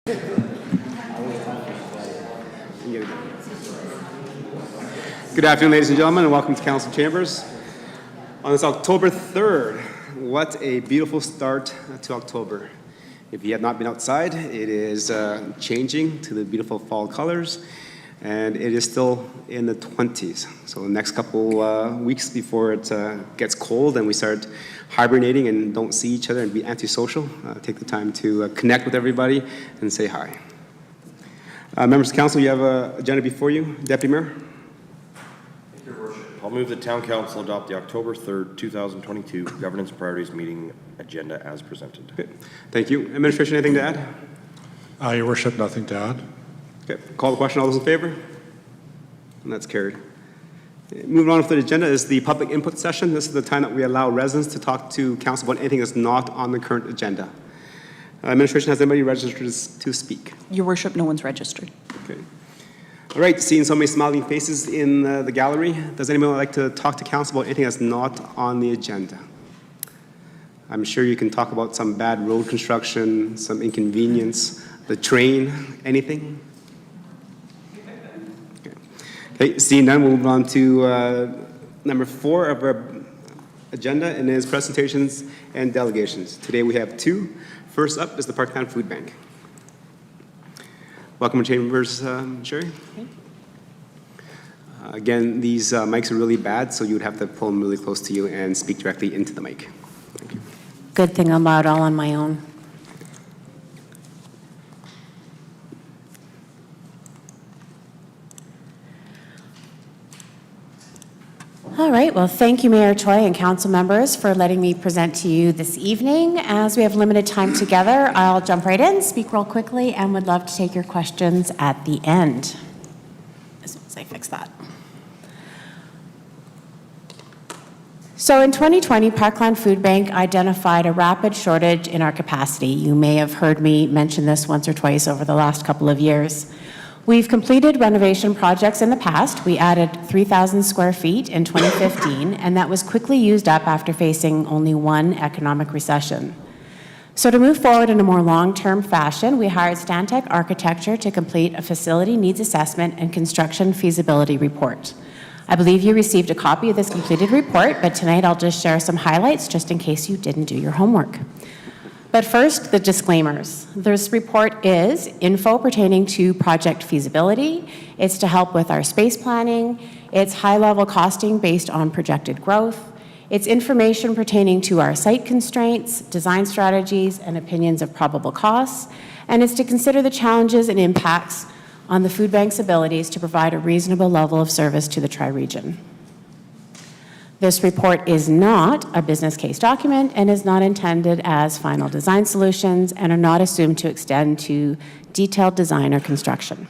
Good afternoon, ladies and gentlemen, and welcome to Council Chambers. On this October 3rd, what a beautiful start to October. If you have not been outside, it is changing to the beautiful fall colors, and it is still in the 20s. So the next couple weeks before it gets cold and we start hibernating and don't see each other and be antisocial, take the time to connect with everybody and say hi. Members of Council, you have an agenda before you. Deputy Mayor? I'll move that Town Council adopt the October 3rd, 2022 Governance Priorities Meeting Agenda as presented. Okay. Thank you. Administration, anything to add? Your Worship, nothing to add. Okay. Call the question. All those in favor? And that's carried. Moving on to the agenda is the public input session. This is the time that we allow residents to talk to council about anything that's not on the current agenda. Administration, has anybody registered to speak? Your Worship, no one's registered. Okay. All right, seeing so many smiling faces in the gallery, does anyone like to talk to council about anything that's not on the agenda? I'm sure you can talk about some bad road construction, some inconvenience, the train, anything? Okay, seeing none, we'll move on to number 4 of our agenda, and it is presentations and delegations. Today we have 2. First up is the Parktown Food Bank. Welcome to Chambers, Sherry. Again, these mics are really bad, so you would have to pull them really close to you and speak directly into the mic. Thank you. Good thing I'm out all on my own. All right, well, thank you, Mayor Choi and council members, for letting me present to you this evening. As we have limited time together, I'll jump right in, speak real quickly, and would love to take your questions at the end, as soon as I fix that. So in 2020, Parkland Food Bank identified a rapid shortage in our capacity. You may have heard me mention this once or twice over the last couple of years. We've completed renovation projects in the past. We added 3,000 square feet in 2015, and that was quickly used up after facing only one economic recession. So to move forward in a more long-term fashion, we hired Stantec Architecture to complete a facility needs assessment and construction feasibility report. I believe you received a copy of this completed report, but tonight I'll just share some highlights just in case you didn't do your homework. But first, the disclaimers. This report is info pertaining to project feasibility. It's to help with our space planning. It's high-level costing based on projected growth. It's information pertaining to our site constraints, design strategies, and opinions of probable costs. And it's to consider the challenges and impacts on the food bank's abilities to provide a reasonable level of service to the tri-region. This report is not a business case document and is not intended as final design solutions and are not assumed to extend to detailed design or construction.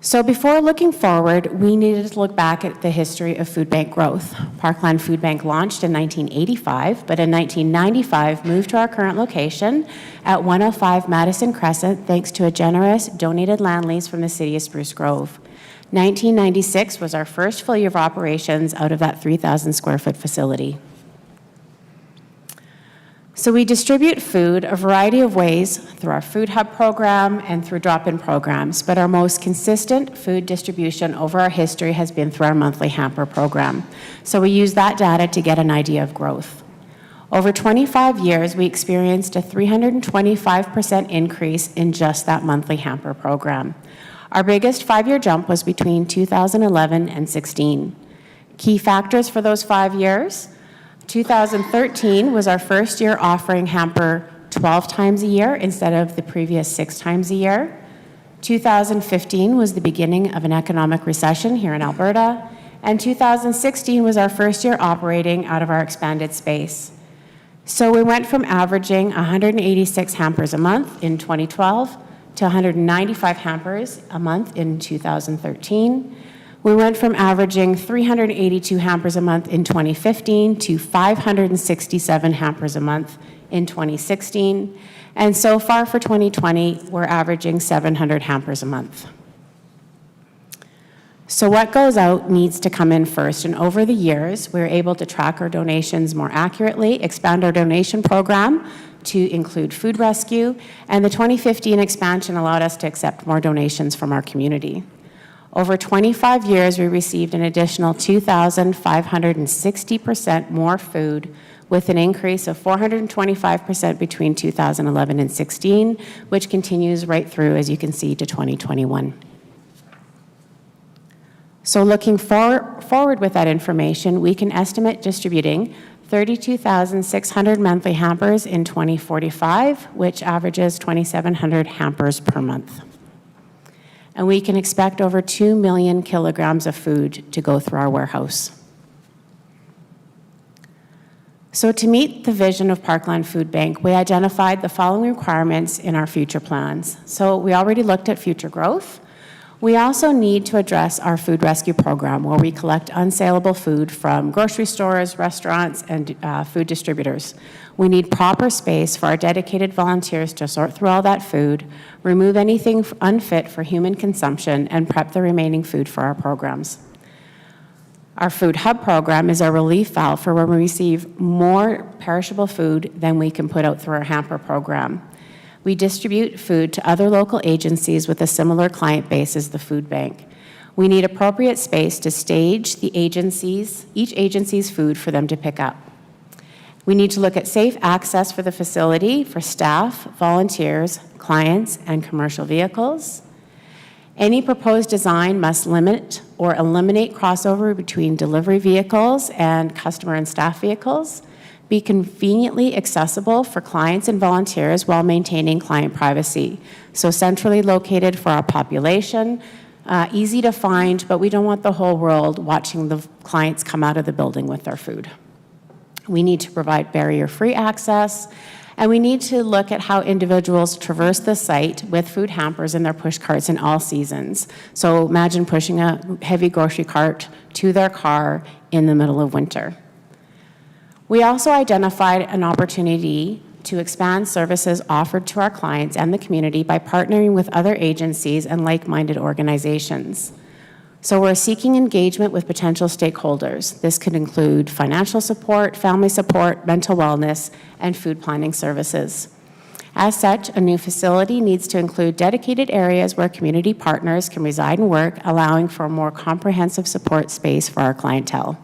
So before looking forward, we needed to look back at the history of food bank growth. Parkland Food Bank launched in 1985, but in 1995 moved to our current location at 105 Madison Crescent thanks to a generous donated land lease from the city of Spruce Grove. 1996 was our first full year of operations out of that 3,000 square foot facility. So we distribute food a variety of ways through our food hub program and through drop-in programs, but our most consistent food distribution over our history has been through our monthly hamper program. So we use that data to get an idea of growth. Over 25 years, we experienced a 325% increase in just that monthly hamper program. Our biggest 5-year jump was between 2011 and 16. Key factors for those 5 years: 2013 was our first year offering hamper 12 times a year instead of the previous 6 times a year. 2015 was the beginning of an economic recession here in Alberta, and 2016 was our first year operating out of our expanded space. So we went from averaging 186 hampers a month in 2012 to 195 hampers a month in 2013. We went from averaging 382 hampers a month in 2015 to 567 hampers a month in 2016. And so far for 2020, we're averaging 700 hampers a month. So what goes out needs to come in first, and over the years, we're able to track our donations more accurately, expand our donation program to include food rescue, and the 2015 expansion allowed us to accept more donations from our community. Over 25 years, we received an additional 2,560% more food, with an increase of 425% between 2011 and 16, which continues right through, as you can see, to 2021. So looking forward with that information, we can estimate distributing 32,600 monthly hampers in 2045, which averages 2,700 hampers per month. And we can expect over 2 million kilograms of food to go through our warehouse. So to meet the vision of Parkland Food Bank, we identified the following requirements in our future plans. So we already looked at future growth. We also need to address our food rescue program, where we collect unsaleable food from grocery stores, restaurants, and food distributors. We need proper space for our dedicated volunteers to sort through all that food, remove anything unfit for human consumption, and prep the remaining food for our programs. Our Food Hub program is our relief valve for when we receive more perishable food than we can put out through our hamper program. We distribute food to other local agencies with a similar client base as the food bank. We need appropriate space to stage each agency's food for them to pick up. We need to look at safe access for the facility for staff, volunteers, clients, and commercial vehicles. Any proposed design must limit or eliminate crossover between delivery vehicles and customer and staff vehicles, be conveniently accessible for clients and volunteers while maintaining client privacy. So centrally located for our population, easy to find, but we don't want the whole world watching the clients come out of the building with their food. We need to provide barrier-free access, and we need to look at how individuals traverse the site with food hampers in their push carts in all seasons. So imagine pushing a heavy grocery cart to their car in the middle of winter. We also identified an opportunity to expand services offered to our clients and the community by partnering with other agencies and like-minded organizations. So we're seeking engagement with potential stakeholders. This could include financial support, family support, mental wellness, and food planning services. As such, a new facility needs to include dedicated areas where community partners can reside and work, allowing for a more comprehensive support space for our clientele.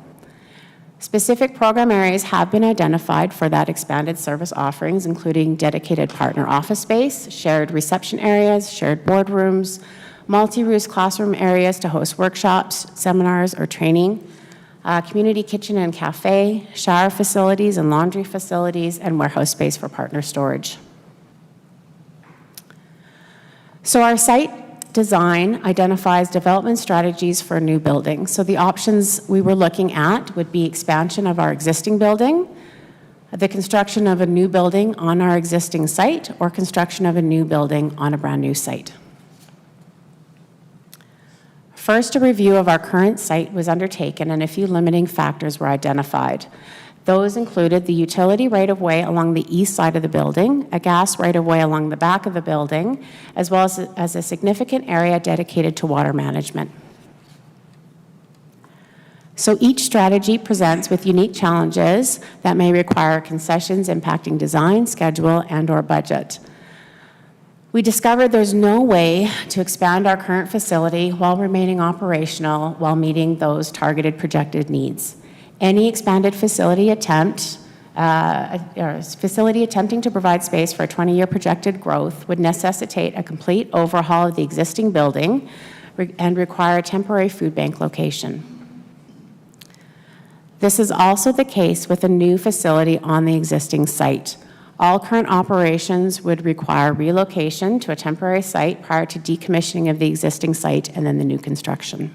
Specific program areas have been identified for that expanded service offerings, including dedicated partner office space, shared reception areas, shared boardrooms, multi-use classroom areas to host workshops, seminars, or training, community kitchen and cafe, shower facilities and laundry facilities, and warehouse space for partner storage. So our site design identifies development strategies for a new building. So the options we were looking at would be expansion of our existing building, the construction of a new building on our existing site, or construction of a new building on a brand new site. First, a review of our current site was undertaken and a few limiting factors were identified. Those included the utility right-of-way along the east side of the building, a gas right-of-way along the back of the building, as well as a significant area dedicated to water management. So each strategy presents with unique challenges that may require concessions impacting design, schedule, and/or budget. We discovered there's no way to expand our current facility while remaining operational while meeting those targeted projected needs. Any expanded facility attempting to provide space for a 20-year projected growth would necessitate a complete overhaul of the existing building and require a temporary food bank location. This is also the case with a new facility on the existing site. All current operations would require relocation to a temporary site prior to decommissioning of the existing site and then the new construction.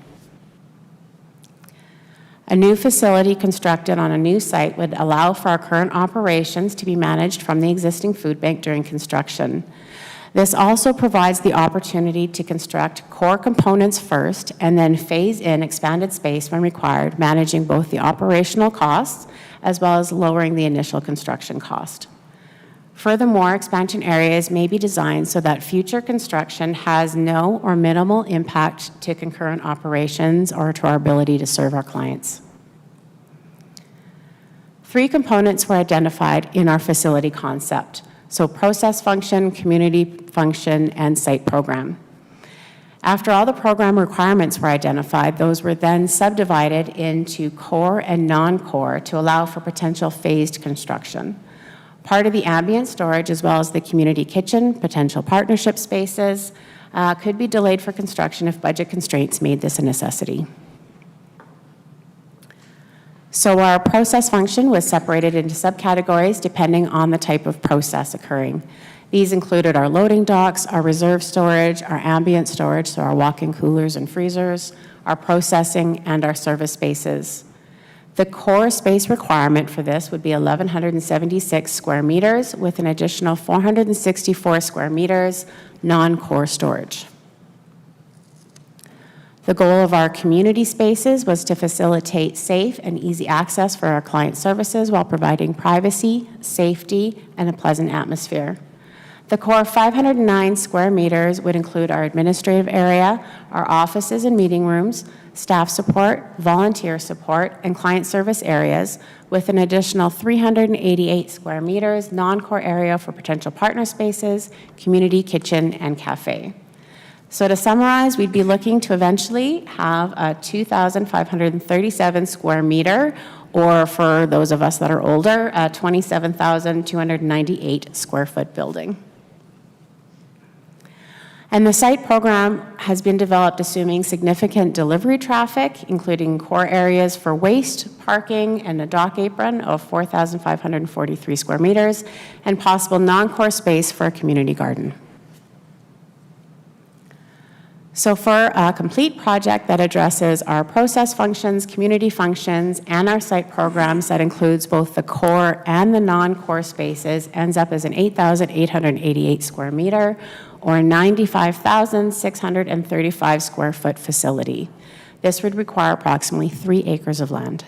A new facility constructed on a new site would allow for our current operations to be managed from the existing food bank during construction. This also provides the opportunity to construct core components first and then phase in expanded space when required, managing both the operational costs as well as lowering the initial construction cost. Furthermore, expansion areas may be designed so that future construction has no or minimal impact to concurrent operations or to our ability to serve our clients. 3 components were identified in our facility concept. So process function, community function, and site program. After all the program requirements were identified, those were then subdivided into core and non-core to allow for potential phased construction. Part of the ambient storage, as well as the community kitchen, potential partnership spaces, could be delayed for construction if budget constraints made this a necessity. So our process function was separated into subcategories depending on the type of process occurring. These included our loading docks, our reserve storage, our ambient storage, so our walk-in coolers and freezers, our processing, and our service spaces. The core space requirement for this would be 1,176 square meters with an additional 464 square meters non-core storage. The goal of our community spaces was to facilitate safe and easy access for our client services while providing privacy, safety, and a pleasant atmosphere. The core 509 square meters would include our administrative area, our offices and meeting rooms, staff support, volunteer support, and client service areas, with an additional 388 square meters non-core area for potential partner spaces, community kitchen, and cafe. So to summarize, we'd be looking to eventually have a 2,537 square meter, or for those of us that are older, a 27,298 square foot building. And the site program has been developed assuming significant delivery traffic, including core areas for waste, parking, and a dock apron of 4,543 square meters, and possible non-core space for a community garden. So for a complete project that addresses our process functions, community functions, and our site programs that includes both the core and the non-core spaces, ends up as an 8,888 square meter or 95,635 square foot facility. This would require approximately 3 acres of land.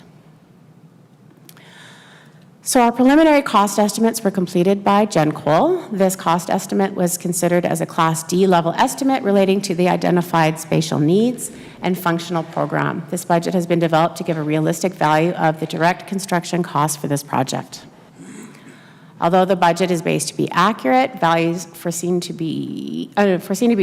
So our preliminary cost estimates were completed by GenCol. This cost estimate was considered as a Class D level estimate relating to the identified spatial needs and functional program. This budget has been developed to give a realistic value of the direct construction cost for this project. Although the budget is based to be accurate, values foreseen to be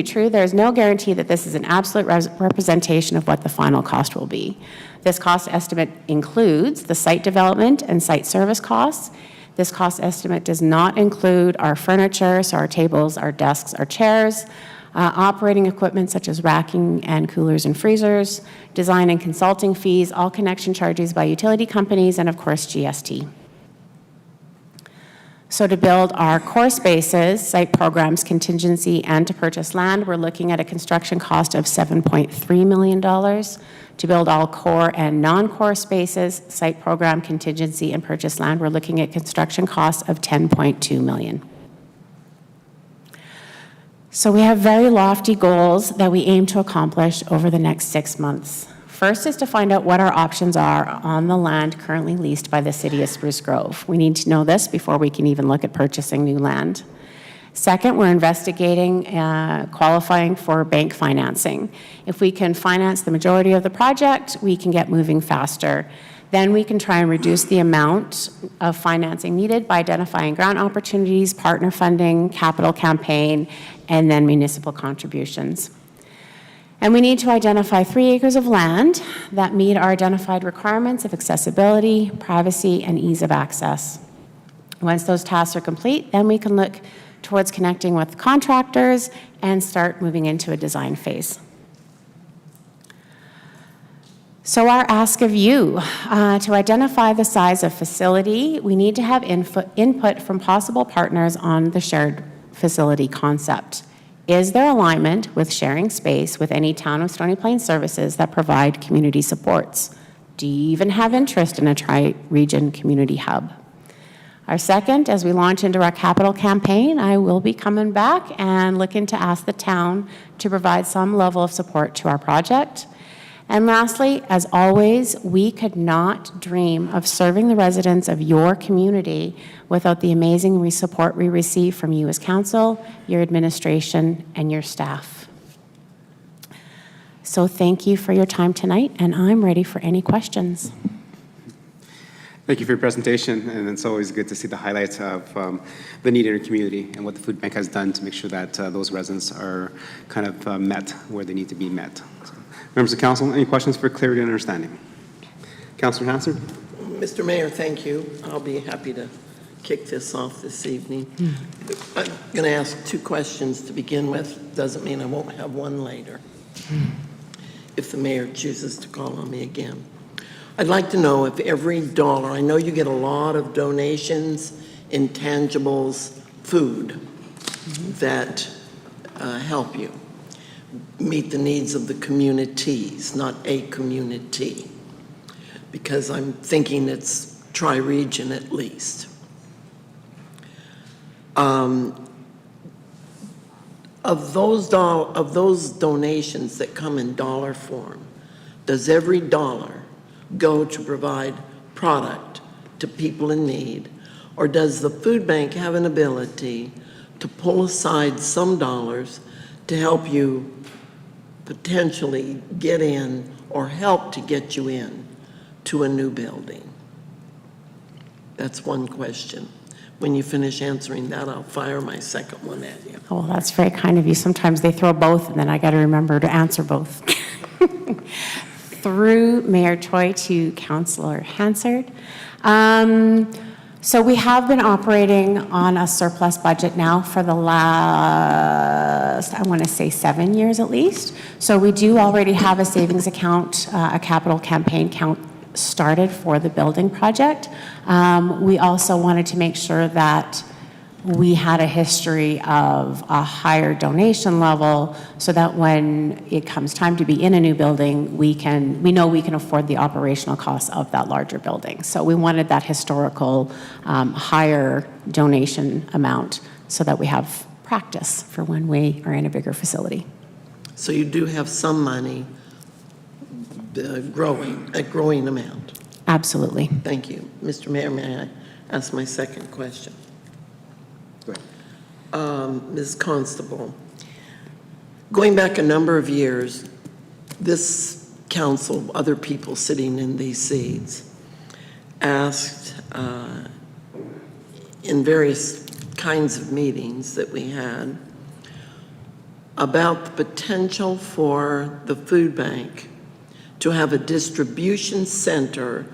true, there is no guarantee that this is an absolute representation of what the final cost will be. This cost estimate includes the site development and site service costs. This cost estimate does not include our furniture, so our tables, our desks, our chairs, operating equipment such as racking and coolers and freezers, design and consulting fees, all connection charges by utility companies, and of course GST. So to build our core spaces, site programs, contingency, and to purchase land, we're looking at a construction cost of $7.3 million. To build all core and non-core spaces, site program, contingency, and purchase land, we're looking at construction costs of $10.2 million. So we have very lofty goals that we aim to accomplish over the next 6 months. First is to find out what our options are on the land currently leased by the City of Spruce Grove. We need to know this before we can even look at purchasing new land. Second, we're investigating qualifying for bank financing. If we can finance the majority of the project, we can get moving faster. Then we can try and reduce the amount of financing needed by identifying grant opportunities, partner funding, capital campaign, and then municipal contributions. And we need to identify 3 acres of land that meet our identified requirements of accessibility, privacy, and ease of access. Once those tasks are complete, then we can look towards connecting with contractors and start moving into a design phase. So our ask of you, to identify the size of facility, we need to have input from possible partners on the shared facility concept. Is there alignment with sharing space with any Town of Stony Plain services that provide community supports? Do you even have interest in a tri-region community hub? Our second, as we launch into our capital campaign, I will be coming back and looking to ask the town to provide some level of support to our project. And lastly, as always, we could not dream of serving the residents of your community without the amazing support we receive from you as council, your administration, and your staff. So thank you for your time tonight, and I'm ready for any questions. Thank you for your presentation, and it's always good to see the highlights of the need in your community and what the food bank has done to make sure that those residents are kind of met where they need to be met. So, members of council, any questions for clarity and understanding? Councillor Hansard? Mr. Mayor, thank you. I'll be happy to kick this off this evening. I'm going to ask 2 questions to begin with. Doesn't mean I won't have one later, if the mayor chooses to call on me again. I'd like to know if every dollar, I know you get a lot of donations, intangibles, food that help you meet the needs of the communities, not a community, because I'm thinking it's tri-region at least. Of those donations that come in dollar form, does every dollar go to provide product to people in need, or does the food bank have an ability to pull aside some dollars to help you potentially get in or help to get you in to a new building? That's one question. When you finish answering that, I'll fire my second one at you. Oh, that's very kind of you. Sometimes they throw both, and then I got to remember to answer both. Through Mayor Choi to Councillor Hansard. So we have been operating on a surplus budget now for the last, I want to say 7 years at least. So we do already have a savings account, a capital campaign account started for the building project. We also wanted to make sure that we had a history of a higher donation level so that when it comes time to be in a new building, we know we can afford the operational costs of that larger building. So we wanted that historical higher donation amount so that we have practice for when we are in a bigger facility. So you do have some money a growing amount. Absolutely. Thank you. Mr. Mayor, may I ask my second question? Go ahead. Ms. Constable, going back a number of years, this council, other people sitting in these seats, asked in various kinds of meetings that we had about the potential for the food bank to have a distribution center,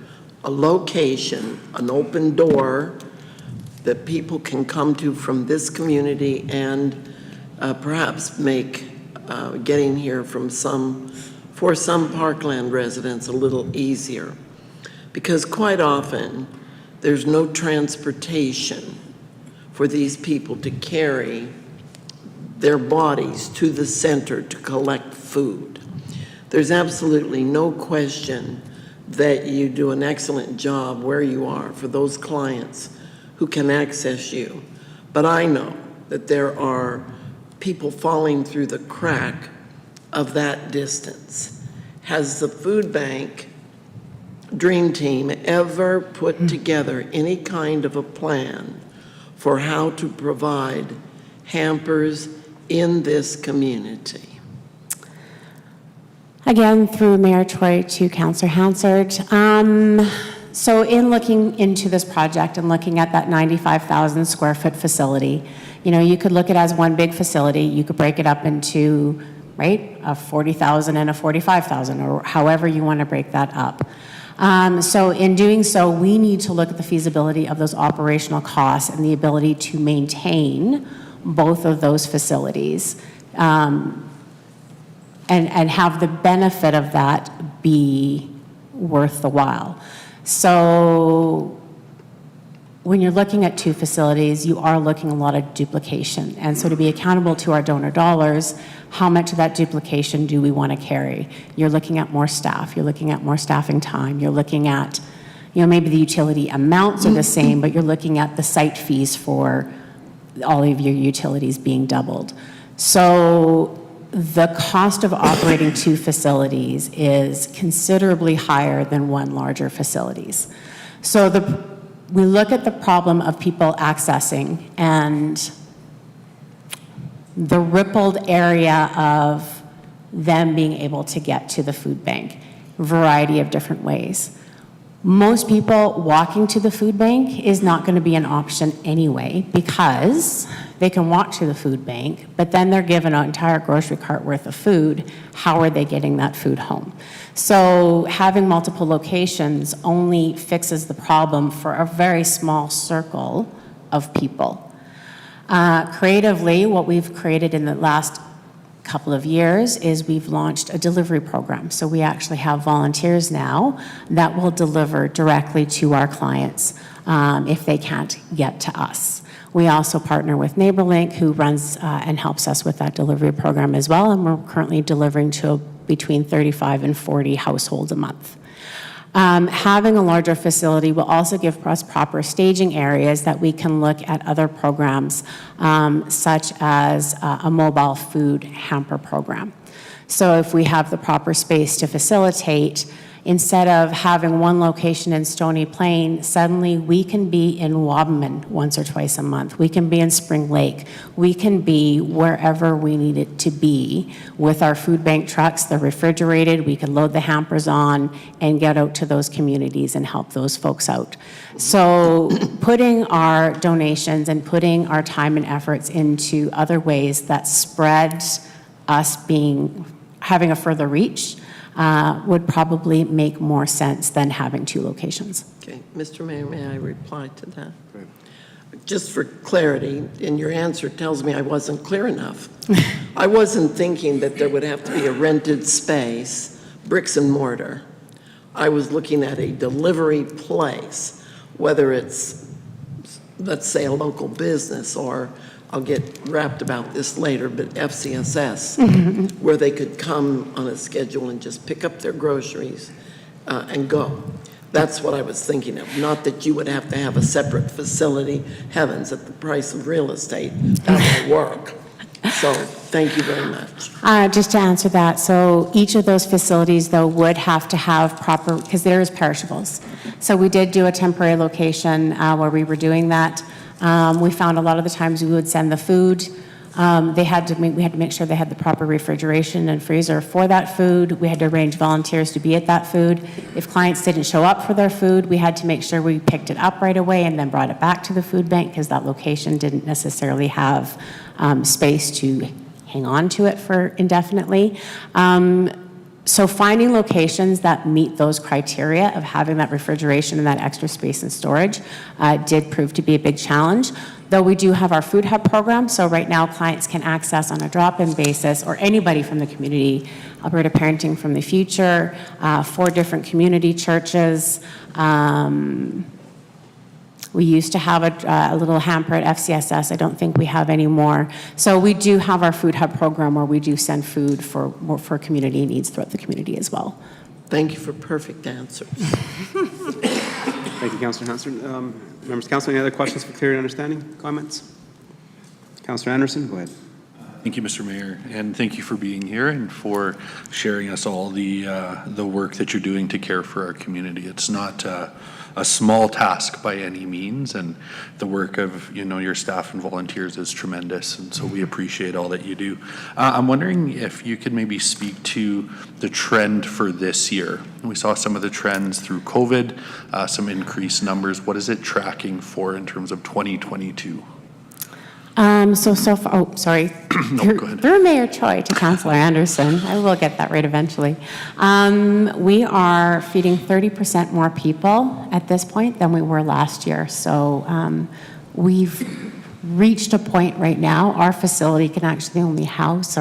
a location, an open door that people can come to from this community and perhaps make getting here for some Parkland residents a little easier. Because quite often, there's no transportation for these people to carry their bodies to the center to collect food. There's absolutely no question that you do an excellent job where you are for those clients who can access you. But I know that there are people falling through the crack of that distance. Has the food bank dream team ever put together any kind of a plan for how to provide hampers in this community? Again, through Mayor Choi to Councillor Hansard. So in looking into this project and looking at that 95,000 square foot facility, you could look at it as one big facility. You could break it up into, right, a 40,000 and a 45,000, or however you want to break that up. So in doing so, we need to look at the feasibility of those operational costs and the ability to maintain both of those facilities and have the benefit of that be worth the while. So when you're looking at 2 facilities, you are looking at a lot of duplication. And so to be accountable to our donor dollars, how much of that duplication do we want to carry? You're looking at more staff, you're looking at more staffing time, you're looking at, maybe the utility amounts are the same, but you're looking at the site fees for all of your utilities being doubled. So the cost of operating two facilities is considerably higher than one larger facilities. So we look at the problem of people accessing and the rippled area of them being able to get to the food bank, variety of different ways. Most people walking to the food bank is not going to be an option anyway because they can walk to the food bank, but then they're given an entire grocery cart worth of food. How are they getting that food home? So having multiple locations only fixes the problem for a very small circle of people. Creatively, what we've created in the last couple of years is we've launched a delivery program. So we actually have volunteers now that will deliver directly to our clients if they can't get to us. We also partner with NeighborLink, who runs and helps us with that delivery program as well, and we're currently delivering to between 35 and 40 households a month. Having a larger facility will also give us proper staging areas that we can look at other programs, such as a mobile food hamper program. So if we have the proper space to facilitate, instead of having one location in Stony Plain, suddenly we can be in Wabamun once or twice a month. We can be in Spring Lake. We can be wherever we need it to be with our food bank trucks. They're refrigerated. We can load the hampers on and get out to those communities and help those folks out. So putting our donations and putting our time and efforts into other ways that spread us having a further reach would probably make more sense than having two locations. Okay, Mr. Mayor, may I reply to that? Just for clarity, and your answer tells me I wasn't clear enough. I wasn't thinking that there would have to be a rented space, bricks and mortar. I was looking at a delivery place, whether it's, let's say, a local business, or I'll get wrapped about this later, but FCSS, where they could come on a schedule and just pick up their groceries and go. That's what I was thinking of, not that you would have to have a separate facility. Heavens, at the price of real estate, that won't work. So thank you very much. Just to answer that, so each of those facilities, though, would have to have proper, because there is perishables. So we did do a temporary location where we were doing that. We found a lot of the times we would send the food. We had to make sure they had the proper refrigeration and freezer for that food. We had to arrange volunteers to be at that food. If clients didn't show up for their food, we had to make sure we picked it up right away and then brought it back to the food bank because that location didn't necessarily have space to hang on to it for indefinitely. So finding locations that meet those criteria of having that refrigeration and that extra space and storage did prove to be a big challenge. Though we do have our food hub program, so right now clients can access on a drop-in basis, or anybody from the community, Alberta Parenting from the Future, 4 different community churches. We used to have a little hamper at FCSS. I don't think we have anymore. So we do have our food hub program where we do send food for community needs throughout the community as well. Thank you for perfect answers. Thank you, Councillor Hanson. Members of Council, any other questions for clarity and understanding, comments? Councillor Anderson, go ahead. Thank you, Mr. Mayor, and thank you for being here and for sharing us all the work that you're doing to care for our community. It's not a small task by any means, and the work of your staff and volunteers is tremendous, and so we appreciate all that you do. I'm wondering if you could maybe speak to the trend for this year. We saw some of the trends through COVID, some increased numbers. What is it tracking for in terms of 2022? So far, oh, sorry. No, go ahead. Through Mayor Choi to Councillor Anderson, I will get that right eventually. We are feeding 30% more people at this point than we were last year. So we've reached a point right now, our facility can actually only house,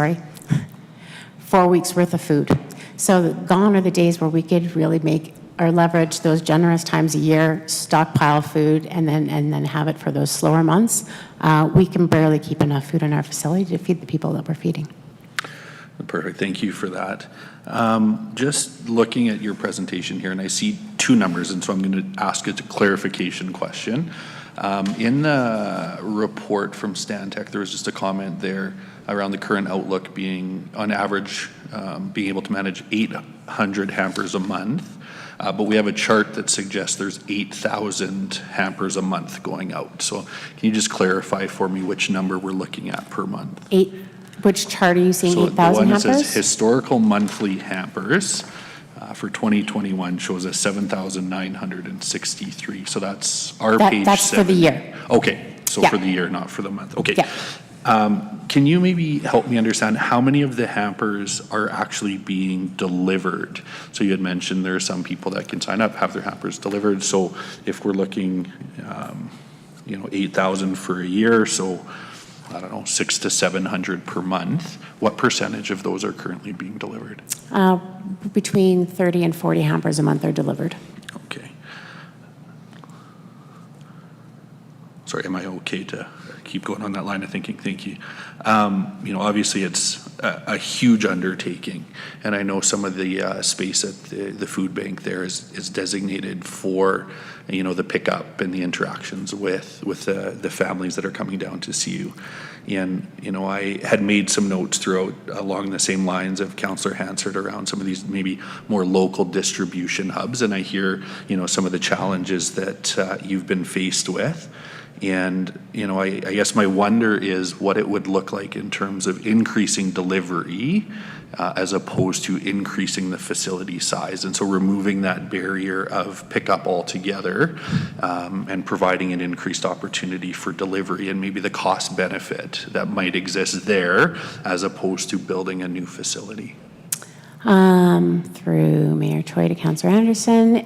4 weeks worth of food. So gone are the days where we could really make or leverage those generous times a year, stockpile food, and then have it for those slower months. We can barely keep enough food in our facility to feed the people that we're feeding. Perfect. Thank you for that. Just looking at your presentation here, and I see two numbers, and so I'm going to ask it a clarification question. In the report from Stantec, there was just a comment there around the current outlook being, on average, being able to manage 800 hampers a month. But we have a chart that suggests there's 8,000 hampers a month going out. So can you just clarify for me which number we're looking at per month? Which chart are you seeing, So 8,000 the one that hampers? says historical monthly hampers for 2021 shows us 7,963. So that's our page 7. That's for the year. Okay, so Yeah. for the year, not for the month. Okay. Yeah. Can you maybe help me understand how many of the hampers are actually being delivered? So you had mentioned there are some people that can sign up, have their hampers delivered. So if we're looking, 8,000 for a year, so I don't know, 600 to 700 per month, what percentage of those are currently being delivered? Between 30 and 40 hampers a month are delivered. Okay. Sorry, am I okay to keep going on that line of thinking? Thank you. Obviously it's a huge undertaking, and I know some of the space at the food bank there is designated for, the pickup and the interactions with the families that are coming down to see you. And, I had made some notes throughout along the same lines of Councillor Hansard around some of these maybe more local distribution hubs, and I hear, some of the challenges that you've been faced with. And, I guess my wonder is what it would look like in terms of increasing delivery as opposed to increasing the facility size. And so removing that barrier of pickup altogether and providing an increased opportunity for delivery and maybe the cost benefit that might exist there as opposed to building a new facility. Through Mayor Choi to Councillor Anderson.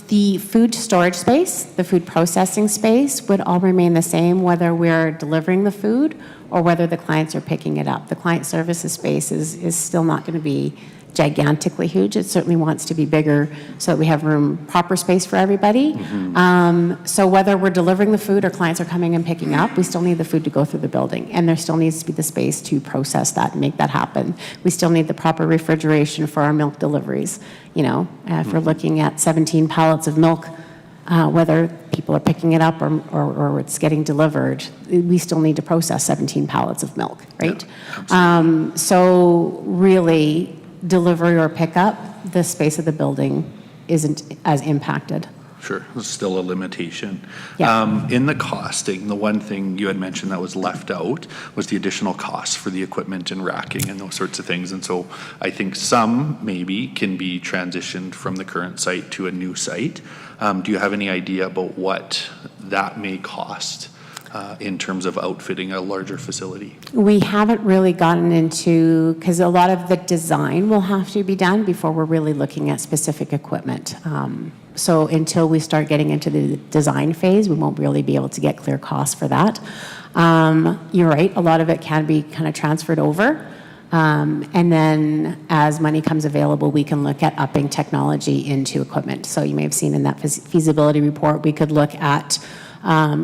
The food storage space, the food processing space would all remain the same whether we're delivering the food or whether the clients are picking it up. The client services space is still not going to be gigantically huge. It certainly wants to be bigger so that we have proper space for everybody. So whether we're delivering the food or clients are coming and picking up, we still need the food to go through the building, and there still needs to be the space to process that and make that happen. We still need the proper refrigeration for our milk deliveries. If we're looking at 17 pallets of milk, whether people are picking it up or it's getting delivered, we still need to process 17 pallets of milk, right? Yeah, so really, delivery or pickup, the space of the building isn't as impacted. Sure, there's still a limitation. Yeah. In the costing, the one thing you had mentioned that was left out was the additional costs for the equipment and racking and those sorts of things. And so I think some maybe can be transitioned from the current site to a new site. Do you have any idea about what that may cost in terms of outfitting a larger facility? We haven't really gotten into, because a lot of the design will have to be done before we're really looking at specific equipment. So until we start getting into the design phase, we won't really be able to get clear costs for that. You're right, a lot of it can be kind of transferred over. And then as money comes available, we can look at upping technology into equipment. So you may have seen in that feasibility report, we could look at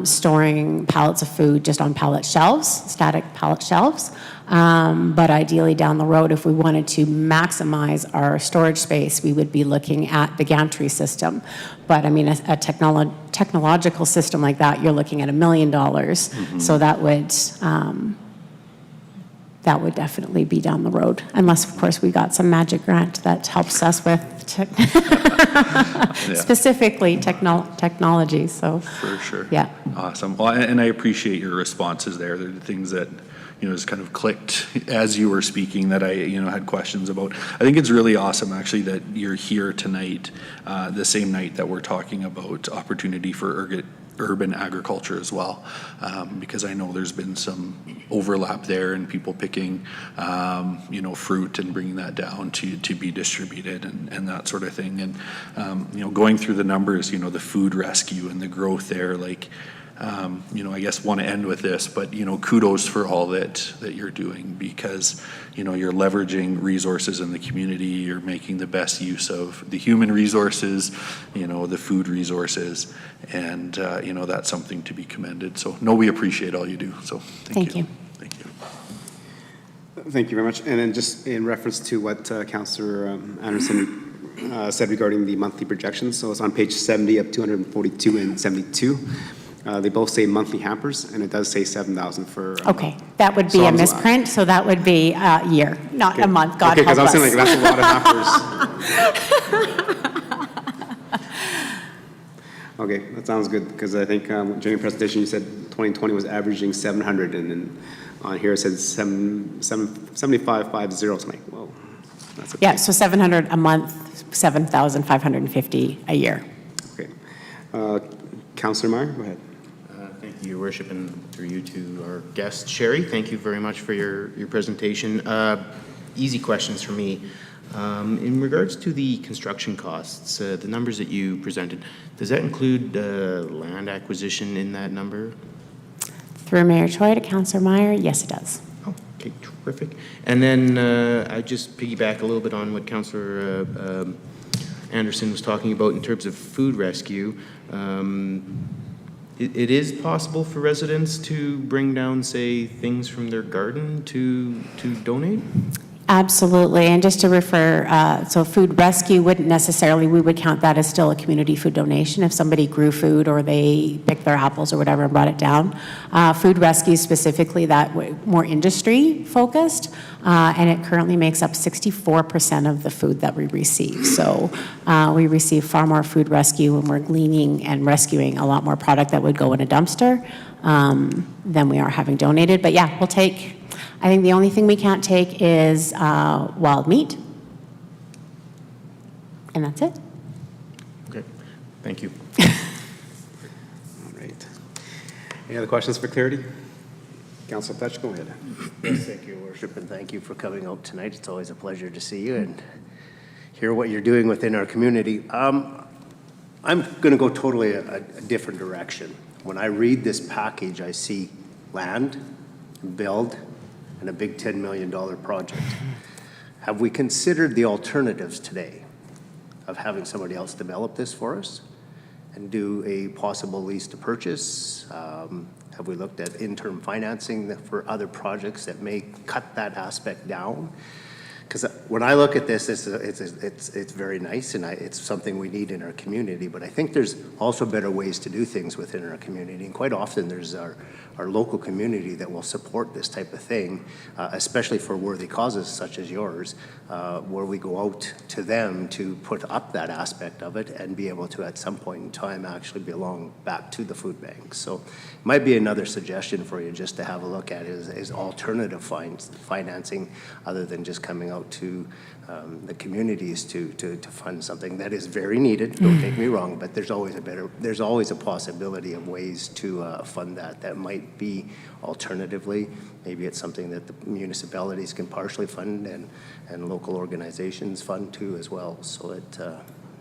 storing pallets of food just on pallet shelves, static pallet shelves. But ideally down the road, if we wanted to maximize our storage space, we would be looking at the gantry system. But I mean, a technological system like that, you're looking at $1 million. So that would definitely be down the road, unless of course we got some magic grant that helps us with specifically technology. So for sure. Yeah. Awesome. Well, and I appreciate your responses there. They're the things that just kind of clicked as you were speaking that I had questions about. I think it's really awesome actually that you're here tonight, the same night that we're talking about opportunity for urban agriculture as well, because I know there's been some overlap there and people picking, fruit and bringing that down to be distributed and that sort of thing. And, going through the numbers, the food rescue and the growth there, I guess want to end with this, but, kudos for all that you're doing because, you're leveraging resources in the community, you're making the best use of the human resources, the food resources, and, that's something to be commended. So, no, we appreciate all you do. So, thank you. Thank you. Thank you very much. And then just in reference to what Councillor Anderson said regarding the monthly projections. So it's on page 70 of 242 and 72. They both say monthly hampers, and it does say 7,000 for. Okay, that would So be I a was- misprint, so that would be a year, not Okay. a month. God Okay, help because I was us. saying, like, that's a lot of hampers. Okay, that sounds good, because I think during your presentation, you said 2020 was averaging 700, and then on here it says 7550. So I'm like, whoa, that's a Yeah, so 700 a month, 7,550 a year. Okay. Councillor Meyer, go ahead. Thank you, Your Worship, and through you to our guest, Sherry. Thank you very much for your presentation. Easy questions for me. In regards to the construction costs, the numbers that you presented, does that include land acquisition in that number? Through Mayor Choi to Councillor Meyer, yes, it does. Oh, okay, terrific. And then I just piggyback a little bit on what Councillor Anderson was talking about in terms of food rescue. It is possible for residents to bring down, say, things from their garden to donate? Absolutely, and just to refer, so food rescue wouldn't necessarily, we would count that as still a community food donation if somebody grew food or they picked their apples or whatever and brought it down. Food rescue specifically, that more industry focused, and it currently makes up 64% of the food that we receive. So we receive far more food rescue when we're gleaning and rescuing a lot more product that would go in a dumpster than we are having donated. But yeah, we'll take, I think the only thing we can't take is wild meat. And that's it. Okay, thank you. All right. Any other questions for clarity? Councilor Fletch, go ahead. Yes, thank you, Your Worship, and thank you for coming out tonight. It's always a pleasure to see you and hear what you're doing within our community. I'm going to go totally a different direction. When I read this package, I see land, build, and a big $10 million project. Have we considered the alternatives today of having somebody else develop this for us and do a possible lease to purchase? Have we looked at interim financing for other projects that may cut that aspect down? Because when I look at this, it's very nice, and it's something we need in our community, but I think there's also better ways to do things within our community, and quite often there's our local community that will support this type of thing, especially for worthy causes such as yours, where we go out to them to put up that aspect of it and be able to, at some point in time, actually belong back to the food bank. So it might be another suggestion for you just to have a look at is alternative financing other than just coming out to the communities to fund something that is very needed. Don't take me wrong, but there's always a possibility of ways to fund that might be alternatively. Maybe it's something that the municipalities can partially fund and local organizations fund too as well. So it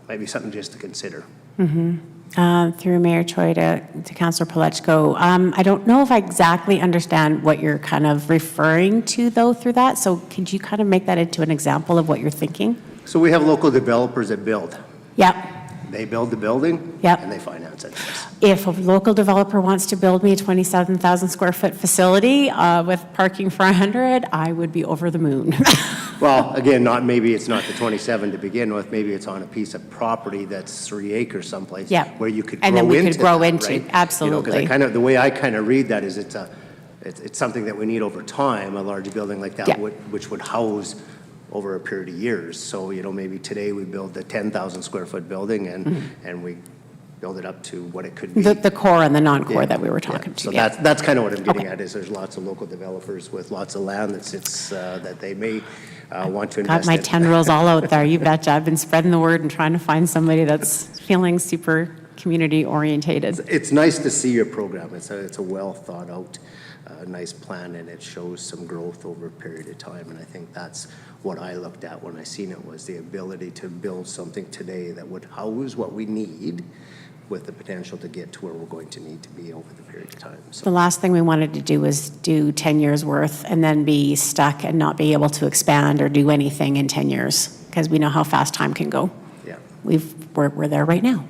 might be something just to consider. Through Mayor Choi to Councillor Palechko. I don't know if I exactly understand what you're kind of referring to though through that. So could you kind of make that into an example of what you're thinking? So we have local developers that build. Yep. They build the building Yep. and they finance it. If a local developer wants to build me a 27,000 square foot facility with parking for 100, I would be over the moon. Well, again, maybe it's not the 27 to begin with. Maybe it's on a piece of property that's 3 acres someplace Yeah. where you could And grow then we into could grow that, into, right? absolutely. You know, the way I kind of read that is it's something that we need over time, a large building like that, Yeah. which would house over a period of years. So, maybe today we build a 10,000 square foot building and we build it up to what it could be. The core and the non-core Yeah, that we were yeah. talking to. So yeah. that's kind of what I'm getting Okay. at is there's lots of local developers with lots of land that sits, that they may want to Got invest my in. tendrils all out there, you betcha. I've been spreading the word and trying to find somebody that's feeling super community orientated. It's nice to see your program. It's a well thought out, nice plan, and it shows some growth over a period of time. And I think that's what I looked at when I seen it, was the ability to build something today that would house what we need with the potential to get to where we're going to need to be over the period of time. So The last thing we wanted to do was do 10 years worth and then be stuck and not be able to expand or do anything in 10 years, because we know how fast time can go. yeah. We're there right now.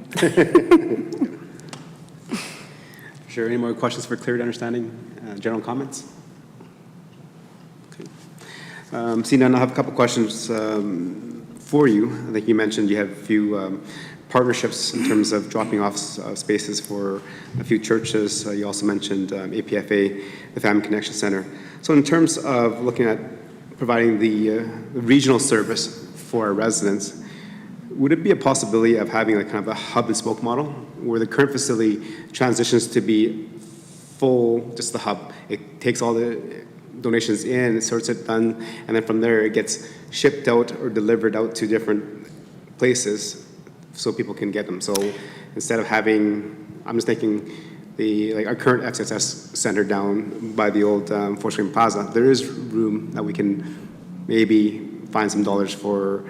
Sure, any more questions for clarity, understanding, general comments? Okay. Seeing none, I have a couple questions for you. I think you mentioned you have a few partnerships in terms of dropping off spaces for a few churches. You also mentioned APFA, the Family Connection Center. So in terms of looking at providing the regional service for our residents, would it be a possibility of having like kind of a hub and spoke model where the current facility transitions to be full, just the hub? It takes all the donations in, it sorts it done, and then from there it gets shipped out or delivered out to different places so people can get them. So instead of having, I'm just thinking like our current XSS center down by the old Fort Screen Plaza, there is room that we can maybe find some dollars for,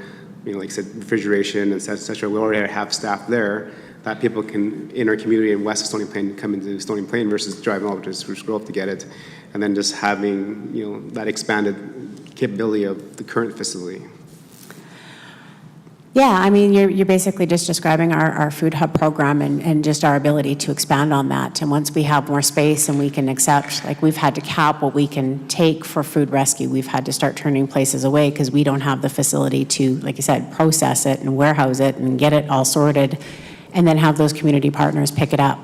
like I said, refrigeration, et cetera. We already have staff there that people can, in our community in west of Stony Plain, come into Stony Plain versus driving over to Spruce Grove to get it. And then just having, that expanded capability of the current facility. Yeah, I mean, you're basically just describing our food hub program and just our ability to expand on that. And once we have more space and we can accept, like we've had to cap what we can take for food rescue, we've had to start turning places away because we don't have the facility to, like you said, process it and warehouse it and get it all sorted and then have those community partners pick it up.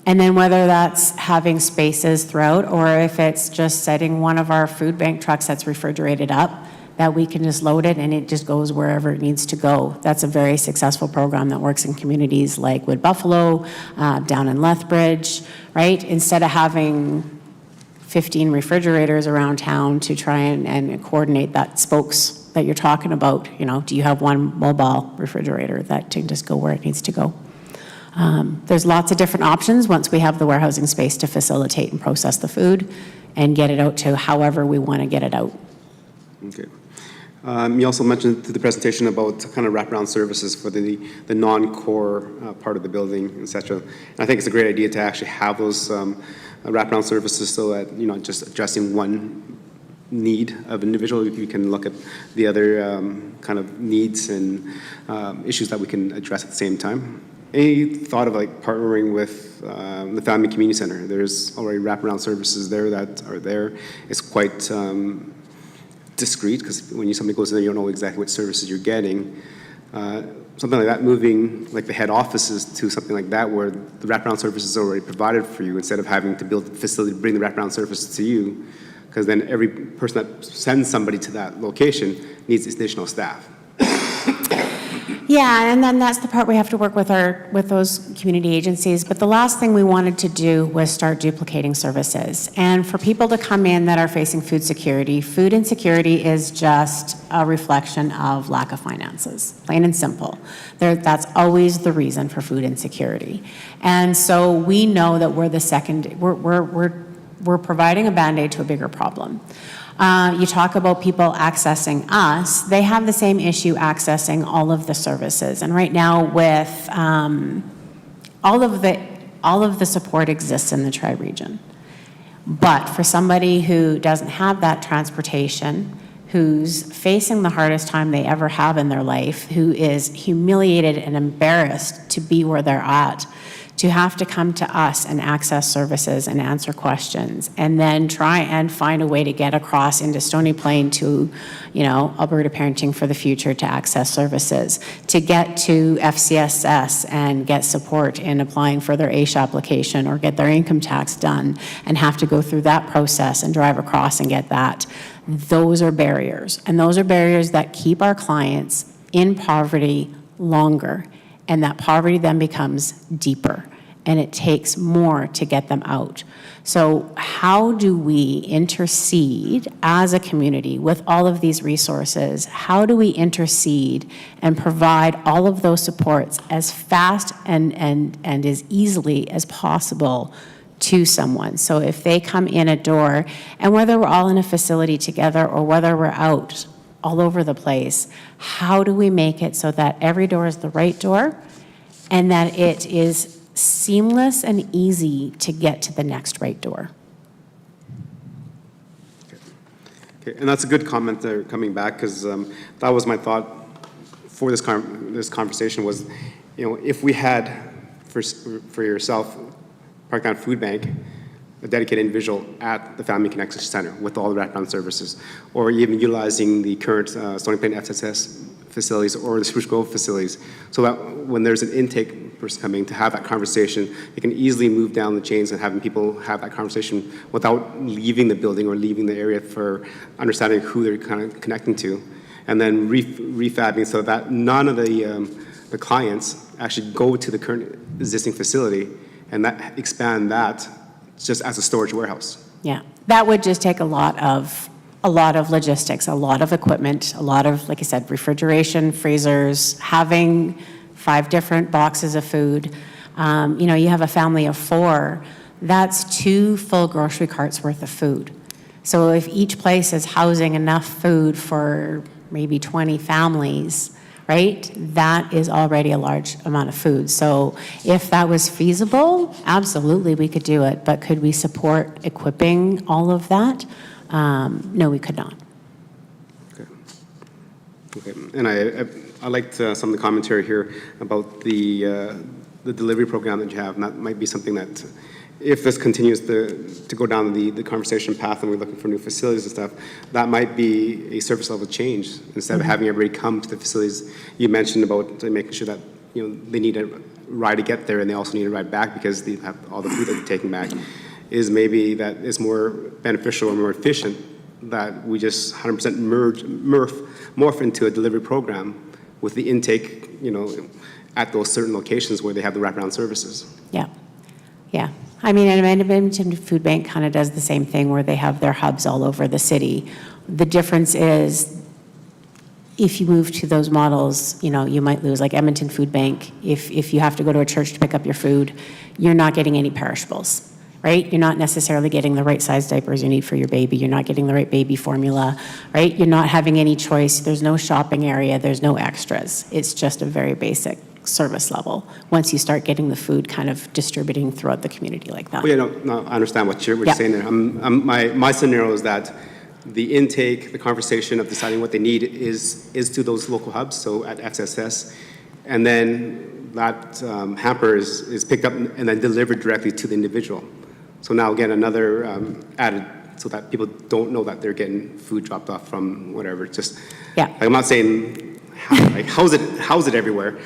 And then whether that's having spaces throughout or if it's just setting one of our food bank trucks that's refrigerated up, that we can just load it and it just goes wherever it needs to go. That's a very successful program that works in communities like Wood Buffalo, down in Lethbridge, right? Instead of having 15 refrigerators around town to try and coordinate that spokes that you're talking about, do you have one mobile refrigerator that can just go where it needs to go? There's lots of different options once we have the warehousing space to facilitate and process the food and get it out to however we want to get it out. Okay. You also mentioned through the presentation about kind of wraparound services for the non-core part of the building, et cetera. And I think it's a great idea to actually have those wraparound services so that you're not just addressing one need of individual. You can look at the other kind of needs and issues that we can address at the same time. Any thought of like partnering with the Family Community Center? There's already wraparound services there that are there. It's quite discreet because when somebody goes in there, you don't know exactly what services you're getting. Something like that, moving like the head offices to something like that where the wraparound service is already provided for you instead of having to build a facility to bring the wraparound service to you, because then every person that sends somebody to that location needs additional staff. Yeah, and then that's the part we have to work with those community agencies. But the last thing we wanted to do was start duplicating services. And for people to come in that are facing food insecurity is just a reflection of lack of finances, plain and simple. That's always the reason for food insecurity. And so we know that we're providing a Band-Aid to a bigger problem. You talk about people accessing us, they have the same issue accessing all of the services. And right now with all of the support exists in the tri-region. But for somebody who doesn't have that transportation, who's facing the hardest time they ever have in their life, who is humiliated and embarrassed to be where they're at, to have to come to us and access services and answer questions and then try and find a way to get across into Stony Plain to, Alberta Parenting for the Future to access services, to get to FCSS and get support in applying for their AISH application or get their income tax done and have to go through that process and drive across and get that. Those are barriers. And those are barriers that keep our clients in poverty longer. And that poverty then becomes deeper, and it takes more to get them out. So how do we intercede as a community with all of these resources? How do we intercede and provide all of those supports as fast and as easily as possible to someone? So if they come in a door, and whether we're all in a facility together or whether we're out all over the place, how do we make it so that every door is the right door and that it is seamless and easy to get to the next right door? Okay, and that's a good comment there coming back, because that was my thought for this conversation was, if we had, for yourself, Parktown Food Bank, a dedicated individual at the Family Connection Center with all the wraparound services, or even utilizing the current Stony Plain FSS facilities or the Spruce Grove facilities, so that when there's an intake person coming to have that conversation, they can easily move down the chains and having people have that conversation without leaving the building or leaving the area for understanding who they're kind of connecting to, and then refabbing so that none of the clients actually go to the current existing facility and that expand that just as a storage warehouse. Yeah, that would just take a lot of logistics, a lot of equipment, a lot of, like I said, refrigeration, freezers, having 5 different boxes of food. You know, you have a family of 4, that's 2 full grocery carts worth of food. So if each place is housing enough food for maybe 20 families, right, that is already a large amount of food. So if that was feasible, absolutely we could do it. But could we support equipping all of that? No, we could not. Okay, and I liked some of the commentary here about the delivery program that you have, and that might be something that, if this continues to go down the conversation path and we're looking for new facilities and stuff, that might be a service level change. Instead of having everybody come to the facilities, you mentioned about making sure that, you know, they need a ride to get there and they also need a ride back because they have all the food that they're taking back, is maybe that it's more beneficial or more efficient that we just 100% morph into a delivery program with the intake, you know, at those certain locations where they have the wraparound services. Yeah, yeah. I mean, and Edmonton Food Bank kind of does the same thing where they have their hubs all over the city. The difference is if you move to those models, you know, you might lose, like Edmonton Food Bank, if you have to go to a church to pick up your food, you're not getting any perishables, right? You're not necessarily getting the right size diapers you need for your baby. You're not getting the right baby formula, right? You're not having any choice. There's no shopping area. There's no extras. It's just a very basic service level once you start getting the food kind of distributing throughout the community like that. Well, yeah, no, I understand what you're saying there. My scenario is that the intake, the conversation of deciding what they need is to those local hubs, so at XSS, and then that hamper is picked up and then delivered directly to the individual. So now again, another added, so that people don't know that they're getting food dropped off from whatever. Just, yeah. Like, I'm not saying house it everywhere.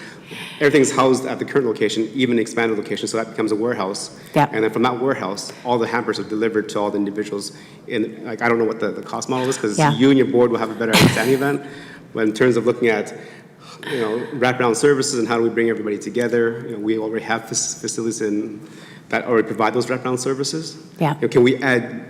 Everything's housed at the current location, even expanded location, so that becomes a warehouse. Yeah. And then from that warehouse, all the hampers are delivered to all the individuals. In, like, I don't know what the cost model is, because you and your board will have a better understanding of that. But in terms of looking at, you know, wraparound services and how do we bring everybody together, you know, we already have facilities in that already provide those wraparound services. Yeah. You know, can we add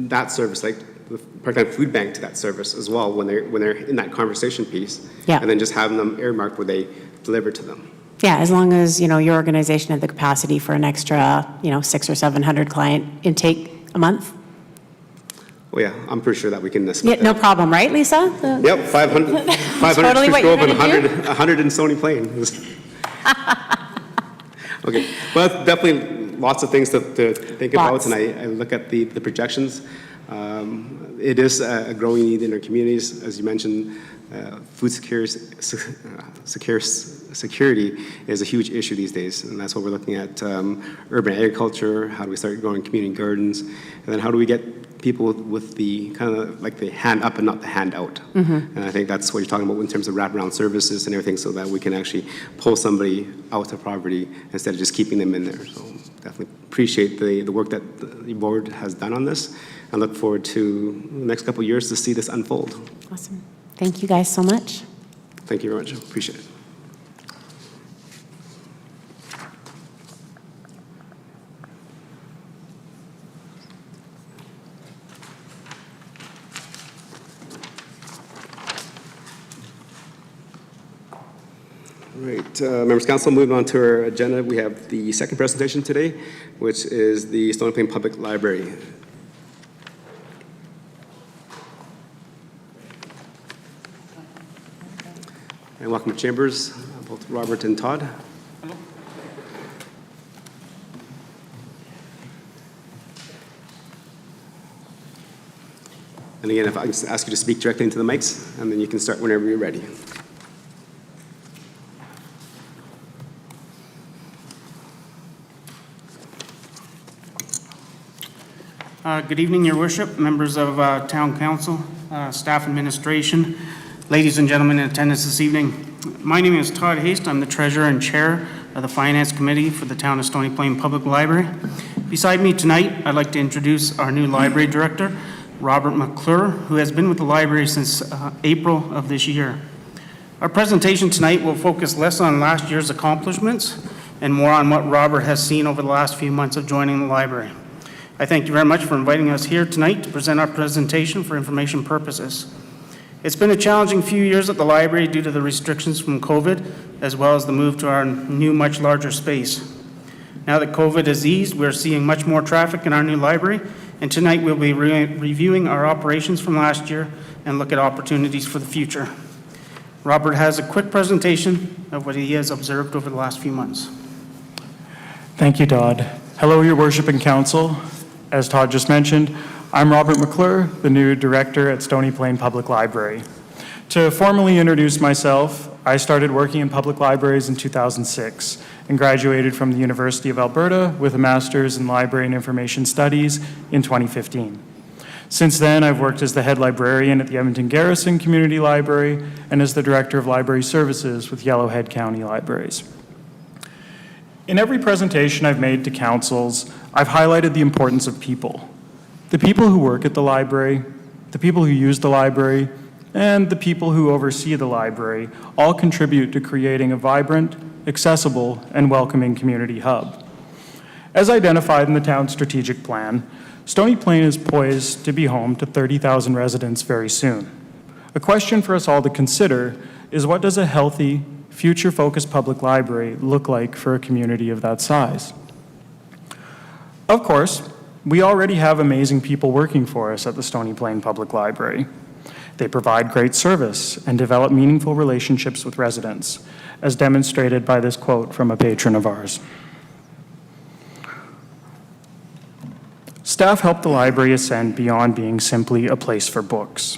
that service, like the Parkland Food Bank, to that service as well when they're in that conversation piece? Yeah. And then just having them earmarked where they deliver to them. Yeah, as long as, you know, your organization had the capacity for an extra, you know, 600 or 700 client intake a month. Oh yeah, I'm pretty sure that we can. Yeah, no problem, right, Lisa? Yep, 500 Totally what you're Grove and gonna do? 100 in Stony Plain. Okay, but definitely lots of things to think Lots. about, and I look at the projections. It is a growing need in our communities, as you mentioned. Food security is a huge issue these days, and that's what we're looking at. Urban agriculture, how do we start growing community gardens, and then how do we get people with the kind of like the hand up and not the hand out. And I think that's what you're talking about in terms of wraparound services and everything, so that we can actually pull somebody out of poverty instead of just keeping them in there. So definitely appreciate the work that the board has done on this, and look forward to the next couple of years to see this unfold. Awesome. Thank you guys so much. Thank you very much. Appreciate it. All right, members council, moving on to our agenda, we have the second presentation today, which is the Stony Plain Public Library. And welcome to Chambers, both Robert and Todd. Hello. And again, if I can just ask you to speak directly into the mics, and then you can start whenever you're ready. Good evening, Your Worship, members of Town Council, staff administration, ladies and gentlemen in attendance this evening. My name is Todd Haste. I'm the Treasurer and Chair of the Finance Committee for the Town of Stony Plain Public Library. Beside me tonight, I'd like to introduce our new Library Director, Robert McClure, who has been with the library since April of this year. Our presentation tonight will focus less on last year's accomplishments and more on what Robert has seen over the last few months of joining the library. I thank you very much for inviting us here tonight to present our presentation for information purposes. It's been a challenging few years at the library due to the restrictions from COVID, as well as the move to our new, much larger space. Now that COVID has eased, we're seeing much more traffic in our new library, and tonight we'll be reviewing our operations from last year and look at opportunities for the future. Robert has a quick presentation of what he has observed over the last few months. Thank you, Todd. Hello, Your Worship and Council. As Todd just mentioned, I'm Robert McClure, the new Director at Stony Plain Public Library. To formally introduce myself, I started working in public libraries in 2006 and graduated from the University of Alberta with a Master's in Library and Information Studies in 2015. Since then, I've worked as the head librarian at the Edmonton Garrison Community Library and as the Director of Library Services with Yellowhead County Libraries. In every presentation I've made to councils, I've highlighted the importance of people. The people who work at the library, the people who use the library, and the people who oversee the library all contribute to creating a vibrant, accessible, and welcoming community hub. As identified in the town's strategic plan, Stony Plain is poised to be home to 30,000 residents very soon. A question for us all to consider is, what does a healthy, future-focused public library look like for a community of that size? Of course, we already have amazing people working for us at the Stony Plain Public Library. They provide great service and develop meaningful relationships with residents, as demonstrated by this quote from a patron of ours. Staff help the library ascend beyond being simply a place for books.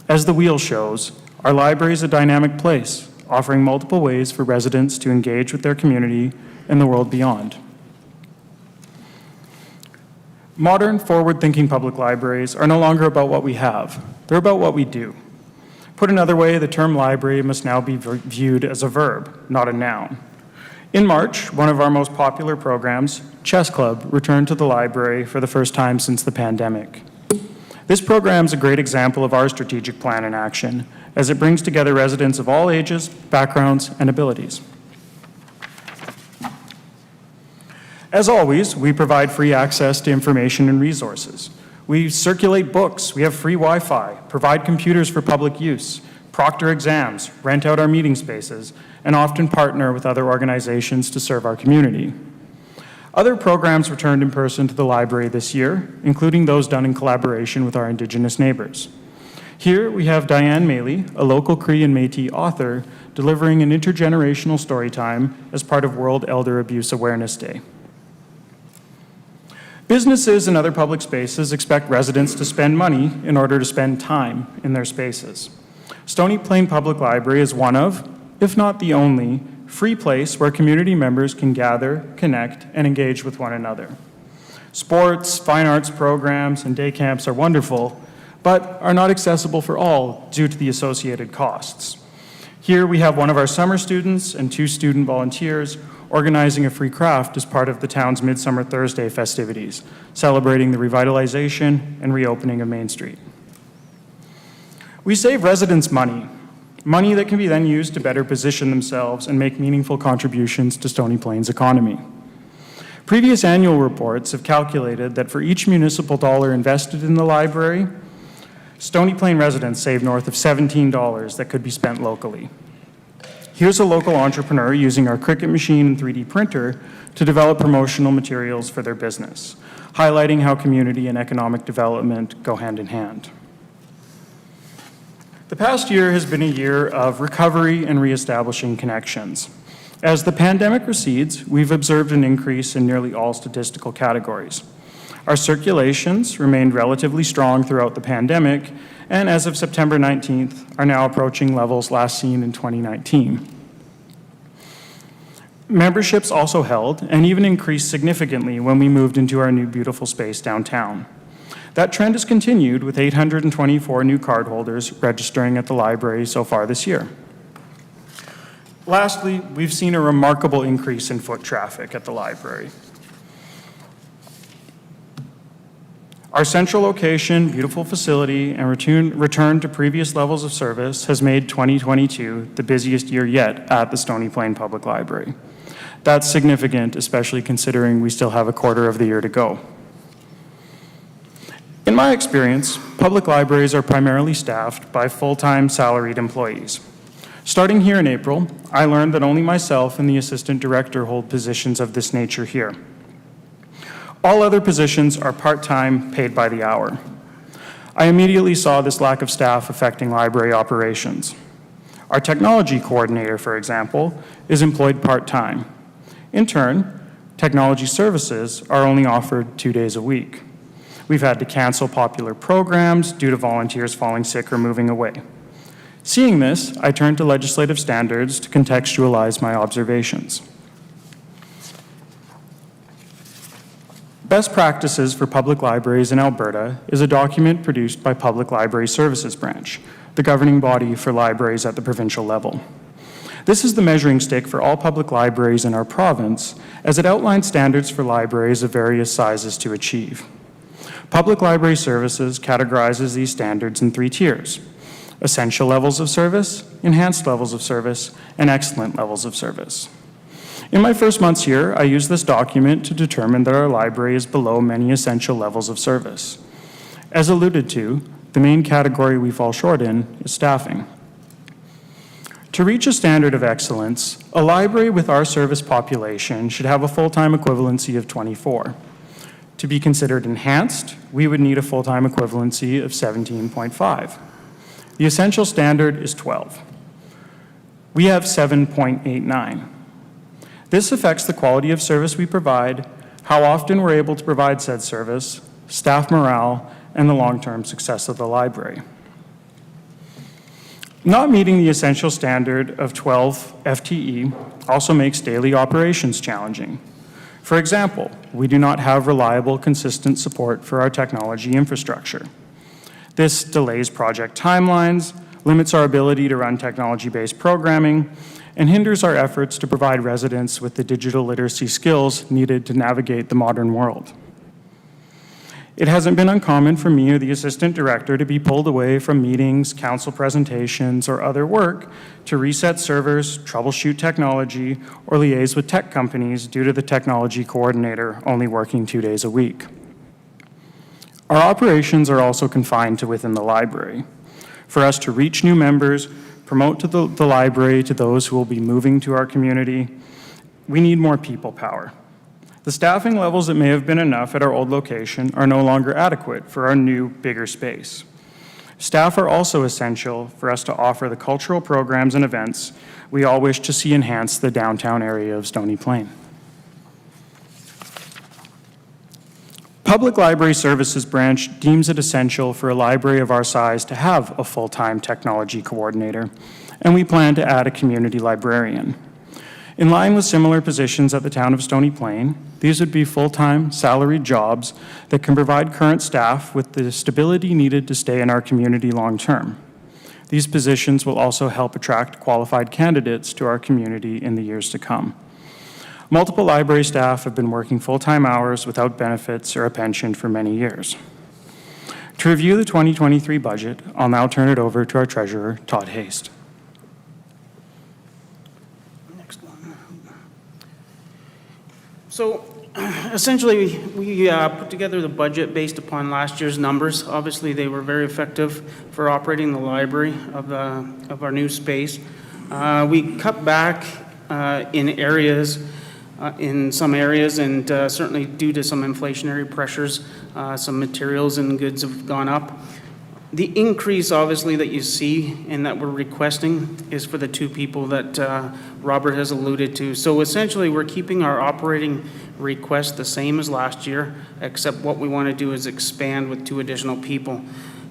As the wheel shows, our library is a dynamic place, offering multiple ways for residents to engage with their community and the world beyond. Modern, forward-thinking public libraries are no longer about what we have. They're about what we do. Put another way, the term library must now be viewed as a verb, not a noun. In March, one of our most popular programs, Chess Club, returned to the library for the first time since the pandemic. This program is a great example of our strategic plan in action, as it brings together residents of all ages, backgrounds, and abilities. As always, we provide free access to information and resources. We circulate books, we have free Wi-Fi, provide computers for public use, proctor exams, rent out our meeting spaces, and often partner with other organizations to serve our community. Other programs returned in person to the library this year, including those done in collaboration with our Indigenous neighbors. Here we have Diane Maley, a local Cree and Métis author, delivering an intergenerational story time as part of World Elder Abuse Awareness Day. Businesses and other public spaces expect residents to spend money in order to spend time in their spaces. Stony Plain Public Library is one of, if not the only, free place where community members can gather, connect, and engage with one another. Sports, fine arts programs, and day camps are wonderful, but are not accessible for all due to the associated costs. Here we have one of our summer students and 2 student volunteers organizing a free craft as part of the town's Midsummer Thursday festivities, celebrating the revitalization and reopening of Main Street. We save residents money that can be then used to better position themselves and make meaningful contributions to Stony Plain's economy. Previous annual reports have calculated that for each municipal dollar invested in the library, Stony Plain residents save north of $17 that could be spent locally. Here's a local entrepreneur using our Cricut machine and 3D printer to develop promotional materials for their business, highlighting how community and economic development go hand in hand. The past year has been a year of recovery and reestablishing connections. As the pandemic recedes, we've observed an increase in nearly all statistical categories. Our circulations remained relatively strong throughout the pandemic, and as of September 19th, are now approaching levels last seen in 2019. Memberships also held and even increased significantly when we moved into our new beautiful space downtown. That trend has continued with 824 new cardholders registering at the library so far this year. Lastly, we've seen a remarkable increase in foot traffic at the library. Our central location, beautiful facility, and return to previous levels of service has made 2022 the busiest year yet at the Stony Plain Public Library. That's significant, especially considering we still have a quarter of the year to go. In my experience, public libraries are primarily staffed by full-time salaried employees. Starting here in April, I learned that only myself and the assistant director hold positions of this nature here. All other positions are part-time, paid by the hour. I immediately saw this lack of staff affecting library operations. Our technology coordinator, for example, is employed part-time. In turn, technology services are only offered 2 days a week. We've had to cancel popular programs due to volunteers falling sick or moving away. Seeing this, I turned to legislative standards to contextualize my observations. Best Practices for Public Libraries in Alberta is a document produced by Public Library Services Branch, the governing body for libraries at the provincial level. This is the measuring stick for all public libraries in our province, as it outlines standards for libraries of various sizes to achieve. Public Library Services categorizes these standards in 3 tiers: essential levels of service, enhanced levels of service, and excellent levels of service. In my first months here, I used this document to determine that our library is below many essential levels of service. As alluded to, the main category we fall short in is staffing. To reach a standard of excellence, a library with our service population should have a full-time equivalency of 24. To be considered enhanced, we would need a full-time equivalency of 17.5. The essential standard is 12. We have 7.89. This affects the quality of service we provide, how often we're able to provide said service, staff morale, and the long-term success of the library. Not meeting the essential standard of 12 FTE also makes daily operations challenging. For example, we do not have reliable, consistent support for our technology infrastructure. This delays project timelines, limits our ability to run technology-based programming, and hinders our efforts to provide residents with the digital literacy skills needed to navigate the modern world. It hasn't been uncommon for me or the assistant director to be pulled away from meetings, council presentations, or other work to reset servers, troubleshoot technology, or liaise with tech companies due to the technology coordinator only working 2 days a week. Our operations are also confined to within the library. For us to reach new members, promote to the library to those who will be moving to our community, we need more people power. The staffing levels that may have been enough at our old location are no longer adequate for our new, bigger space. Staff are also essential for us to offer the cultural programs and events we all wish to see enhance the downtown area of Stony Plain. Public Library Services Branch deems it essential for a library of our size to have a full-time technology coordinator, and we plan to add a community librarian. In line with similar positions at the town of Stony Plain, these would be full-time, salaried jobs that can provide current staff with the stability needed to stay in our community long-term. These positions will also help attract qualified candidates to our community in the years to come. Multiple library staff have been working full-time hours without benefits or a pension for many years. To review the 2023 budget, I'll now turn it over to our treasurer, Todd Haste. Next one. So essentially, we put together the budget based upon last year's numbers. Obviously, they were very effective for operating the library of our new space. We cut back in some areas, and certainly due to some inflationary pressures, some materials and goods have gone up. The increase, obviously, that you see and that we're requesting is for the 2 people that Robert has alluded to. So essentially, we're keeping our operating request the same as last year, except what we want to do is expand with 2 additional people.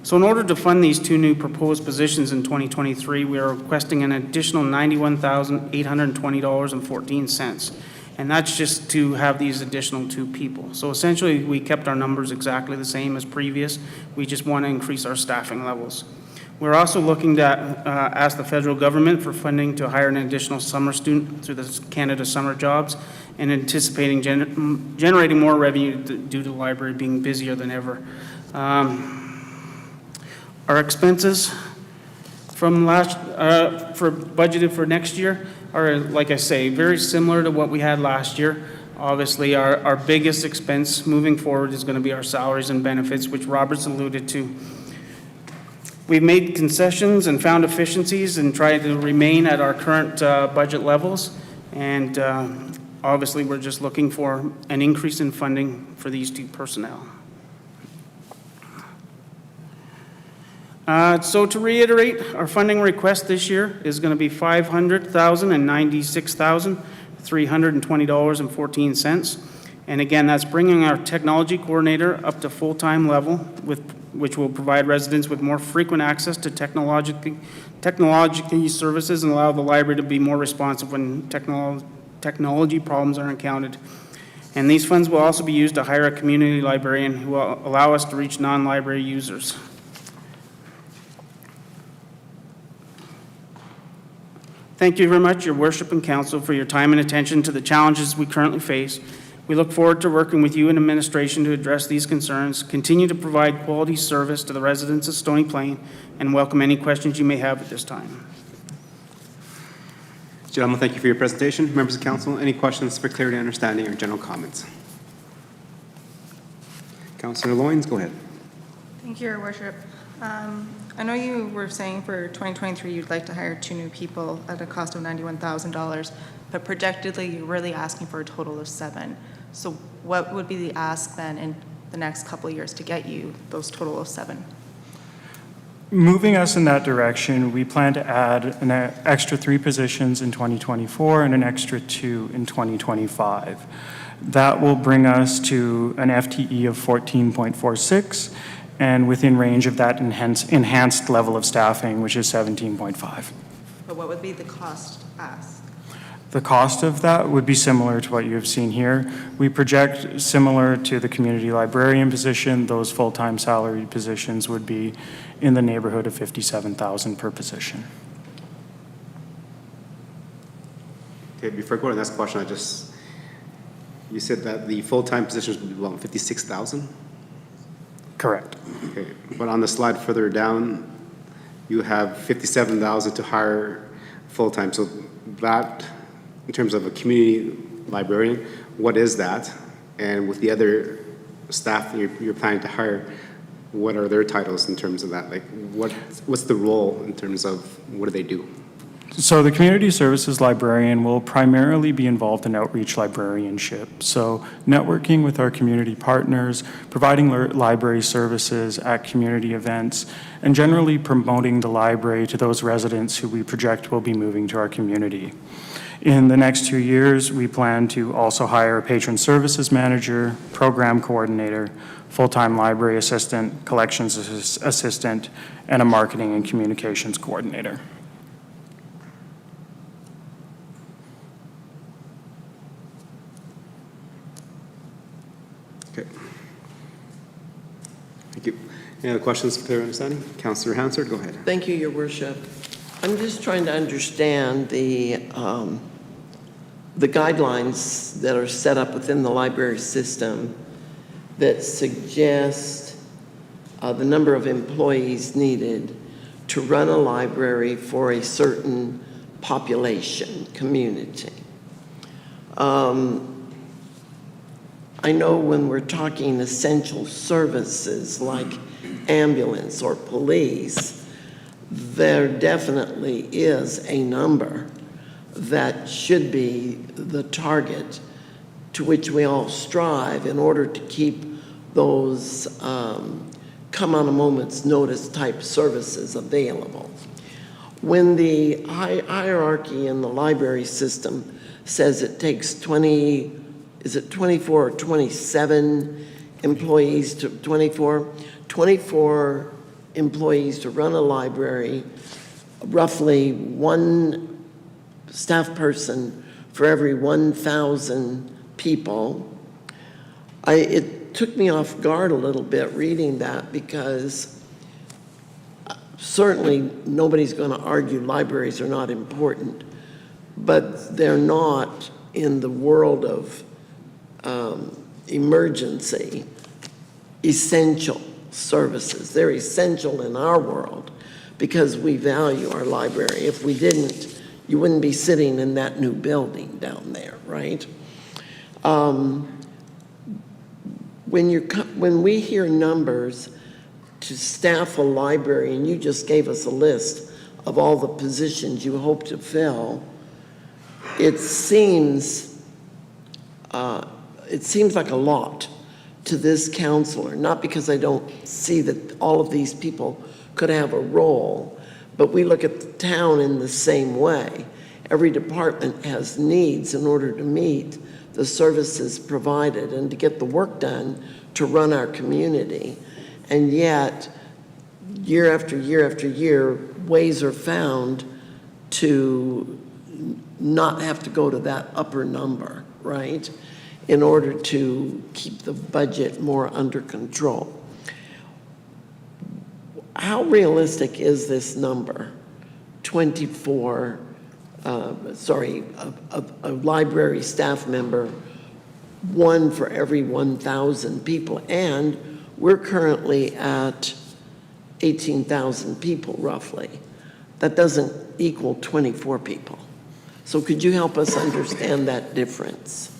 So in order to fund these 2 new proposed positions in 2023, we are requesting an additional $91,820.14. And that's just to have these additional 2 people. So essentially, we kept our numbers exactly the same as previous. We just want to increase our staffing levels. We're also looking to ask the federal government for funding to hire an additional summer student through the Canada Summer Jobs and anticipating generating more revenue due to the library being busier than ever. Our expenses from for budgeted for next year are, like I say, very similar to what we had last year. Obviously, our biggest expense moving forward is going to be our salaries and benefits, which Robert's alluded to. We've made concessions and found efficiencies and tried to remain at our current budget levels. And obviously, we're just looking for an increase in funding for these 2 personnel. So to reiterate, our funding request this year is going to be $500,096,320.14. And again, that's bringing our technology coordinator up to full-time level, which will provide residents with more frequent access to technology services and allow the library to be more responsive when technology problems are encountered. And these funds will also be used to hire a community librarian who will allow us to reach non-library users. Thank you very much, Your Worship and Council, for your time and attention to the challenges we currently face. We look forward to working with you and administration to address these concerns, continue to provide quality service to the residents of Stony Plain, and welcome any questions you may have at this time. Gentlemen, thank you for your presentation. Members of council, any questions for clarity, understanding, or general comments? Councillor Loynes, go ahead. Thank you, Your Worship. I know you were saying for 2023 you'd like to hire 2 new people at a cost of $91,000, but projectedly you're really asking for a total of 7. So what would be the ask then in the next couple of years to get you those total of 7? Moving us in that direction, we plan to add an extra 3 positions in 2024 and an extra 2 in 2025. That will bring us to an FTE of 14.46 and within range of that enhanced level of staffing, which is 17.5. But what would be the cost ask? The cost of that would be similar to what you have seen here. We project similar to the community librarian position. Those full-time salaried positions would be in the neighborhood of $57,000 per position. Okay, before I go to the next question, you said that the full-time positions would be about 56,000? Correct. Okay, but on the slide further down, you have 57,000 to hire full-time. So that, in terms of a community librarian, what is that? And with the other staff you're planning to hire, what are their titles in terms of that? Like, what's the role in terms of what do they do? So the community services librarian will primarily be involved in outreach librarianship. So networking with our community partners, providing library services at community events, and generally promoting the library to those residents who we project will be moving to our community. In the next 2 years, we plan to also hire a patron services manager, program coordinator, full-time library assistant, collections assistant, and a marketing and communications coordinator. Okay. Thank you. Any other questions for clear understanding? Councillor Hansard, go ahead. Thank you, Your Worship. I'm just trying to understand the guidelines that are set up within the library system that suggest the number of employees needed to run a library for a certain population, community. I know when we're talking essential services like ambulance or police, there definitely is a number that should be the target to which we all strive in order to keep those come on a moment's notice type services available. When the hierarchy in the library system says it takes 24 or 27 employees to 24 employees to run a library, roughly 1 staff person for every 1,000 people. It took me off guard a little bit reading that, because certainly nobody's going to argue libraries are not important, but they're not in the world of emergency essential services. They're essential in our world because we value our library. If we didn't, you wouldn't be sitting in that new building down there, right? When we hear numbers to staff a library, and you just gave us a list of all the positions you hope to fill, it seems like a lot to this counselor, not because I don't see that all of these people could have a role, but we look at the town in the same way. Every department has needs in order to meet the services provided and to get the work done to run our community. And yet, year after year after year, ways are found to not have to go to that upper number, right? In order to keep the budget more under control. How realistic is this number? 24, a library staff member, one for every 1,000 people, and we're currently at 18,000 people roughly. That doesn't equal 24 people. So could you help us understand that difference?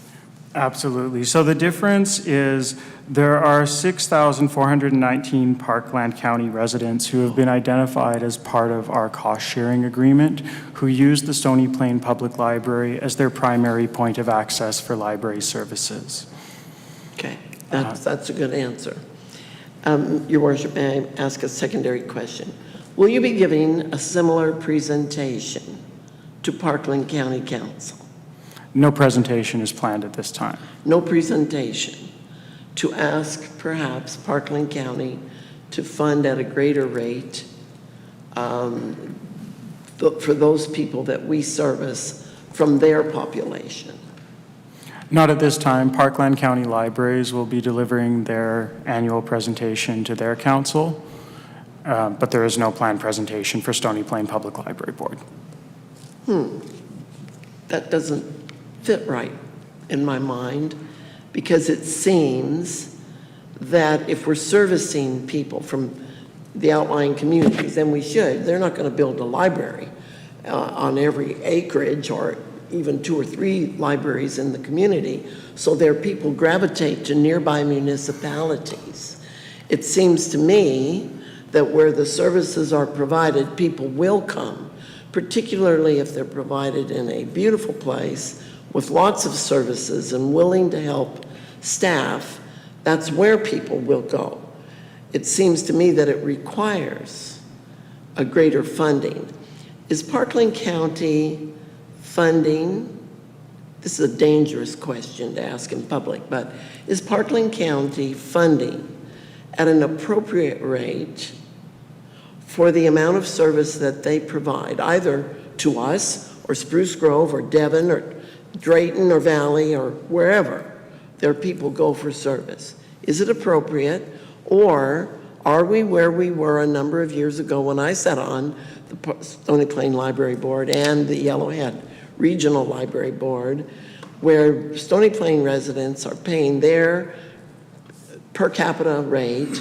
Absolutely. So the difference is there are 6,419 Parkland County residents who have been identified as part of our cost-sharing agreement, who use the Stony Plain Public Library as their primary point of access for library services. Okay, that's a good answer. Your Worship, may I ask a secondary question? Will you be giving a similar presentation to Parkland County Council? No presentation is planned at this time. No presentation to ask perhaps Parkland County to fund at a greater rate for those people that we service from their population? Not at this time. Parkland County Libraries will be delivering their annual presentation to their council, but there is no planned presentation for Stony Plain Public Library Board. That doesn't fit right in my mind, because it seems that if we're servicing people from the outlying communities, and we should, they're not going to build a library on every acreage or even 2 or 3 libraries in the community, so their people gravitate to nearby municipalities. It seems to me that where the services are provided, people will come, particularly if they're provided in a beautiful place with lots of services and willing to help staff. That's where people will go. It seems to me that it requires a greater funding. Is Parkland County funding, this is a dangerous question to ask in public, but is Parkland County funding at an appropriate rate for the amount of service that they provide, either to us or Spruce Grove or Devon or Drayton or Valley or wherever their people go for service? Is it appropriate, or are we where we were a number of years ago when I sat on the Stony Plain Library Board and the Yellowhead Regional Library Board, where Stony Plain residents are paying their per capita rate,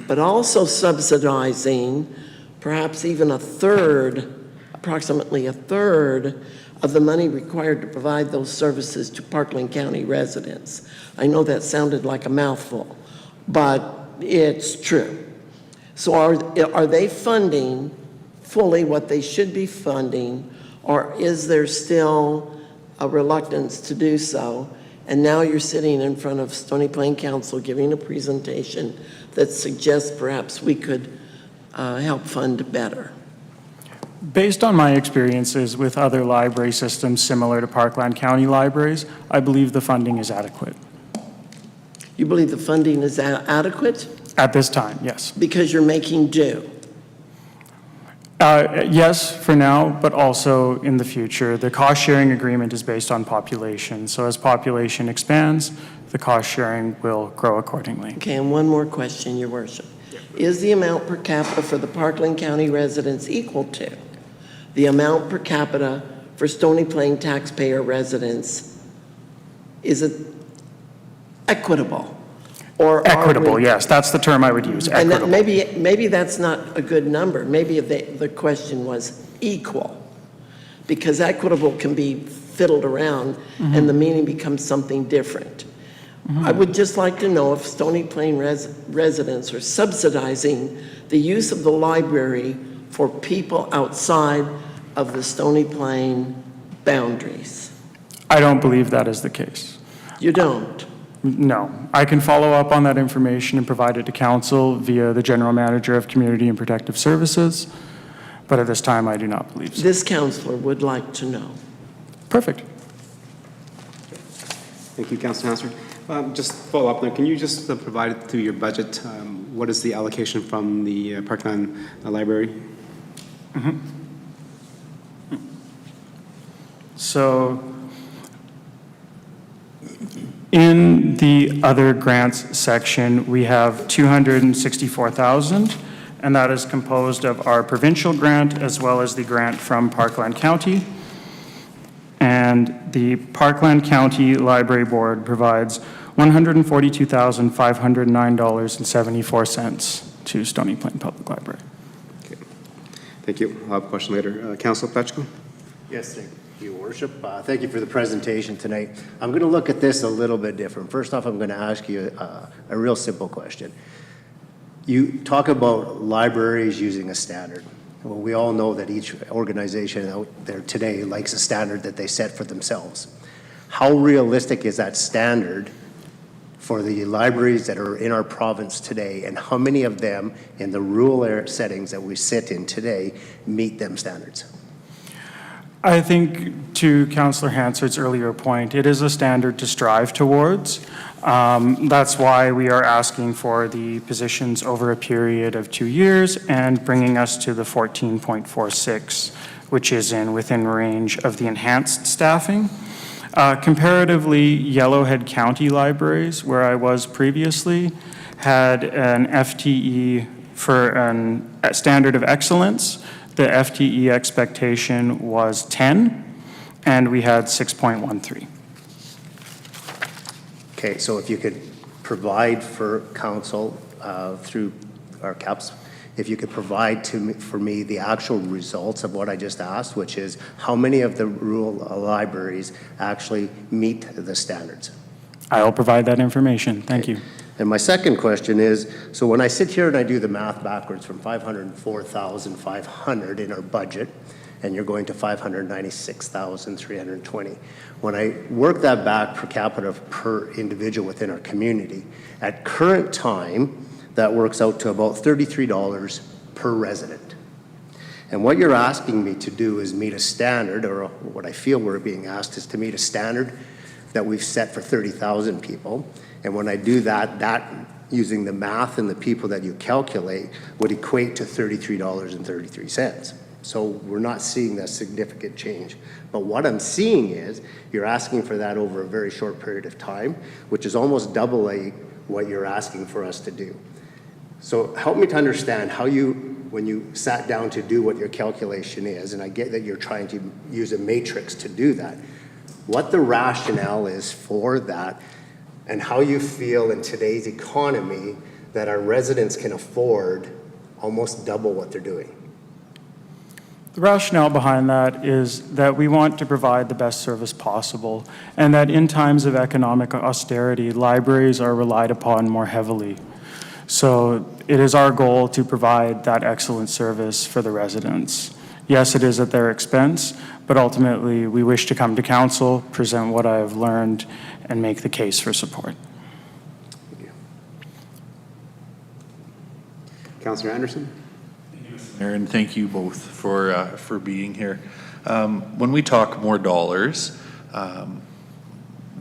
but also subsidizing perhaps even approximately a third of the money required to provide those services to Parkland County residents? I know that sounded like a mouthful, but it's true. So are they funding fully what they should be funding, or is there still a reluctance to do so? And now you're sitting in front of Stony Plain Council giving a presentation that suggests perhaps we could help fund better. Based on my experiences with other library systems similar to Parkland County Libraries, I believe the funding is adequate. You believe the funding is adequate? At this time, yes. Because you're making do. Yes, for now, but also in the future. The cost-sharing agreement is based on population. So as population expands, the cost-sharing will grow accordingly. Okay, and one more question, Your Worship. Is the amount per capita for the Parkland County residents equal to the amount per capita for Stony Plain taxpayer residents? Is it equitable? Or Equitable, yes, that's the term I would use, And that equitable. maybe that's not a good number. Maybe the question was equal, because equitable can be fiddled around and the meaning becomes something different. I would just like to know if Stony Plain residents are subsidizing the use of the library for people outside of the Stony Plain boundaries. I don't believe that is the case. You don't? No. I can follow up on that information and provide it to council via the General Manager of Community and Protective Services, but at this time, I do not believe so. This councillor would like to know. Perfect. Thank you, Councilor Hanser. Just follow up there. Can you just provide it through your budget? What is the allocation from the Parkland Library? So in the other grants section, we have 264,000, and that is composed of our provincial grant as well as the grant from Parkland County. And the Parkland County Library Board provides $142,509.74 to Stony Plain Public Library. Okay. Thank you. I'll have a question later. Councilor Pachko? Yes, thank you, Your Worship. Thank you for the presentation tonight. I'm going to look at this a little bit different. First off, I'm going to ask you a real simple question. You talk about libraries using a standard. Well, we all know that each organization out there today likes a standard that they set for themselves. How realistic is that standard for the libraries that are in our province today, and how many of them in the rural area settings that we sit in today meet them standards? I think to Councillor Hansard's earlier point, it is a standard to strive towards. That's why we are asking for the positions over a period of 2 years and bringing us to the 14.46, which is within range of the enhanced staffing. Comparatively, Yellowhead County libraries, where I was previously, had an FTE for a standard of excellence. The FTE expectation was 10, and we had 6.13. Okay, so if you could provide for council through our CAPS, if you could provide for me the actual results of what I just asked, which is how many of the rural libraries actually meet the standards? I will provide that information. Thank you. And my second question is, so when I sit here and I do the math backwards from 504,500 in our budget, and you're going to 596,320. When I work that back per capita per individual within our community, at current time, that works out to about $33 per resident. And what you're asking me to do is meet a standard, or what I feel we're being asked is to meet a standard that we've set for 30,000 people. And when I do that, using the math and the people that you calculate would equate to $33.33. So we're not seeing that significant change. But what I'm seeing is you're asking for that over a very short period of time, which is almost double what you're asking for us to do. So help me to understand how when you sat down to do what your calculation is, and I get that you're trying to use a matrix to do that, what the rationale is for that, and how you feel in today's economy that our residents can afford almost double what they're doing. The rationale behind that is that we want to provide the best service possible, and that in times of economic austerity, libraries are relied upon more heavily. So it is our goal to provide that excellent service for the residents. Yes, it is at their expense, but ultimately we wish to come to council, present what I have learned, and make the case for support. Thank you. Councilor Anderson? Mayor, and thank you both for being here. When we talk more dollars,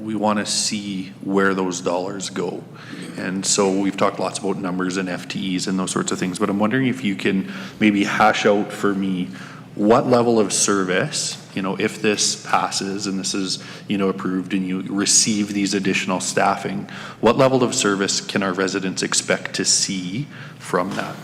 we want to see where those dollars go. And so we've talked lots about numbers and FTEs and those sorts of things, but I'm wondering if you can maybe hash out for me what level of service, if this passes and this is, approved and you receive these additional staffing, what level of service can our residents expect to see from that?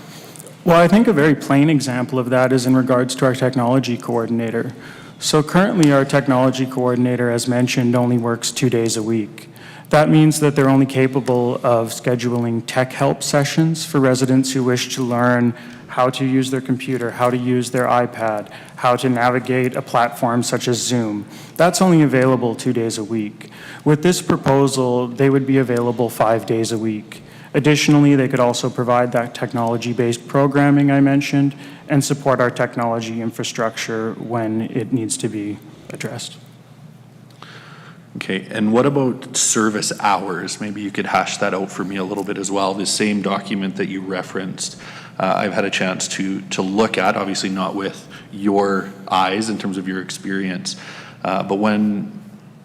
Well, I think a very plain example of that is in regards to our technology coordinator. So currently our technology coordinator, as mentioned, only works 2 days a week. That means that they're only capable of scheduling tech help sessions for residents who wish to learn how to use their computer, how to use their iPad, how to navigate a platform such as Zoom. That's only available 2 days a week. With this proposal, they would be available 5 days a week. Additionally, they could also provide that technology-based programming I mentioned and support our technology infrastructure when it needs to be addressed. Okay, and what about service hours? Maybe you could hash that out for me a little bit as well. The same document that you referenced, I've had a chance to look at, obviously not with your eyes in terms of your experience, but when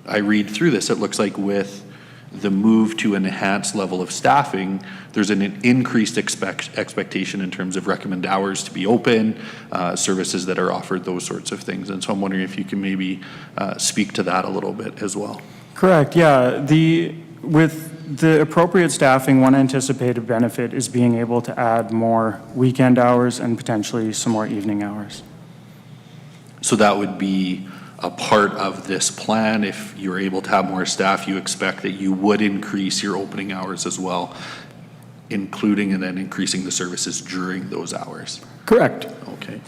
I read through this, it looks like with the move to an enhanced level of staffing, there's an increased expectation in terms of recommended hours to be open, services that are offered, those sorts of things. And so I'm wondering if you can maybe speak to that a little bit as well. Correct, yeah. With the appropriate staffing, one anticipated benefit is being able to add more weekend hours and potentially some more evening hours. So that would be a part of this plan. If you're able to have more staff, you expect that you would increase your opening hours as well, including and then increasing the services during those hours. Correct. Okay.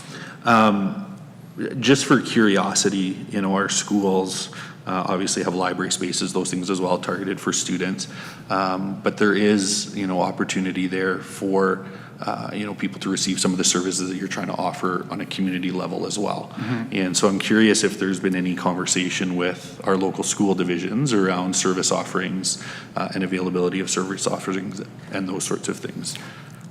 Just for curiosity, our schools obviously have library spaces, those things as well, targeted for students. But there is, opportunity there for people to receive some of the services that you're trying to offer on a community level as well. Mm-hmm. And so I'm curious if there's been any conversation with our local school divisions around service offerings and availability of service offerings and those sorts of things.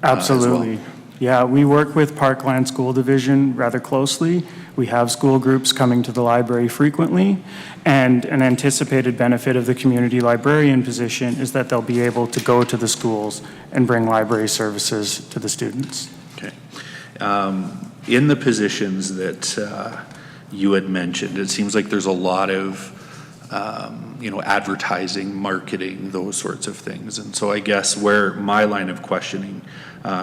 Absolutely. Yeah, we work with Parkland School Division rather closely. We have school groups coming to the library frequently, and an anticipated benefit of the community librarian position is that they'll be able to go to the schools and bring library services to the students. Okay. In the positions that you had mentioned, it seems like there's a lot of advertising, marketing, those sorts of things. And so I guess where my line of questioning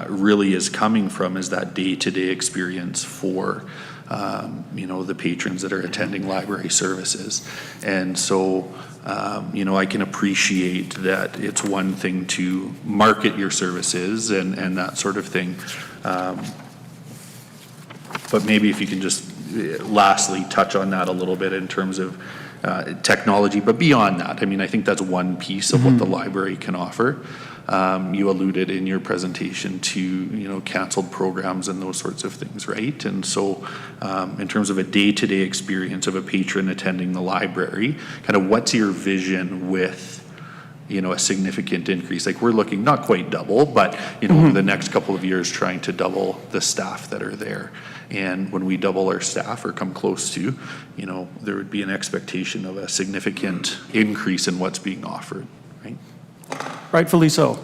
really is coming from is that day-to-day experience for the patrons that are attending library services. And so, I can appreciate that it's one thing to market your services and that sort of thing. But maybe if you can just lastly touch on that a little bit in terms of technology, but beyond that, I think that's one piece of what the library can offer. You alluded in your presentation to, canceled programs and those sorts of things, right? And so in terms of a day-to-day experience of a patron attending the library, kind of what's your vision with, a significant increase? Like we're looking not quite double, but, over the next couple of years trying to double the staff that are there. And when we double our staff or come close to, there would be an expectation of a significant increase in what's being offered, right? Rightfully so.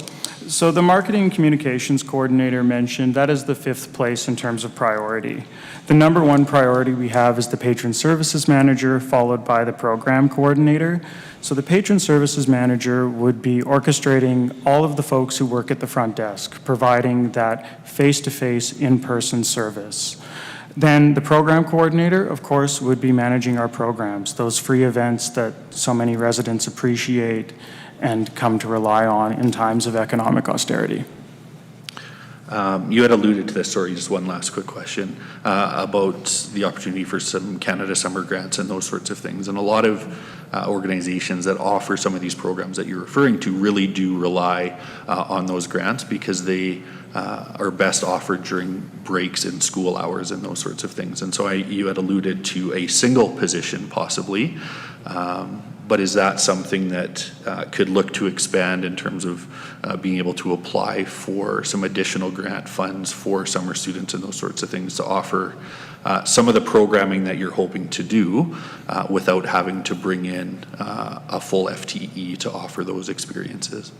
So the marketing and communications coordinator mentioned that is the 5th place in terms of priority. The number 1 priority we have is the patron services manager, followed by the program coordinator. So the patron services manager would be orchestrating all of the folks who work at the front desk, providing that face-to-face, in-person service. Then the program coordinator, of course, would be managing our programs, those free events that so many residents appreciate and come to rely on in times of economic austerity. You had alluded to this, sorry, just one last quick question about the opportunity for some Canada Summer Grants and those sorts of things. And a lot of organizations that offer some of these programs that you're referring to really do rely on those grants because they are best offered during breaks in school hours and those sorts of things. And so you had alluded to a single position possibly But is that something that could look to expand in terms of being able to apply for some additional grant funds for summer students and those sorts of things to offer some of the programming that you're hoping to do without having to bring in a full FTE to offer those experiences?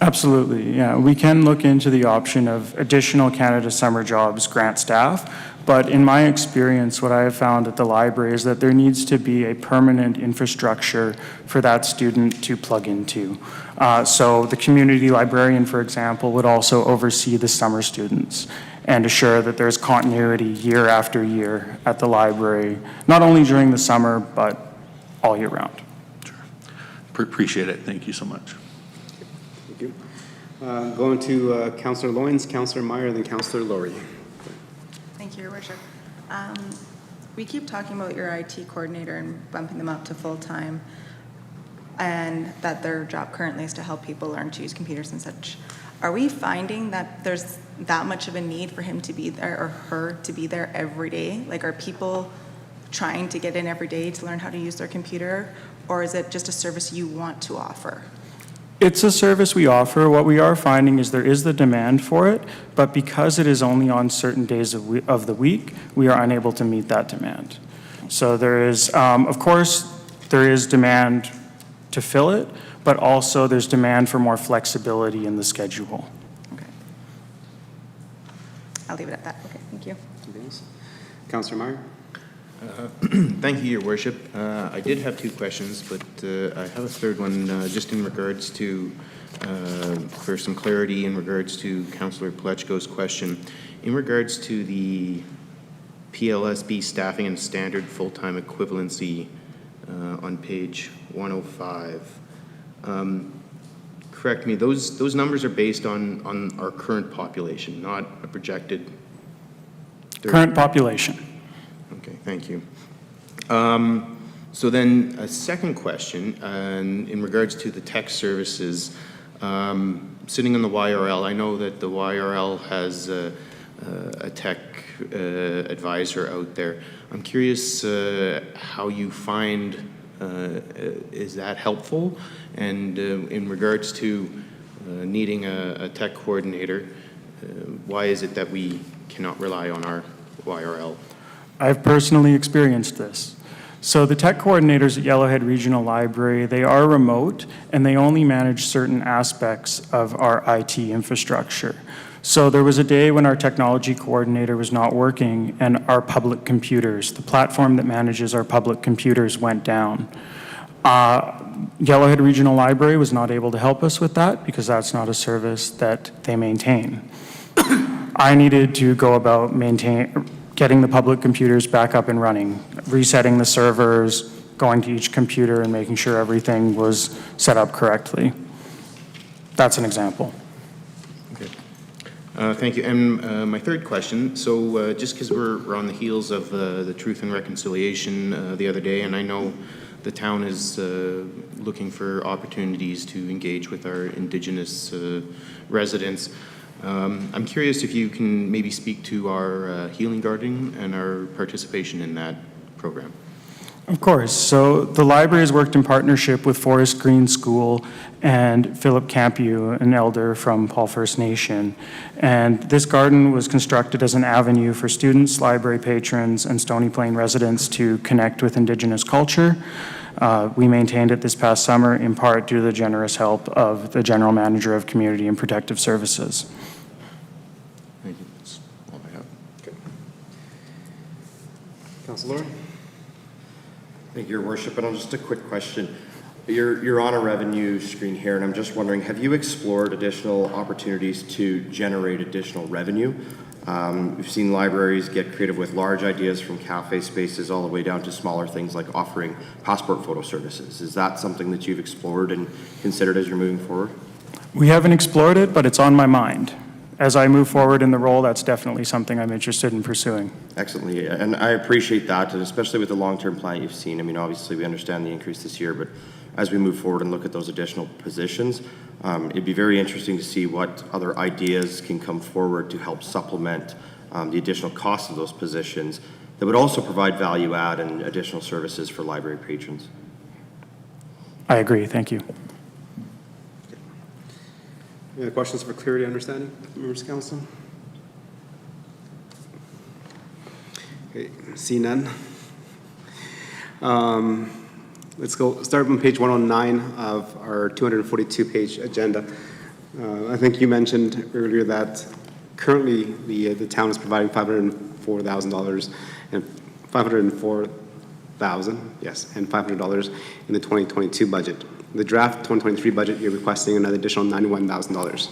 Absolutely, yeah. We can look into the option of additional Canada Summer Jobs grant staff, but in my experience, what I have found at the library is that there needs to be a permanent infrastructure for that student to plug into. So the community librarian, for example, would also oversee the summer students and assure that there's continuity year after year at the library, not only during the summer, but all year round. Sure. Appreciate it. Thank you so much. Thank you. Going to Councillor Loynes, Councillor Meyer, then Councillor Laurie. Thank you, Your Worship. We keep talking about your IT coordinator and bumping them up to full-time, and that their job currently is to help people learn to use computers and such. Are we finding that there's that much of a need for him to be there or her to be there every day? Like, are people trying to get in every day to learn how to use their computer, or is it just a service you want to offer? It's a service we offer. What we are finding is there is the demand for it, but because it is only on certain days of the week, we are unable to meet that demand. So there is, of course, there is demand to fill it, but also there's demand for more flexibility in the schedule. Okay. I'll leave it at that. Okay, thank you. Councillor Meyer. Thank you, Your Worship. I did have two questions, but I have a third one just in regards to, for some clarity in regards to Councillor Plechko's question. In regards to the PLSB staffing and standard full-time equivalency on page 105, correct me, those numbers are based on our current population, not a projected... Current population. Okay, thank you. So then a second question, in regards to the tech services, sitting on the YRL, I know that the YRL has a tech advisor out there. I'm curious how you find, is that helpful? And in regards to needing a tech coordinator, why is it that we cannot rely on our YRL? I've personally experienced this. So the tech coordinators at Yellowhead Regional Library, they are remote and they only manage certain aspects of our IT infrastructure. So there was a day when our technology coordinator was not working and our public computers, the platform that manages our public computers, went down. Yellowhead Regional Library was not able to help us with that because that's not a service that they maintain. I needed to go about getting the public computers back up and running, resetting the servers, going to each computer and making sure everything was set up correctly. That's an example. Okay. Thank you. And my third question, so just because we're on the heels of the Truth and Reconciliation the other day, and I know the town is looking for opportunities to engage with our Indigenous residents. I'm curious if you can maybe speak to our healing gardening and our participation in that program. Of course. So the library has worked in partnership with Forest Green School and Philip Campiu, an elder from Paul First Nation. And this garden was constructed as an avenue for students, library patrons, and Stony Plain residents to connect with Indigenous culture. We maintained it this past summer in part due to the generous help of the General Manager of Community and Protective Services. Thank you. That's all I have. Okay. Councillor Laurie. Thank you, Your Worship. And just a quick question. You're on a revenue screen here, and I'm just wondering, have you explored additional opportunities to generate additional revenue? We've seen libraries get creative with large ideas from cafe spaces all the way down to smaller things like offering passport photo services. Is that something that you've explored and considered as you're moving forward? We haven't explored it, but it's on my mind. As I move forward in the role, that's definitely something I'm interested in pursuing. Excellently, and I appreciate that, and especially with the long-term plan you've seen. I mean, obviously we understand the increase this year, but as we move forward and look at those additional positions, it'd be very interesting to see what other ideas can come forward to help supplement the additional cost of those positions that would also provide value add and additional services for library patrons. I agree, thank you. Any other questions for clarity and understanding, members of council? Okay, see none. Let's go start on page 109 of our 242-page agenda. I think you mentioned earlier that currently the town is providing $504,000 and $500 in the 2022 budget. The draft 2023 budget, you're requesting another additional $91,000.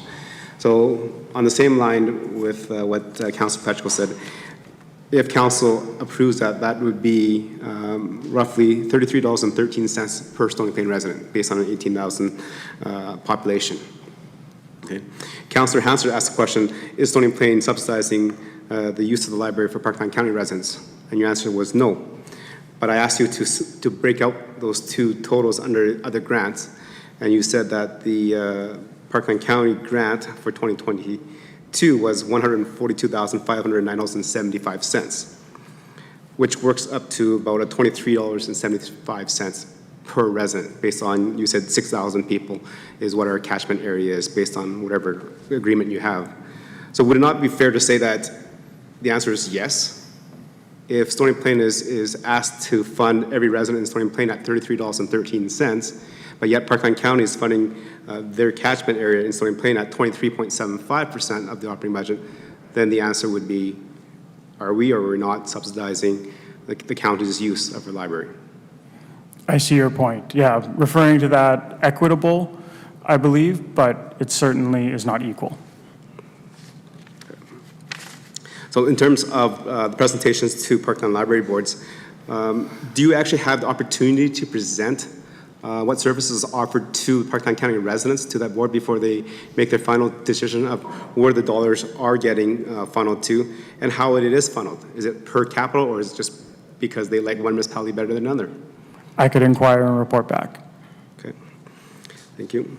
So on the same line with what Councilor Pacheco said, if council approves that, that would be roughly $33.13 per Stony Plain resident based on an 18,000 population. Okay. Councilor Hansler asked the question, is Stony Plain subsidizing the use of the library for Parkland County residents? And your answer was no. But I asked you to break out those two totals under other grants, and you said that the Parkland County grant for 2022 was $142,509.75, which works up to about a $23.75 per resident, based on, you said 6,000 people is what our catchment area is, based on whatever agreement you have. So would it not be fair to say that the answer is yes? If Stony Plain is asked to fund every resident in Stony Plain at $33.13, but yet Parkland County is funding their catchment area in Stony Plain at 23.75% of the operating budget, then the answer would be, are we or we're not subsidizing the county's use of our library? I see your point. Yeah, referring to that equitable, I believe, but it certainly is not equal. So in terms of the presentations to Parkland Library boards, do you actually have the opportunity to present what services are offered to Parkland County residents to that board before they make their final decision of where the dollars are getting funneled to and how it is funneled? Is it per capita or is it just because they like one municipality better than another? I could inquire and report back. Okay, thank you.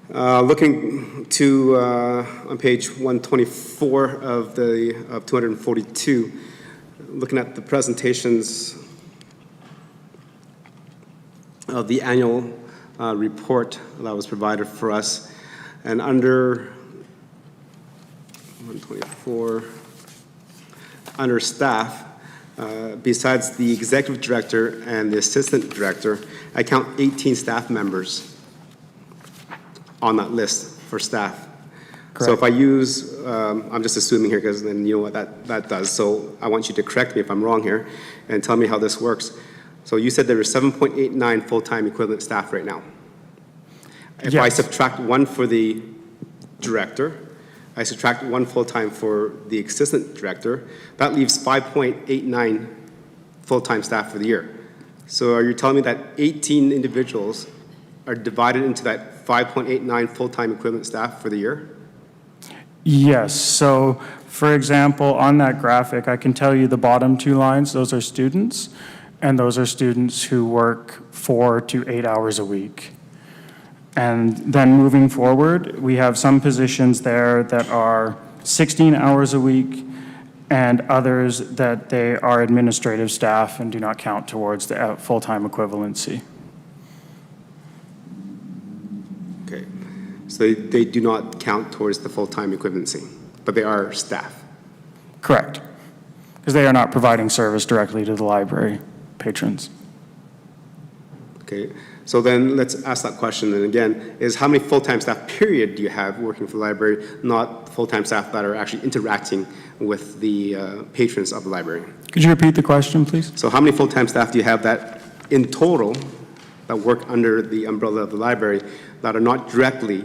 Looking to on page 124 of 242, looking at the presentations of the annual report that was provided for us, and under 124, under staff, besides the executive director and the assistant director, I count 18 staff members on that list for staff. Correct. So if I use, I'm just assuming here because then you know what that does. So I want you to correct me if I'm wrong here and tell me how this works. So you said there were 7.89 full-time equivalent staff right now. If I Yes. subtract one for the director, I subtract one full-time for the assistant director, that leaves 5.89 full-time staff for the year. So are you telling me that 18 individuals are divided into that 5.89 full-time equivalent staff for the year? Yes, so for example, on that graphic, I can tell you the bottom two lines, those are students, and those are students who work 4 to 8 hours a week. And then moving forward, we have some positions there that are 16 hours a week and others that they are administrative staff and do not count towards the full-time equivalency. Okay, so they do not count towards the full-time equivalency, but they are staff. Correct, because they are not providing service directly to the library patrons. Okay, so then let's ask that question then again, is how many full-time staff period do you have working for the library, not full-time staff that are actually interacting with the patrons of the library? Could you repeat the question, please? So how many full-time staff do you have that in total that work under the umbrella of the library that are not directly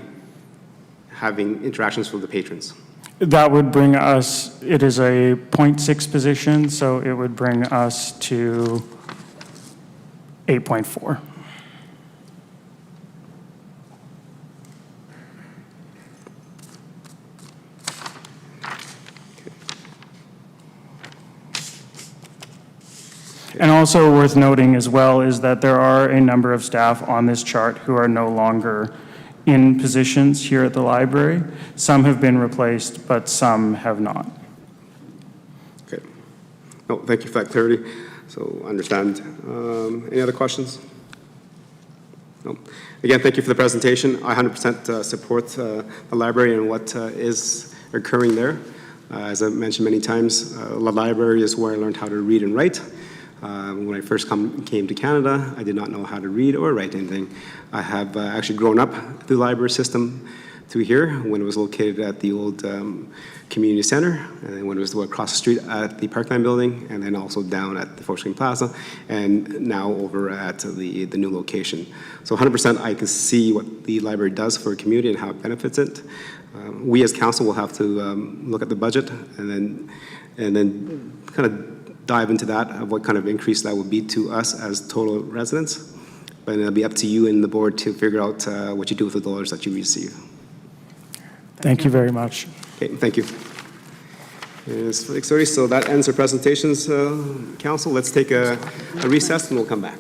having interactions with the patrons? That would bring us, it is a 0.6 position, so it would bring us to 8.4. And also worth noting as well is that there are a number of staff on this chart who are no longer in positions here at the library. Some have been replaced, but some have not. Okay. No, thank you for that clarity. So understand. Any other questions? No. Again, thank you for the presentation. I 100% support the library and what is occurring there. As I've mentioned many times, the library is where I learned how to read and write. When I first came to Canada, I did not know how to read or write anything. I have actually grown up through the library system through here when it was located at the old community center, and then when it was across the street at the Parkland building, and then also down at the Fort Screen Plaza, and now over at the new location. So 100% I can see what the library does for a community and how it benefits it. We as council will have to look at the budget and then kind of dive into that, of what kind of increase that would be to us as total residents. But it'll be up to you and the board to figure out what you do with the dollars that you receive. Thank you very much. Okay, thank you. So that ends our presentations, council. Let's take a recess and we'll come back.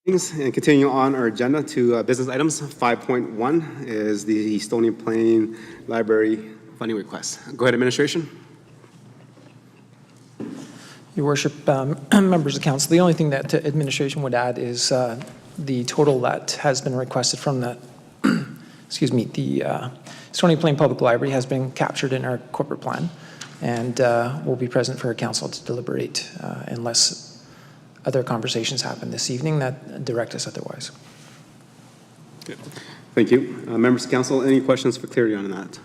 And continuing on our agenda to business items, 5.1 is the Stony Plain Library funding request. Go ahead, administration. Your worship, members of council, the only thing that administration would add is the total that has been requested from the, excuse me, the Stony Plain Public Library has been captured in our corporate plan and will be present for council to deliberate unless other conversations happen this evening that direct us otherwise. Thank you. Members of council, any questions for clarity on that?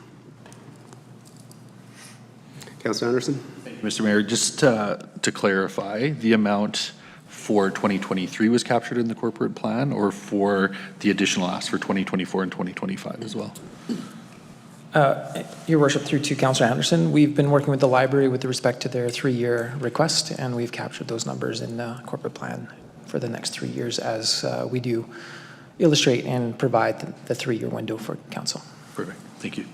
Councilor Anderson? Mr. Mayor, just to clarify, the amount for 2023 was captured in the corporate plan, or for the additional ask for 2024 and 2025 as well? Your worship, through to Councillor Anderson, we've been working with the library with respect to their 3-year request, and we've captured those numbers in the corporate plan for the next 3 years as we do illustrate and provide the 3-year window for council. Perfect. Thank you.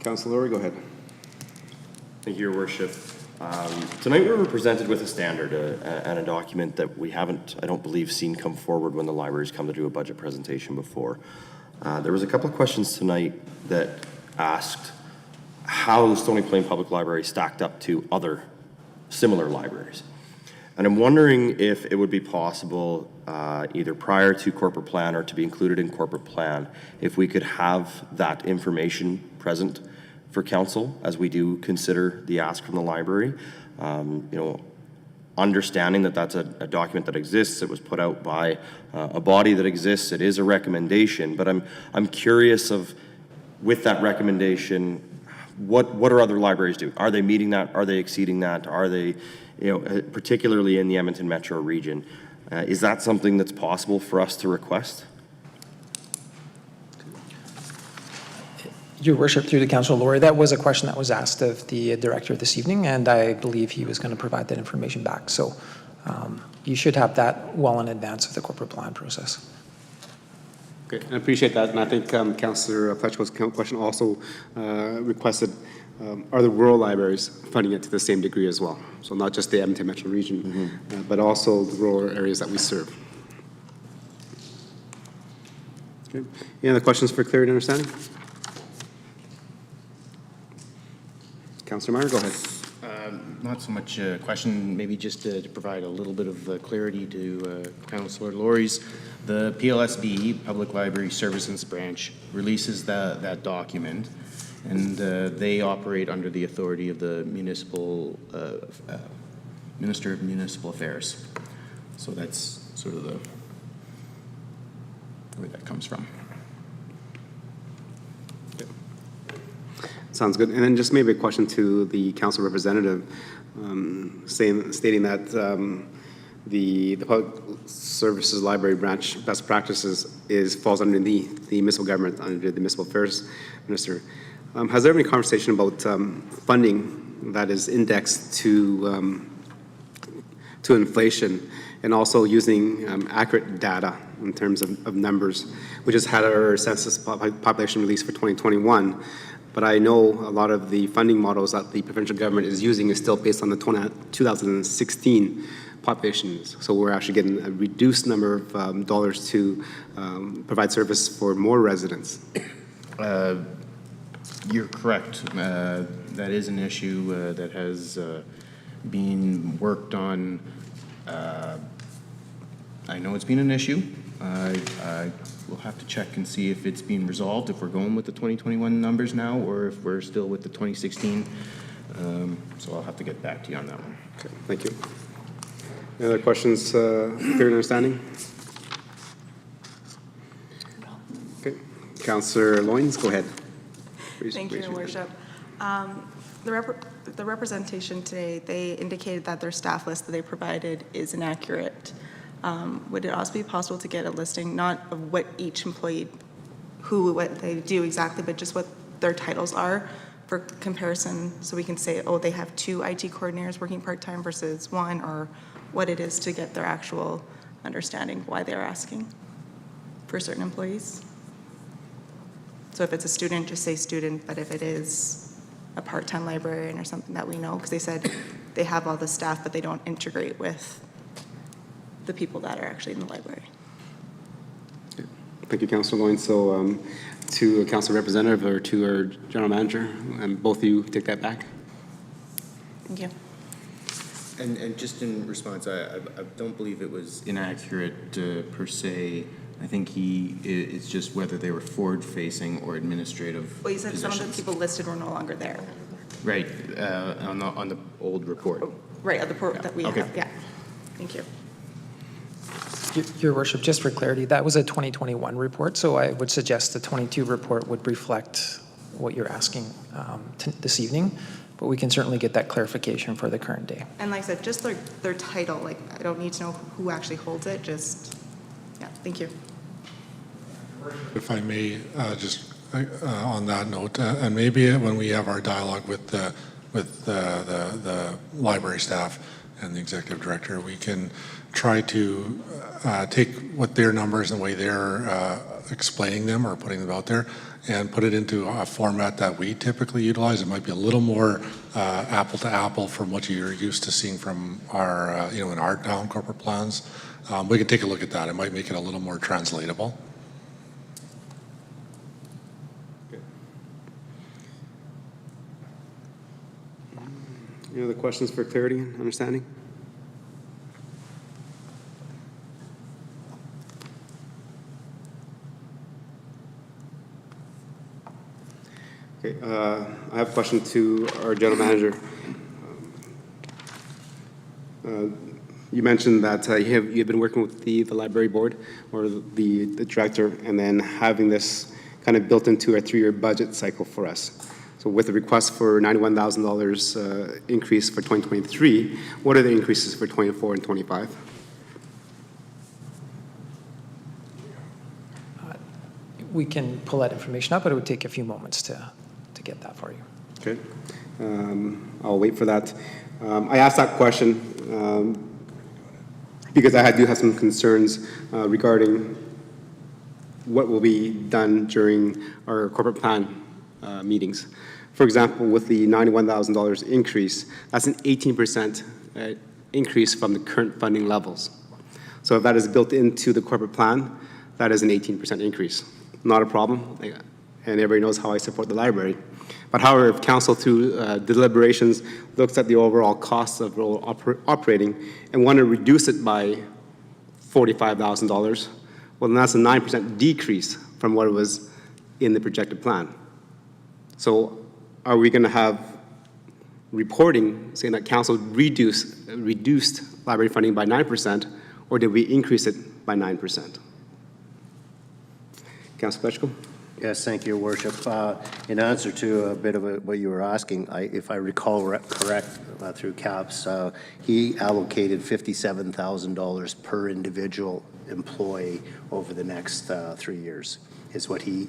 Councilor Laurie, go ahead. Thank you, Your Worship. Tonight we were presented with a standard and a document that we haven't, I don't believe, seen come forward when the library's come to do a budget presentation before. There was a couple of questions tonight that asked how the Stony Plain Public Library stacked up to other similar libraries. And I'm wondering if it would be possible, either prior to corporate plan or to be included in corporate plan, if we could have that information present for council as we do consider the ask from the library. You know, understanding that that's a document that exists, it was put out by a body that exists, it is a recommendation, but I'm curious of, with that recommendation, what are other libraries doing? Are they meeting that? Are they exceeding that? Are they, you know, particularly in the Edmonton metro region? Is that something that's possible for us to request? Your worship, through the Councillor Laurie, that was a question that was asked of the director this evening, and I believe he was going to provide that information back. So you should have that well in advance of the corporate plan process. Okay, I appreciate that, and I think Councillor Fletcher's question also requested, are the rural libraries funding it to the same degree as well? So not just the Edmonton metro region, but also the rural areas that we serve. Okay. Any other questions for clarity and understanding? Councillor Meyer, go ahead. Not so much a question, maybe just to provide a little bit of clarity to Councillor Laurie's. The PLSB, Public Library Services Branch, releases that document, and they operate under the authority of the municipal Minister of Municipal Affairs. So that's sort of where that comes from. Sounds good. And then just maybe a question to the council representative, stating that the Public Services Library Branch best practices falls under the municipal government, under the Municipal Affairs Minister. Has there been a conversation about funding that is indexed to inflation, and also using accurate data in terms of numbers? We just had our census population release for 2021. But I know a lot of the funding models that the provincial government is using is still based on the 2016 populations. So we're actually getting a reduced number of dollars to provide service for more residents. You're correct. That is an issue that has been worked on. I know it's been an issue. We'll have to check and see if it's being resolved, if we're going with the 2021 numbers now, or if we're still with the 2016. So I'll have to get back to you on that one. Okay, thank you. Any other questions, clear and understanding? Okay, Councillor Loynes, go ahead. Thank you, Your Worship. The representation today, they indicated that their staff list that they provided is inaccurate. Would it also be possible to get a listing, not of what each employee, what they do exactly, but just what their titles are for comparison, so we can say, oh, they have 2 IT coordinators working part-time versus 1, or what it is, to get their actual understanding why they're asking for certain employees? So if it's a student, just say student, but if it is a part-time librarian or something that we know, because they said they have all the staff, but they don't integrate with the people that are actually in the library. Thank you, Councilor Loyne. So to a council representative or to our general manager, and both of you take that back. Thank you. And just in response, I don't believe it was inaccurate per se. I think it's just whether they were forward-facing or administrative Well, you said some of the positions. people listed were no longer there. Right, on the old report. Right, the report that we Okay. have, yeah. Thank you. Your worship, just for clarity, that was a 2021 report, so I would suggest the 22 report would reflect what you're asking this evening, but we can certainly get that clarification for the current day. And like I said, just their title, like, I don't need to know who actually holds it, just, yeah, thank you. If I may, just on that note, and maybe when we have our dialogue with the library staff and the executive director, we can try to take what their numbers and the way they're explaining them or putting them out there and put it into a format that we typically utilize. It might be a little more apple to apple from what you're used to seeing from our, in our town corporate plans. We can take a look at that. It might make it a little more translatable. Any other questions for clarity and understanding? Okay, I have a question to our general manager. You mentioned that you've been working with the library board or the director, and then having this kind of built into a 3-year budget cycle for us. So with the request for $91,000 increase for 2023, what are the increases for 24 and 25? We can pull that information up, but it would take a few moments to get that for you. Okay, I'll wait for that. I asked that question because I do have some concerns regarding what will be done during our corporate plan meetings. For example, with the $91,000 increase, that's an 18% increase from the current funding levels. So if that is built into the corporate plan, that is an 18% increase. Not a problem, and everybody knows how I support the library. But however, if council through deliberations looks at the overall costs of operating and want to reduce it by $45,000, well, then that's a 9% decrease from what it was in the projected plan. So are we going to have reporting saying that council reduced library funding by 9%, or did we increase it by 9%? Councilor Petchko? Yes, thank you, Your Worship. In answer to a bit of what you were asking, if I recall correct through CAPS, he allocated $57,000 per individual employee over the next 3 years, is what he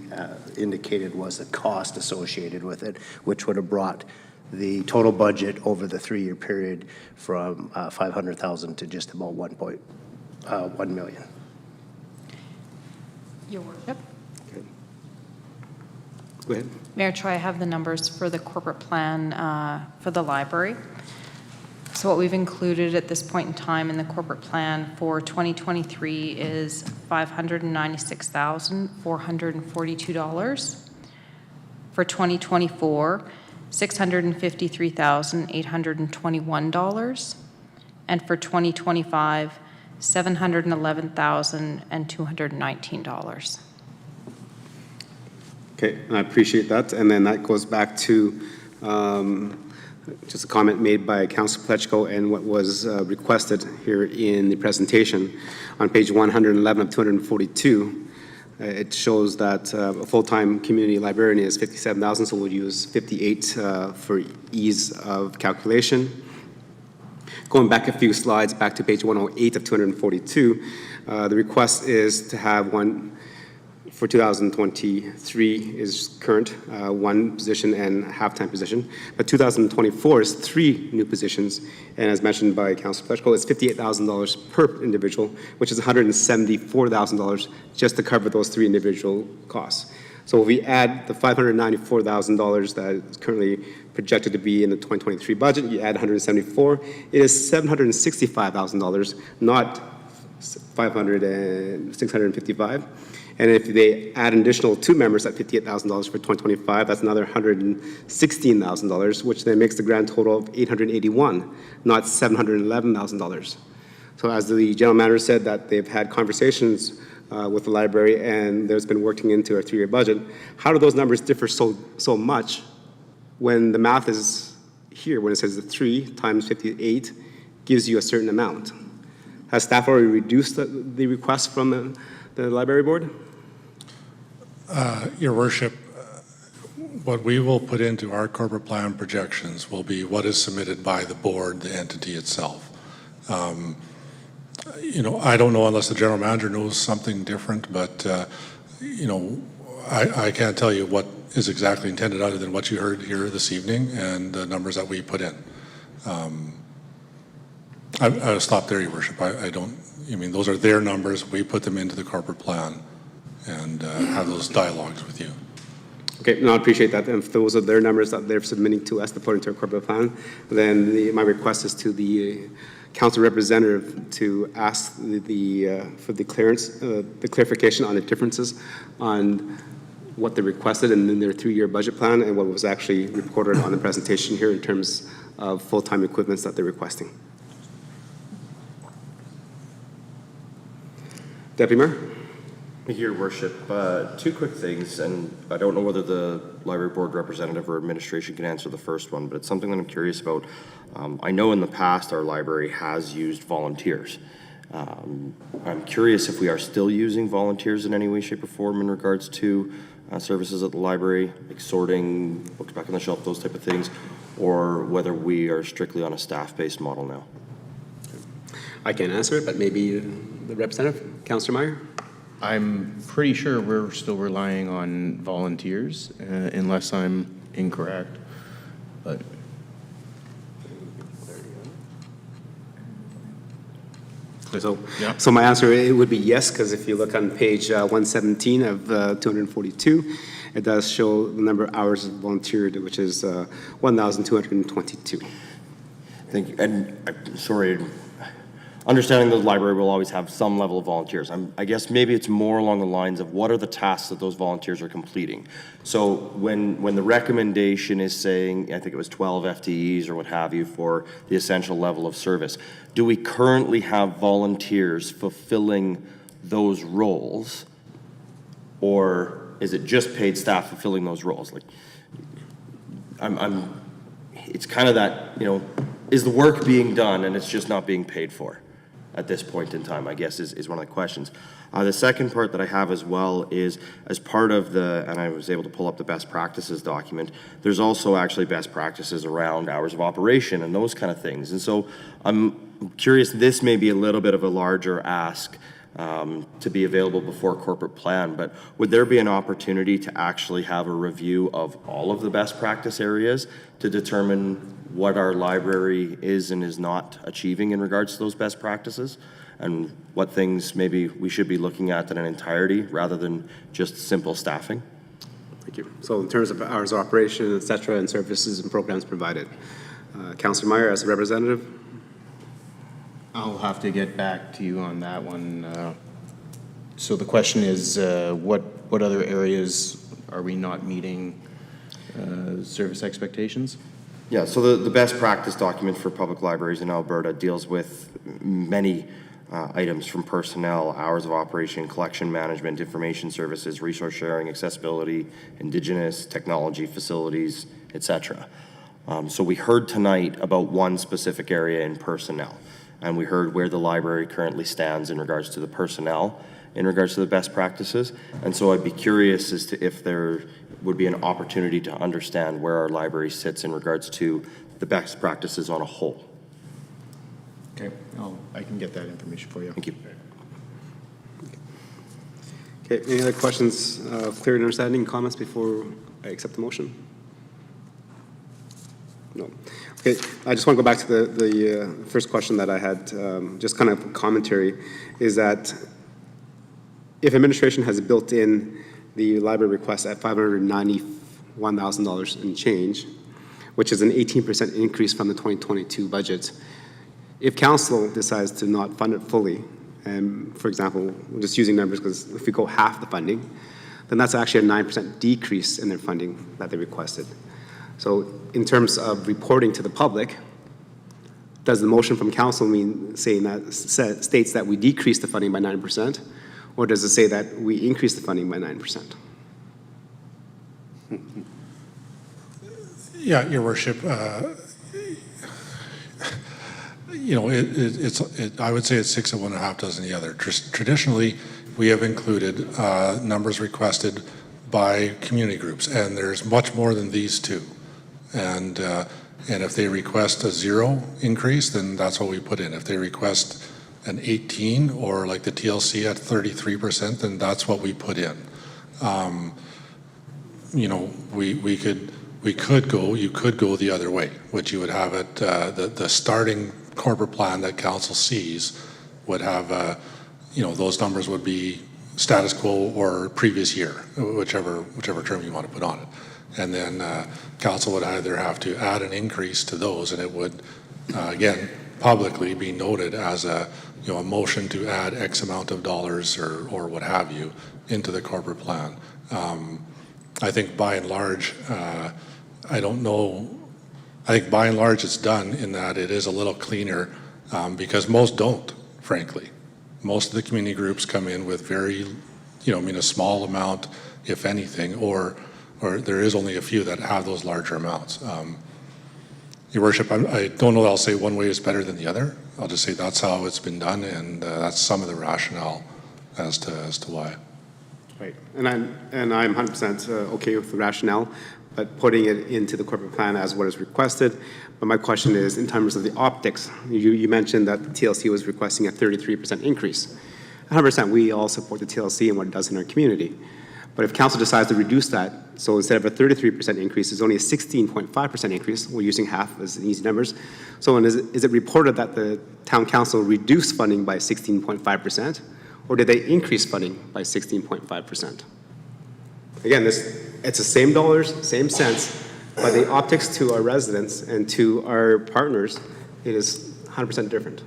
indicated was the cost associated with it, which would have brought the total budget over the 3-year period from $500,000 to just about $1 million. Your Worship. Go ahead. Mayor Choi, I have the numbers for the corporate plan for the library. So what we've included at this point in time in the corporate plan for 2023 is $596,442. For 2024, $653,821. And for 2025, $711,219. Okay, and I appreciate that. And then that goes back to just a comment made by Councilor Petchko and what was requested here in the presentation. On page 111 of 242, it shows that a full-time community librarian is $57,000, so we'll use 58 for ease of calculation. Going back a few slides, back to page 108 of 242, the request is to have one for 2023 is current, 1 position and half-time position. But 2024 is 3 new positions. And as mentioned by Councilor Petchko, it's $58,000 per individual, which is $174,000 just to cover those 3 individual costs. So if we add the $594,000 that is currently projected to be in the 2023 budget, you add 174, it is $765,000, not 655. And if they add an additional 2 members at $58,000 for 2025, that's another $116,000, which then makes the grand total of $881, not $711,000. So as the general manager said, that they've had conversations with the library and there's been working into our 3-year budget. How do those numbers differ so much when the math is here, when it says the 3 times 58 gives you a certain amount? Has staff already reduced the request from the library board? Your worship, what we will put into our corporate plan projections will be what is submitted by the board, the entity itself. You know, I don't know unless the general manager knows something different, but, you know, I can't tell you what is exactly intended other than what you heard here this evening and the numbers that we put in. I'll stop there, Your Worship. I mean, those are their numbers. We put them into the corporate plan and have those dialogues with you. Okay, no, I appreciate that. And if those are their numbers that they're submitting to us to put into our corporate plan, then my request is to the council representative to ask for the clarification on the differences on what they requested and in their 3-year budget plan and what was actually reported on the presentation here in terms of full-time equivalents that they're requesting. Deputy Mayor? Thank you, Your Worship. 2 quick things, and I don't know whether the library board representative or administration can answer the first one, but it's something that I'm curious about. I know in the past our library has used volunteers. I'm curious if we are still using volunteers in any way, shape, or form in regards to services at the library, like sorting, books back on the shelf, those type of things, or whether we are strictly on a staff-based model now. I can't answer it, but maybe the representative, Councillor Meyer? I'm pretty sure we're still relying on volunteers, unless I'm incorrect. But So my answer, it would be yes, because if you look on page 117 of 242, it does show the number of hours volunteered, which is 1,222. Thank you. And I'm sorry, understanding the library will always have some level of volunteers. I guess maybe it's more along the lines of what are the tasks that those volunteers are completing. So when the recommendation is saying, I think it was 12 FTEs or what have you for the essential level of service, do we currently have volunteers fulfilling those roles, or is it just paid staff fulfilling those roles? Like, it's kind of that, you know, is the work being done and it's just not being paid for at this point in time, I guess, is one of the questions. The second part that I have as well is, as part of the, and I was able to pull up the best practices document, there's also actually best practices around hours of operation and those kind of things. And so I'm curious, this may be a little bit of a larger ask to be available before corporate plan, but would there be an opportunity to actually have a review of all of the best practice areas to determine what our library is and is not achieving in regards to those best practices, and what things maybe we should be looking at in an entirety rather than just simple staffing? Thank you. So in terms of hours of operation, et cetera, and services and programs provided, Councillor Meyer as a representative? I'll have to get back to you on that one. So the question is, what other areas are we not meeting service expectations? Yeah, so the best practice document for public libraries in Alberta deals with many items from personnel, hours of operation, collection management, information services, resource sharing, accessibility, Indigenous, technology, facilities, etc. So we heard tonight about one specific area in personnel, and we heard where the library currently stands in regards to the personnel, in regards to the best practices. And so I'd be curious as to if there would be an opportunity to understand where our library sits in regards to the best practices on a whole. Okay, I can get that information for you. Thank you. Okay, any other questions, clear and understanding comments before I accept the motion? No. Okay, I just want to go back to the first question that I had, just kind of commentary, is that if administration has built in the library request at $591,000 and change, which is an 18% increase from the 2022 budget. If council decides to not fund it fully, and for example, we're just using numbers because if we go half the funding, then that's actually a 9% decrease in their funding that they requested. So in terms of reporting to the public, does the motion from council mean saying that states that we decrease the funding by 9%, or does it say that we increase the funding by 9%? Yeah, Your Worship, you know, I would say it's 6 of one and a half dozen the other. Traditionally, we have included numbers requested by community groups, and there's much more than these two. And if they request a 0 increase, then that's what we put in. If they request an 18 or like the TLC at 33%, then that's what we put in. You know, you could go the other way, which you would have it, the starting corporate plan that council sees would have, you know, those numbers would be status quo or previous year, whichever term you want to put on it. And then council would either have to add an increase to those, and it would, again, publicly be noted as a, you know, a motion to add X amount of dollars or what have you into the corporate plan. I think by and large, I don't know. I think by and large it's done in that it is a little cleaner because most don't, frankly. Most of the community groups come in with very, you know, I mean, a small amount, if anything, or there is only a few that have those larger amounts. Your Worship, I don't know that I'll say one way is better than the other. I'll just say that's how it's been done, and that's some of the rationale as to why. Right, and I'm 100% okay with the rationale, but putting it into the corporate plan as what is requested. But my question is, in terms of the optics, you mentioned that the TLC was requesting a 33% increase. 100%, we all support the TLC and what it does in our community. But if council decides to reduce that, so instead of a 33% increase, it's only a 16.5% increase, we're using half as easy numbers. So is it reported that the town council reduced funding by 16.5%, or did they increase funding by 16.5%? Again, it's the same dollars, same cents, but the optics to our residents and to our partners, it is 100% different.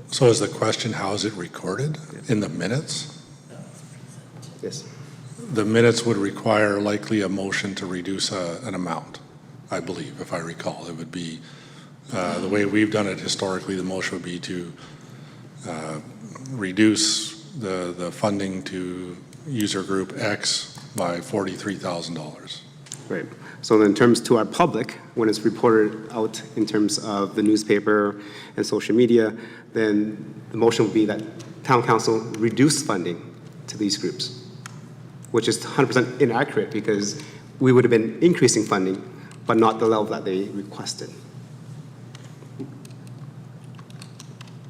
So is the question, how is it recorded? In the minutes? Yes. The minutes would require likely a motion to reduce an amount, I believe, if I recall. It would be, the way we've done it historically, the motion would be to reduce the funding to user group X by $43,000. Right. So in terms to our public, when it's reported out in terms of the newspaper and social media, then the motion would be that town council reduce funding to these groups, which is 100% inaccurate because we would have been increasing funding, but not the level that they requested.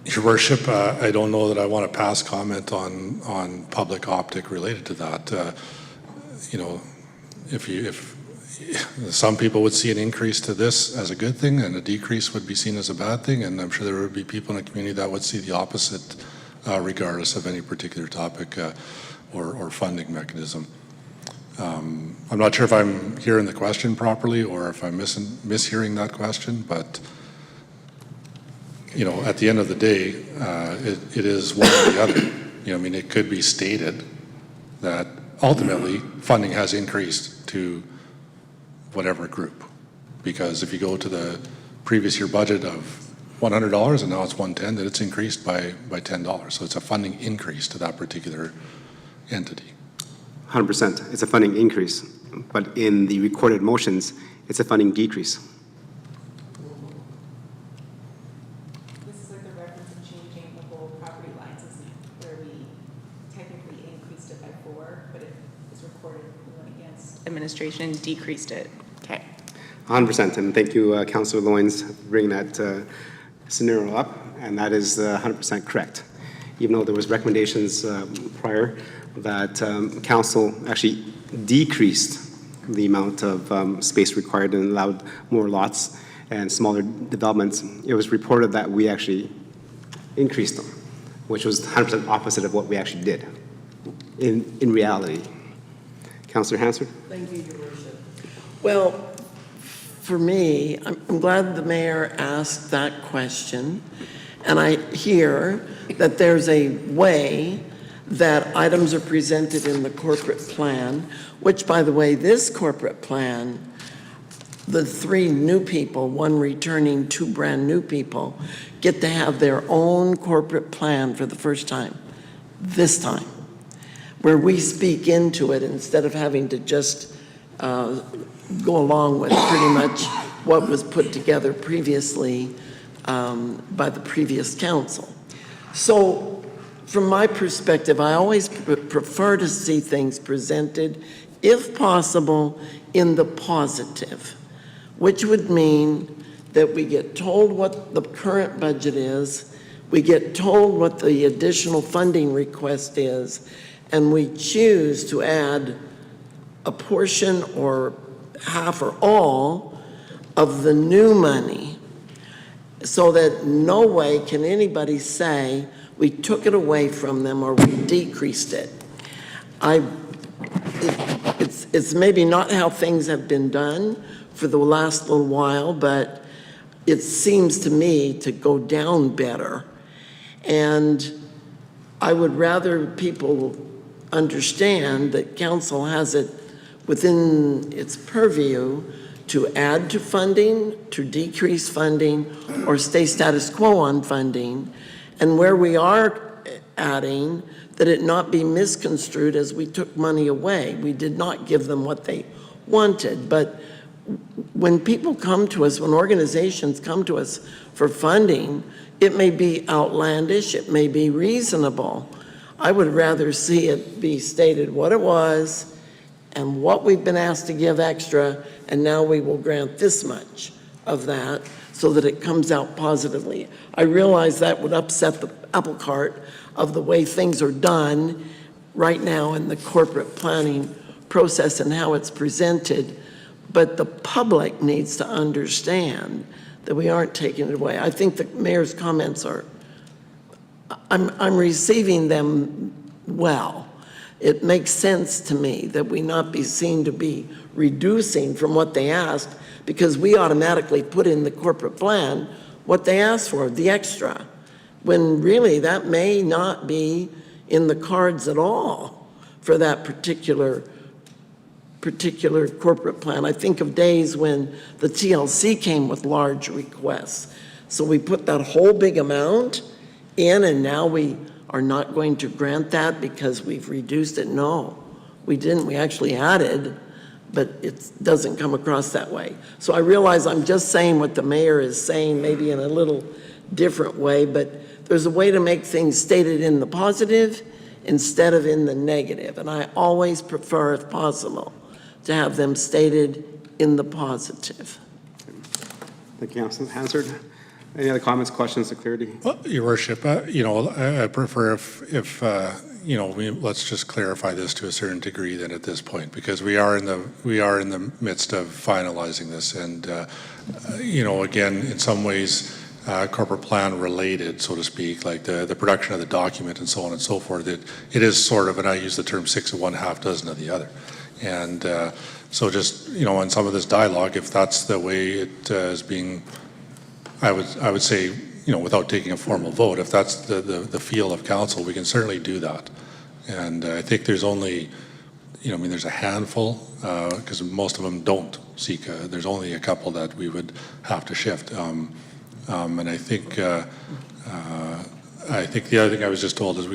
Your Worship, I don't know that I want to pass comment on public optic related to that. You know, if some people would see an increase to this as a good thing and a decrease would be seen as a bad thing, and I'm sure there would be people in the community that would see the opposite regardless of any particular topic or funding mechanism. I'm not sure if I'm hearing the question properly or if I'm mishearing that question, but you know, at the end of the day, it is one or the other. You know, I mean, it could be stated that ultimately funding has increased to whatever group, because if you go to the previous year budget of $100 and now it's $110, then it's increased by $10. So it's a funding increase to that particular entity. 100%, it's a funding increase, but in the recorded motions, it's a funding decrease. This is like the reference of changing the whole property lines, isn't it? Where we technically increased it by 4, but it was recorded going against administration and decreased it. Okay. 100%, and thank you, Councillor Loynes, for bringing that scenario up, and that is 100% correct. Even though there was recommendations prior that council actually decreased the amount of space required and allowed more lots and smaller developments, it was reported that we actually increased them, which was 100% opposite of what we actually did in reality. Councillor Hansford? Thank you, Your Worship. Well, for me, I'm glad the mayor asked that question, and I hear that there's a way that items are presented in the corporate plan, which, by the way, this corporate plan, the 3 new people, 1 returning, 2 brand-new people, get to have their own corporate plan for the first time, this time, where we speak into it instead of having to just go along with pretty much what was put together previously by the previous council. So from my perspective, I always prefer to see things presented, if possible, in the positive, which would mean that we get told what the current budget is, we get told what the additional funding request is, and we choose to add a portion or half or all of the new money, so that no way can anybody say we took it away from them or we decreased it. It's maybe not how things have been done for the last little while, but it seems to me to go down better. And I would rather people understand that council has it within its purview to add to funding, to decrease funding, or stay status quo on funding, and where we are adding, that it not be misconstrued as we took money away. We did not give them what they wanted, but when people come to us, when organizations come to us for funding, it may be outlandish, it may be reasonable. I would rather see it be stated what it was and what we've been asked to give extra, and now we will grant this much of that so that it comes out positively. I realize that would upset the apple cart of the way things are done right now in the corporate planning process and how it's presented, but the public needs to understand that we aren't taking it away. I think the mayor's comments are, I'm receiving them well. It makes sense to me that we not be seen to be reducing from what they asked, because we automatically put in the corporate plan what they asked for, the extra, when really that may not be in the cards at all for that particular corporate plan. I think of days when the TLC came with large requests. So we put that whole big amount in, and now we are not going to grant that because we've reduced it. No, we didn't. We actually added, but it doesn't come across that way. So I realize I'm just saying what the mayor is saying, maybe in a little different way, but there's a way to make things stated in the positive instead of in the negative. And I always prefer, if possible, to have them stated in the positive. Thank you, Councilor Hansard. Any other comments, questions, or clarity? Well, Your Worship, I prefer if let's just clarify this to a certain degree then at this point, because we are in the midst of finalizing this, and again, in some ways, corporate plan related, so to speak, like the production of the document and so on and so forth. It is sort of, and I use the term 6 of one, half dozen of the other. And so just, in some of this dialogue, if that's the way it is being, I would say, without taking a formal vote, if that's the feel of council, we can certainly do that. And I think there's only, there's a handful, because most of them don't seek, there's only a couple that we would have to shift. And I think the other thing I was just told as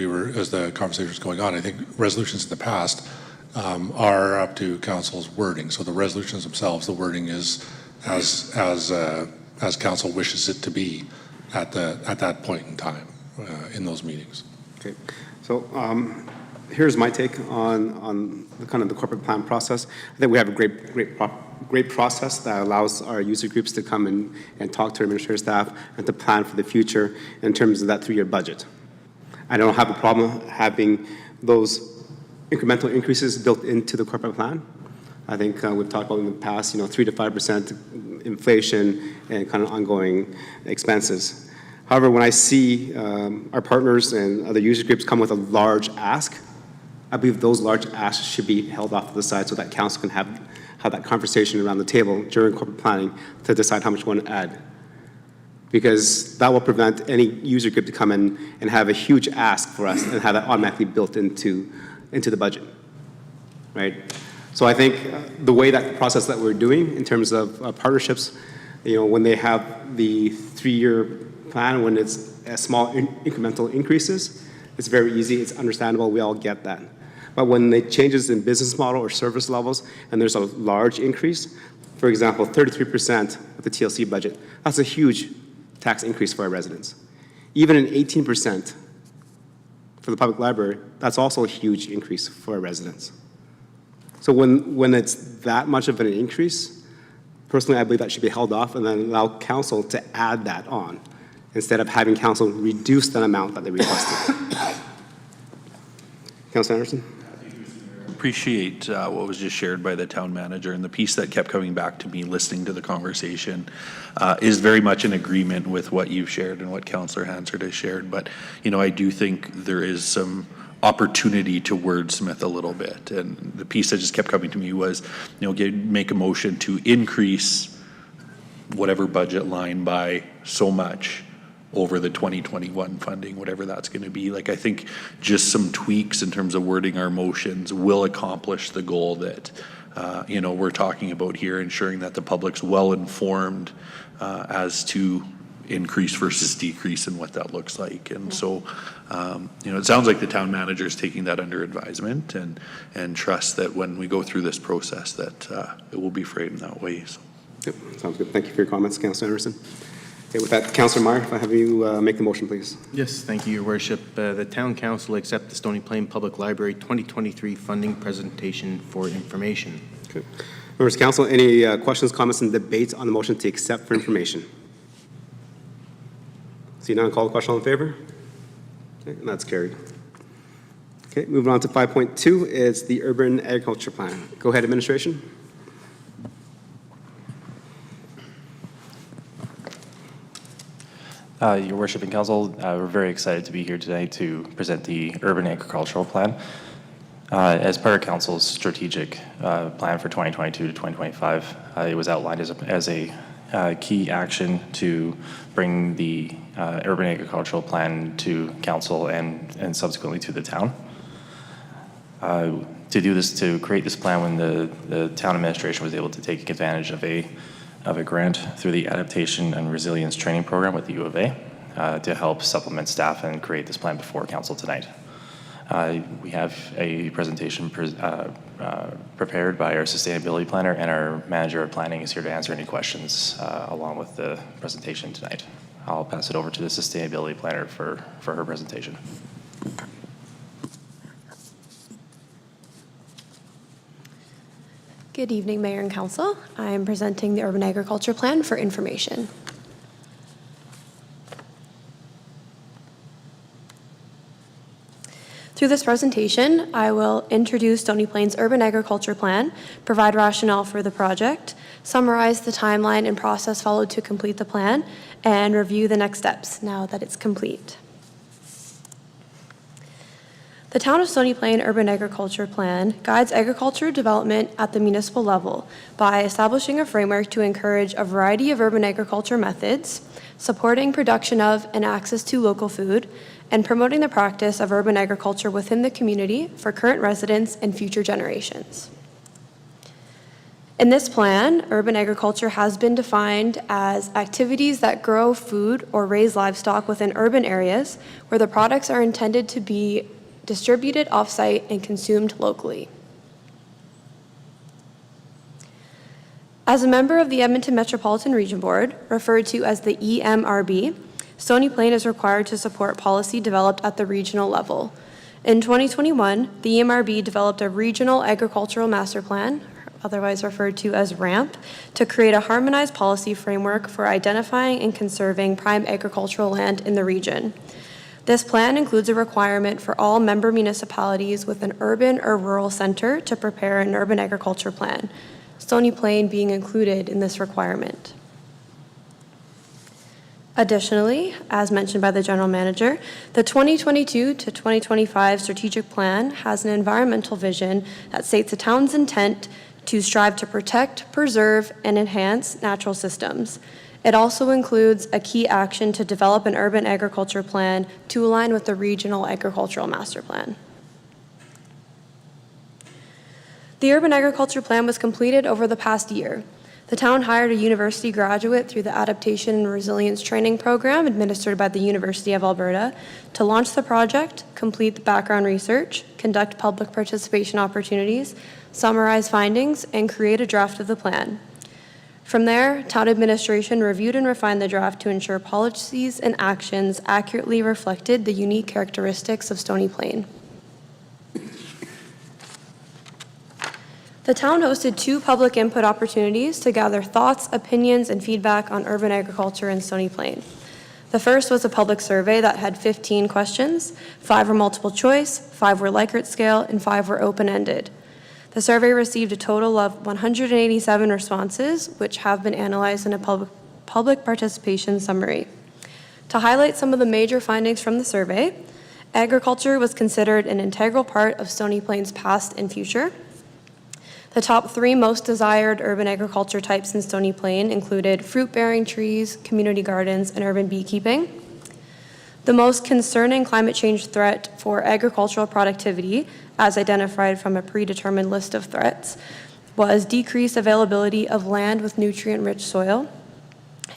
the conversation was going on, I think resolutions in the past are up to council's wording. So the resolutions themselves, the wording is as council wishes it to be at that point in time in those meetings. Okay, so here's my take on the kind of the corporate plan process. I think we have a great process that allows our user groups to come and talk to our administrative staff and to plan for the future in terms of that 3-year budget. I don't have a problem having those incremental increases built into the corporate plan. I think we've talked about in the past, 3 to 5% inflation and kind of ongoing expenses. However, when I see our partners and other user groups come with a large ask, I believe those large asks should be held off to the side so that council can have have that conversation around the table during corporate planning to decide how much we want to add. Because that will prevent any user group to come in and have a huge ask for us and have that automatically built into the budget, right? So I think the way that the process that we're doing in terms of partnerships, when they have the 3-year plan, when it's a small incremental increases, it's very easy, it's understandable, we all get that. But when it changes in business model or service levels and there's a large increase, for example, 33% of the TLC budget, that's a huge tax increase for our residents. Even an 18% for the public library, that's also a huge increase for our residents. So when it's that much of an increase, personally, I believe that should be held off and then allow council to add that on instead of having council reduce that amount that they requested. Councilor Anderson? Appreciate what was just shared by the town manager, and the piece that kept coming back to me listening to the conversation is very much in agreement with what you've shared and what Councillor Hansard has shared. But I do think there is some opportunity to wordsmith a little bit, and the piece that just kept coming to me was make a motion to increase whatever budget line by so much over the 2021 funding, whatever that's going to be. Like, I think just some tweaks in terms of wording our motions will accomplish the goal that we're talking about here, ensuring that the public's well informed as to increase versus decrease and what that looks like. And so it sounds like the town manager is taking that under advisement and trust that when we go through this process that it will be framed that way. So. Yep, sounds good. Thank you for your comments, Councilor Anderson. Okay, with that, Councilor Meyer, if I have you make the motion, please. Yes, thank you, Your Worship. The Town Council accept the Stony Plain Public Library 2023 funding presentation for information. Okay. Members of Council, any questions, comments, and debates on the motion to accept for information? See none, call the question, all in favor? Okay, and that's carried. Okay, moving on to 5.2 is the Urban Agriculture Plan. Go ahead, administration. Your Worship and Council, we're very excited to be here tonight to present the Urban Agricultural Plan. As part of Council's strategic plan for 2022 to 2025, it was outlined as a key action to bring the Urban Agricultural Plan to Council and subsequently to the town. To create this plan when the town administration was able to take advantage of a grant through the Adaptation and Resilience Training Program with the U of A to help supplement staff and create this plan before Council tonight. We have a presentation prepared by our sustainability planner, and our manager of planning is here to answer any questions along with the presentation tonight. I'll pass it over to the sustainability planner for her presentation. Good evening, Mayor and Council. I am presenting the Urban Agriculture Plan for information. Through this presentation, I will introduce Stony Plain's Urban Agriculture Plan, provide rationale for the project, summarize the timeline and process followed to complete the plan, and review the next steps now that it's complete. The Town of Stony Plain Urban Agriculture Plan guides agriculture development at the municipal level by establishing a framework to encourage a variety of urban agriculture methods, supporting production of and access to local food, and promoting the practice of urban agriculture within the community for current residents and future generations. In this plan, urban agriculture has been defined as activities that grow food or raise livestock within urban areas where the products are intended to be distributed off-site and consumed locally. As a member of the Edmonton Metropolitan Region Board, referred to as the EMRB, Stony Plain is required to support policy developed at the regional level. In 2021, the EMRB developed a Regional Agricultural Master Plan, otherwise referred to as RAMP, to create a harmonized policy framework for identifying and conserving prime agricultural land in the region. This plan includes a requirement for all member municipalities with an urban or rural center to prepare an urban agriculture plan, Stony Plain being included in this requirement. Additionally, as mentioned by the General Manager, the 2022 to 2025 strategic plan has an environmental vision that states the town's intent to strive to protect, preserve, and enhance natural systems. It also includes a key action to develop an urban agriculture plan to align with the regional agricultural master plan. The urban agriculture plan was completed over the past year. The town hired a university graduate through the Adaptation and Resilience Training Program administered by the University of Alberta to launch the project, complete the background research, conduct public participation opportunities, summarize findings, and create a draft of the plan. From there, town administration reviewed and refined the draft to ensure policies and actions accurately reflected the unique characteristics of Stony Plain. The town hosted 2 public input opportunities to gather thoughts, opinions, and feedback on urban agriculture in Stony Plain. The first was a public survey that had 15 questions. 5 were multiple choice, 5 were Likert scale, and 5 were open-ended. The survey received a total of 187 responses, which have been analyzed in a public participation summary. To highlight some of the major findings from the survey, agriculture was considered an integral part of Stony Plain's past and future. The top 3 most desired urban agriculture types in Stony Plain included fruit-bearing trees, community gardens, and urban beekeeping. The most concerning climate change threat for agricultural productivity, as identified from a predetermined list of threats, was decreased availability of land with nutrient-rich soil.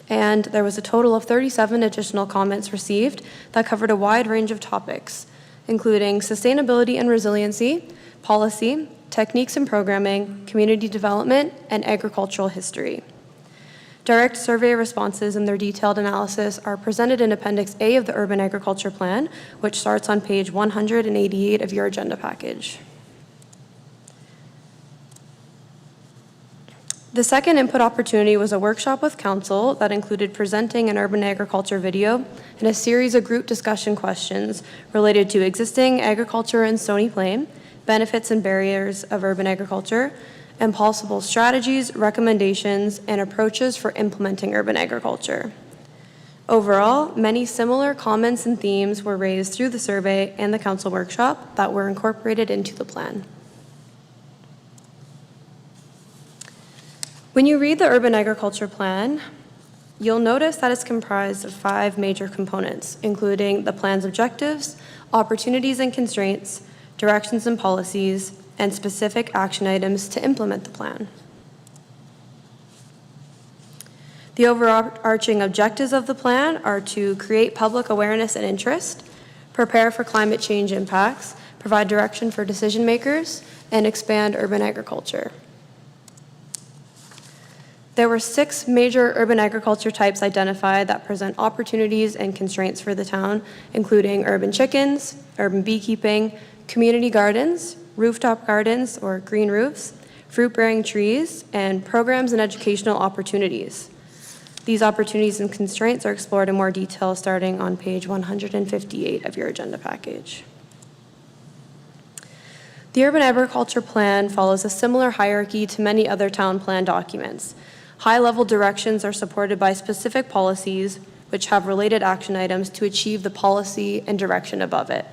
And there was a total of 37 additional comments received that covered a wide range of topics, including sustainability and resiliency, policy, techniques and programming, community development, and agricultural history. Direct survey responses and their detailed analysis are presented in Appendix A of the Urban Agriculture Plan, which starts on page 188 of your agenda package. The second input opportunity was a workshop with council that included presenting an urban agriculture video and a series of group discussion questions related to existing agriculture in Stony Plain, benefits and barriers of urban agriculture, and possible strategies, recommendations, and approaches for implementing urban agriculture. Overall, many similar comments and themes were raised through the survey and the council workshop that were incorporated into the plan. When you read the urban agriculture plan, you'll notice that it's comprised of 5 major components, including the plan's objectives, opportunities and constraints, directions and policies, and specific action items to implement the plan. The overarching objectives of the plan are to create public awareness and interest, prepare for climate change impacts, provide direction for decision makers, and expand urban agriculture. There were 6 major urban agriculture types identified that present opportunities and constraints for the town, including urban chickens, urban beekeeping, community gardens, rooftop gardens or green roofs, fruit-bearing trees, and programs and educational opportunities. These opportunities and constraints are explored in more detail starting on page 158 of your agenda package. The urban agriculture plan follows a similar hierarchy to many other town plan documents. High-level directions are supported by specific policies which have related action items to achieve the policy and direction above it.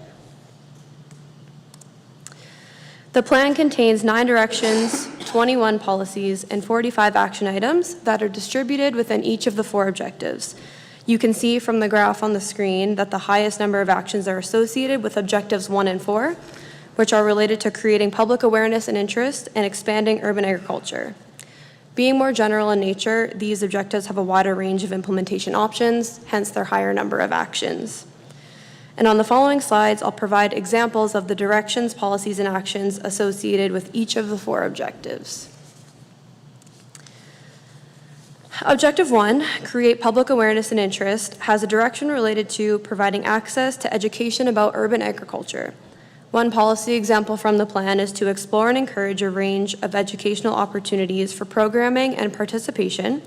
The plan contains 9 directions, 21 policies, and 45 action items that are distributed within each of the 4 objectives. You can see from the graph on the screen that the highest number of actions are associated with objectives 1 and 4, which are related to creating public awareness and interest and expanding urban agriculture. Being more general in nature, these objectives have a wider range of implementation options, hence their higher number of actions. And on the following slides, I'll provide examples of the directions, policies, and actions associated with each of the 4 objectives. Objective 1, create public awareness and interest, has a direction related to providing access to education about urban agriculture. One policy example from the plan is to explore and encourage a range of educational opportunities for programming and participation,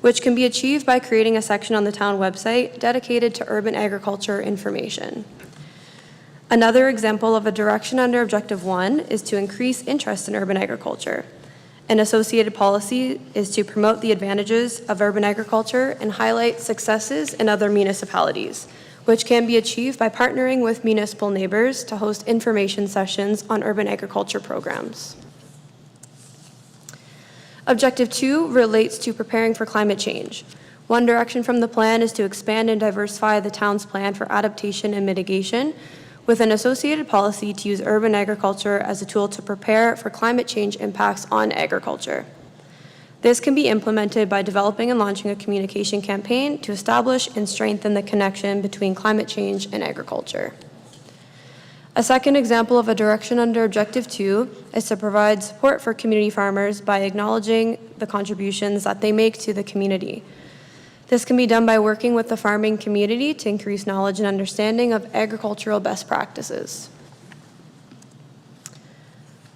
which can be achieved by creating a section on the town website dedicated to urban agriculture information. Another example of a direction under Objective 1 is to increase interest in urban agriculture. An associated policy is to promote the advantages of urban agriculture and highlight successes in other municipalities, which can be achieved by partnering with municipal neighbors to host information sessions on urban agriculture programs. Objective 2 relates to preparing for climate change. One direction from the plan is to expand and diversify the town's plan for adaptation and mitigation, with an associated policy to use urban agriculture as a tool to prepare for climate change impacts on agriculture. This can be implemented by developing and launching a communication campaign to establish and strengthen the connection between climate change and agriculture. A second example of a direction under Objective 2 is to provide support for community farmers by acknowledging the contributions that they make to the community. This can be done by working with the farming community to increase knowledge and understanding of agricultural best practices.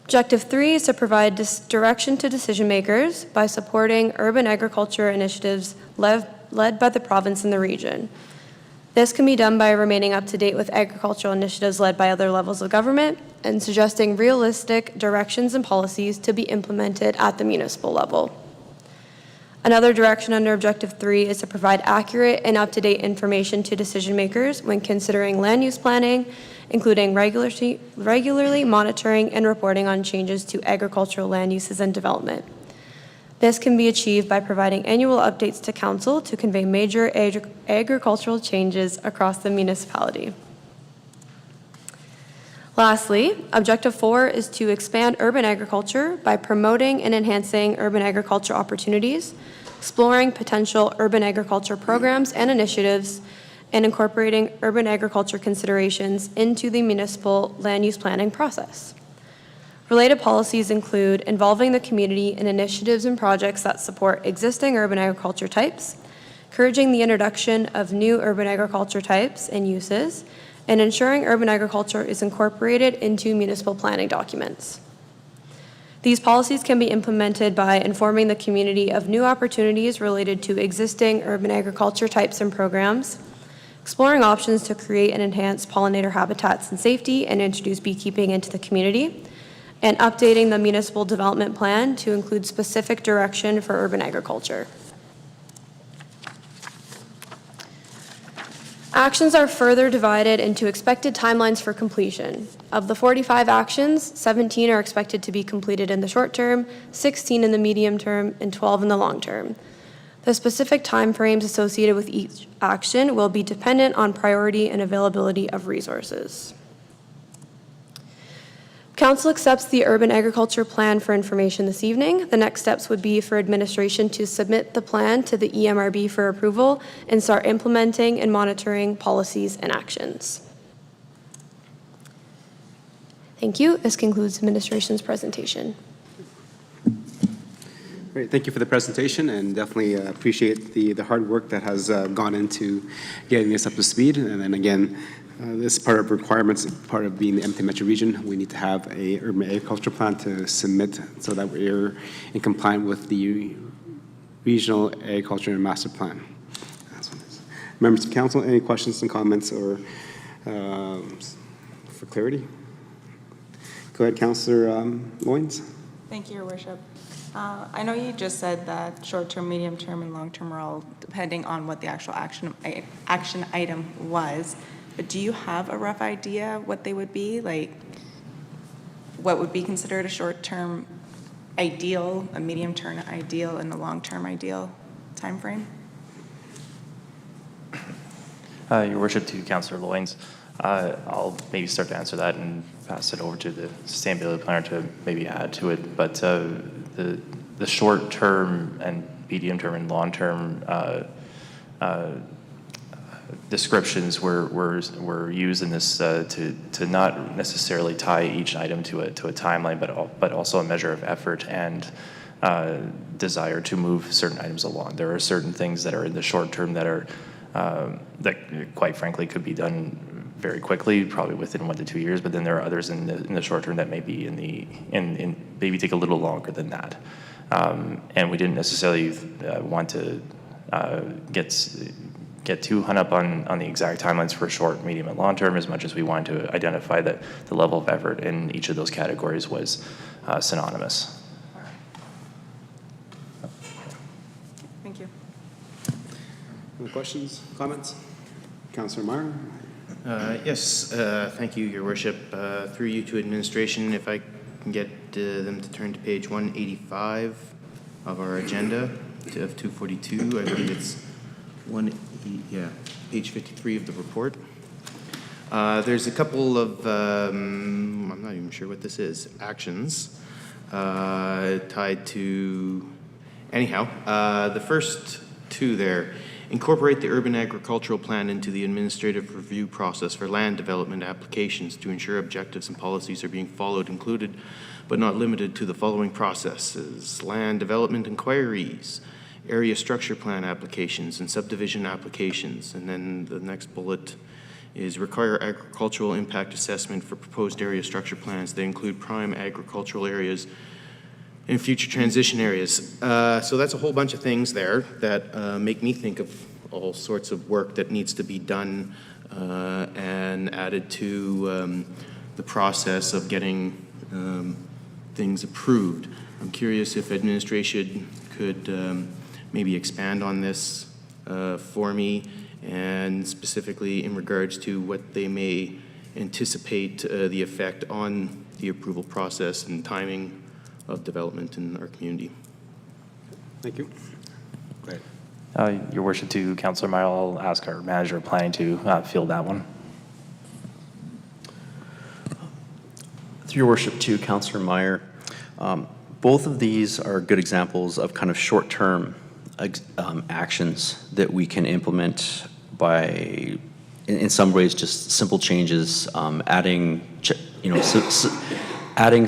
Objective 3 is to provide direction to decision makers by supporting urban agriculture initiatives led by the province and the region. This can be done by remaining up to date with agricultural initiatives led by other levels of government and suggesting realistic directions and policies to be implemented at the municipal level. Another direction under Objective 3 is to provide accurate and up-to-date information to decision makers when considering land use planning, including regularly monitoring and reporting on changes to agricultural land uses and development. This can be achieved by providing annual updates to council to convey major agricultural changes across the municipality. Lastly, Objective 4 is to expand urban agriculture by promoting and enhancing urban agriculture opportunities, exploring potential urban agriculture programs and initiatives, and incorporating urban agriculture considerations into the municipal land use planning process. Related policies include involving the community in initiatives and projects that support existing urban agriculture types, encouraging the introduction of new urban agriculture types and uses, and ensuring urban agriculture is incorporated into municipal planning documents. These policies can be implemented by informing the community of new opportunities related to existing urban agriculture types and programs, exploring options to create and enhance pollinator habitats and safety and introduce beekeeping into the community, and updating the municipal development plan to include specific direction for urban agriculture. Actions are further divided into expected timelines for completion. Of the 45 actions, 17 are expected to be completed in the short term, 16 in the medium term, and 12 in the long term. The specific timeframes associated with each action will be dependent on priority and availability of resources. Council accepts the urban agriculture plan for information this evening. The next steps would be for administration to submit the plan to the EMRB for approval and start implementing and monitoring policies and actions. Thank you. This concludes administration's presentation. Great, thank you for the presentation, and definitely appreciate the hard work that has gone into getting this up to speed. And then again, this is part of requirements, part of being the empty metro region. We need to have a urban agriculture plan to submit so that we're in compliance with the regional agriculture and master plan. Members of council, any questions and comments or for clarity? Go ahead, Councillor Loynes. Thank you, Your Worship. I know you just said that short-term, medium-term, and long-term are all depending on what the actual action item was. But do you have a rough idea what they would be? Like, what would be considered a short-term ideal, a medium-term ideal, and a long-term ideal timeframe? Your Worship, to Councillor Loynes, I'll maybe start to answer that and pass it over to the sustainability planner to maybe add to it. But the short-term and medium-term and long-term descriptions were used in this to not necessarily tie each item to a timeline, but also a measure of effort and desire to move certain items along. There are certain things that are in the short term that are that quite frankly could be done very quickly, probably within 1 to 2 years. But then there are others in the short term that may be in maybe take a little longer than that. And we didn't necessarily want to get too hung up on the exact timelines for short, medium, and long term, as much as we wanted to identify that the level of effort in each of those categories was synonymous. Thank you. Any questions, comments? Councillor Meyer? Yes, thank you, Your Worship. Through you to administration, if I can get them to turn to page 185. of our agenda of 242. I believe it's page 53 of the report. There's a couple of, I'm not even sure what this is, actions tied to, anyhow, the first two there. Incorporate the urban agricultural plan into the administrative review process for land development applications to ensure objectives and policies are being followed, included but not limited to the following processes: land development inquiries, area structure plan applications, and subdivision applications. And then the next bullet is require agricultural impact assessment for proposed area structure plans. They include prime agricultural areas and future transition areas. So that's a whole bunch of things there that make me think of all sorts of work that needs to be done and added to the process of getting things approved. I'm curious if administration could maybe expand on this for me, and specifically in regards to what they may anticipate the effect on the approval process and timing of development in our community. Thank you. Go ahead. Your worship, to Councillor Meyer, I'll ask our manager of planning to field that one. Through your worship, to Councillor Meyer, both of these are good examples of kind of short-term actions that we can implement by, in some ways, just simple changes, adding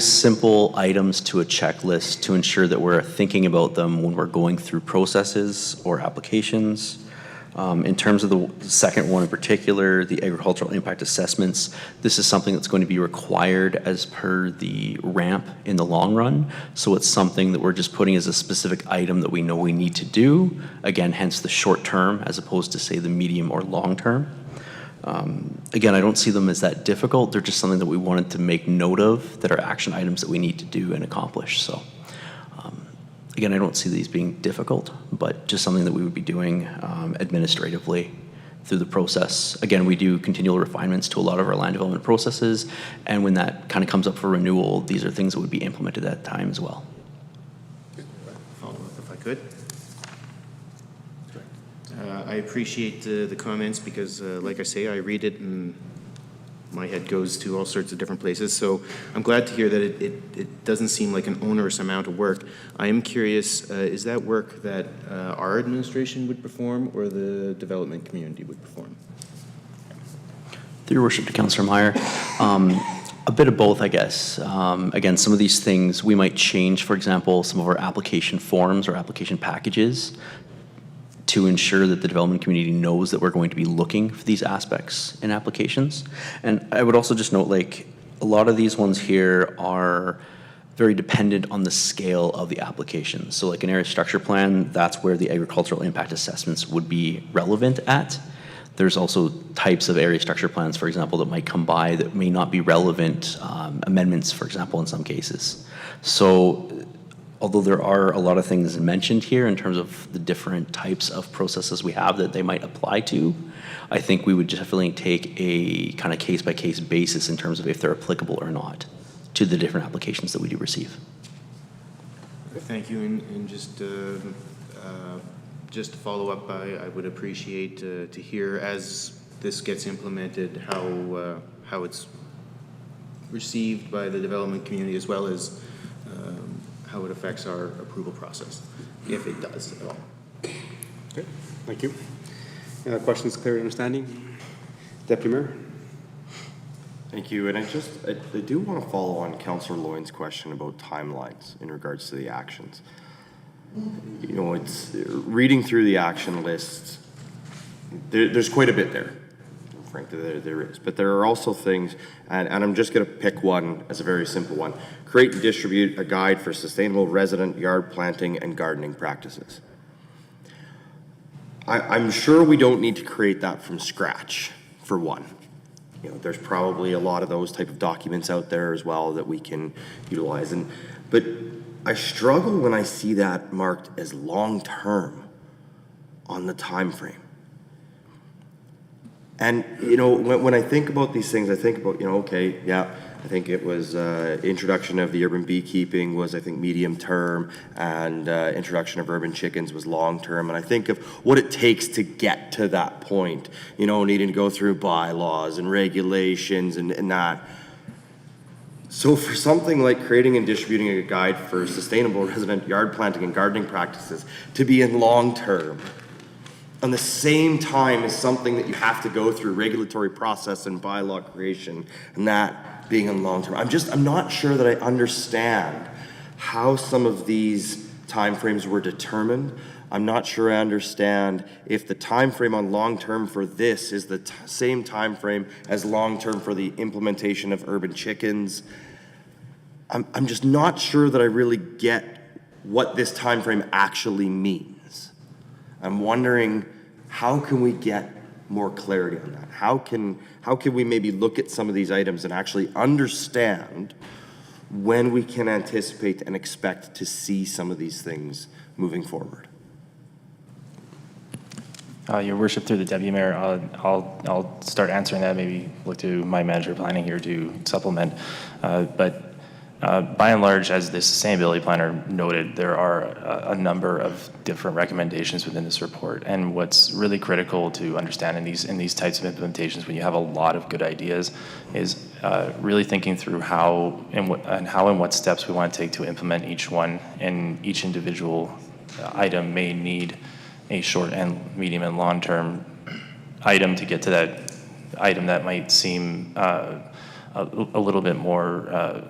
simple items to a checklist to ensure that we're thinking about them when we're going through processes or applications. In terms of the second one in particular, the agricultural impact assessments, this is something that's going to be required as per the ramp in the long run. So it's something that we're just putting as a specific item that we know we need to do. Again, hence the short term as opposed to, say, the medium or long term. Again, I don't see them as that difficult. They're just something that we wanted to make note of, that are action items that we need to do and accomplish. So again, I don't see these being difficult, but just something that we would be doing administratively through the process. Again, we do continual refinements to a lot of our land development processes, and when that kind of comes up for renewal, these are things that would be implemented at that time as well. Follow up if I could. I appreciate the comments because, like I say, I read it and my head goes to all sorts of different places. So I'm glad to hear that it doesn't seem like an onerous amount of work. I am curious, is that work that our administration would perform or the development community would perform? Through your worship, to Councillor Meyer, a bit of both, I guess. Again, some of these things we might change, for example, some of our application forms or application packages to ensure that the development community knows that we're going to be looking for these aspects in applications. And I would also just note, like, a lot of these ones here are very dependent on the scale of the application. So like an area structure plan, that's where the agricultural impact assessments would be relevant at. There's also types of area structure plans, for example, that might come by that may not be relevant, amendments, for example, in some cases. So although there are a lot of things mentioned here in terms of the different types of processes we have that they might apply to, I think we would definitely take a kind of case-by-case basis in terms of if they're applicable or not to the different applications that we do receive. Thank you, and just to follow up, I would appreciate to hear, as this gets implemented, how it's received by the development community, as well as how it affects our approval process, if it does at all. Okay, thank you. Questions, clear understanding? Deputy Mayor? Thank you, and I do want to follow on Councillor Loyne's question about timelines in regards to the actions. You know, it's reading through the action lists, there's quite a bit there. Frankly, there is. But there are also things, and I'm just going to pick one as a very simple one. Create and distribute a guide for sustainable resident yard planting and gardening practices. I'm sure we don't need to create that from scratch, for one. You know, there's probably a lot of those type of documents out there as well that we can utilize. But I struggle when I see that marked as long-term on the time frame. And, you know, when I think about these things, I think about, you know, okay, yeah, I think it was introduction of the urban beekeeping was, I think, medium term, and introduction of urban chickens was long term. And I think of what it takes to get to that point, you know, needing to go through bylaws and regulations and that. So for something like creating and distributing a guide for sustainable resident yard planting and gardening practices to be in long term, on the same time as something that you have to go through regulatory process and bylaw creation, and that being in long term, I'm not sure that I understand how some of these timeframes were determined. I'm not sure I understand if the time frame on long term for this is the same time frame as long term for the implementation of urban chickens. I'm just not sure that I really get what this time frame actually means. I'm wondering, how can we get more clarity on that? How can we maybe look at some of these items and actually understand when we can anticipate and expect to see some of these things moving forward? Your Worship, through the Deputy Mayor, I'll start answering that, maybe look to my manager of planning here to supplement. But by and large, as the sustainability planner noted, there are a number of different recommendations within this report. And what's really critical to understand in these types of implementations, when you have a lot of good ideas, is really thinking through how and what steps we want to take to implement each one. And each individual item may need a short and medium and long-term item to get to that item that might seem a little bit more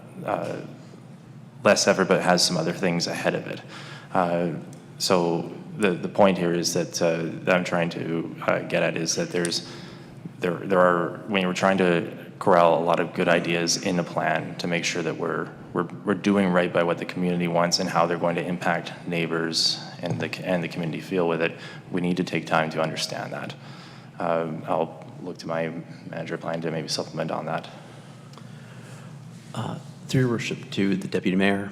less effort, but has some other things ahead of it. So the point here is that I'm trying to get at is that there are, when you're trying to corral a lot of good ideas in a plan to make sure that we're doing right by what the community wants and how they're going to impact neighbors and the community feel with it, we need to take time to understand that. I'll look to my manager of planning to maybe supplement on that. Through your worship to the Deputy Mayor,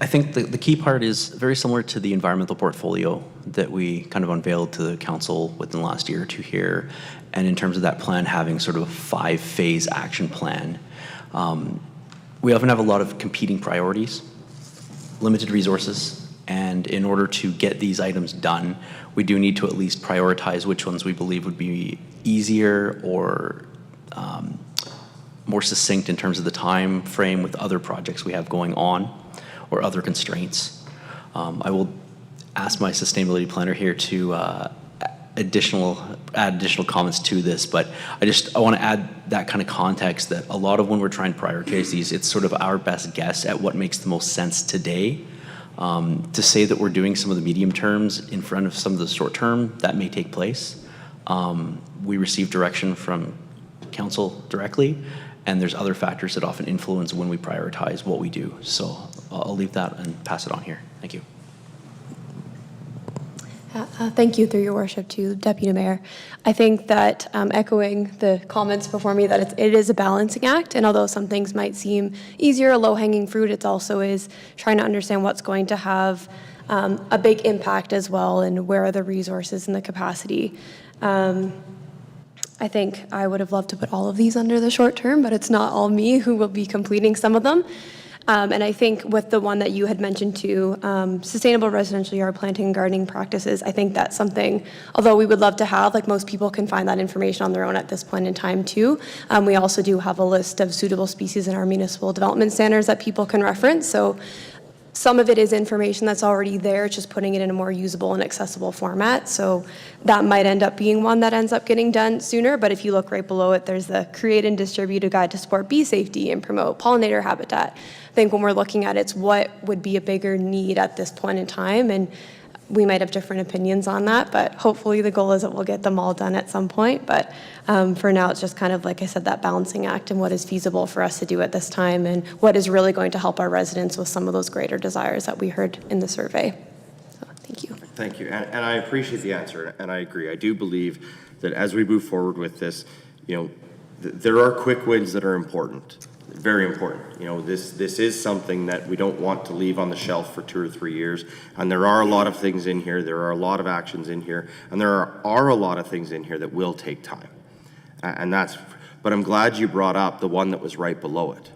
I think the key part is very similar to the environmental portfolio that we kind of unveiled to the council within the last year or two here. And in terms of that plan having sort of a 5-phase action plan, we often have a lot of competing priorities, limited resources, and in order to get these items done, we do need to at least prioritize which ones we believe would be easier or more succinct in terms of the time frame with other projects we have going on or other constraints. I will ask my sustainability planner here to add additional comments to this, but I want to add that kind of context that a lot of when we're trying to prioritize these, it's sort of our best guess at what makes the most sense today. To say that we're doing some of the medium terms in front of some of the short term, that may take place. We receive direction from council directly, and there's other factors that often influence when we prioritize what we do. So I'll leave that and pass it on here. Thank you. Thank you, through your worship, to Deputy Mayor. I think that echoing the comments before me, that it is a balancing act, and although some things might seem easier, a low-hanging fruit, it also is trying to understand what's going to have a big impact as well, and where are the resources and the capacity. I think I would have loved to put all of these under the short term, but it's not all me who will be completing some of them. And I think with the one that you had mentioned too, sustainable residential yard planting and gardening practices, I think that's something, although we would love to have, like most people can find that information on their own at this point in time too. We also do have a list of suitable species in our municipal development standards that people can reference. So some of it is information that's already there, just putting it in a more usable and accessible format. So that might end up being one that ends up getting done sooner. But if you look right below it, there's the create and distribute a guide to support bee safety and promote pollinator habitat. I think when we're looking at it's what would be a bigger need at this point in time, and we might have different opinions on that, but hopefully the goal is that we'll get them all done at some point. But for now, it's just kind of, like I said, that balancing act and what is feasible for us to do at this time and what is really going to help our residents with some of those greater desires that we heard in the survey. So, thank you. Thank you, and I appreciate the answer, and I agree. I do believe that as we move forward with this, you know, there are quick wins that are important. Very important. You know, this is something that we don't want to leave on the shelf for 2 or 3 years. And there are a lot of things in here. There are a lot of actions in here. And there are a lot of things in here that will take time. And that's but I'm glad you brought up the one that was right below it.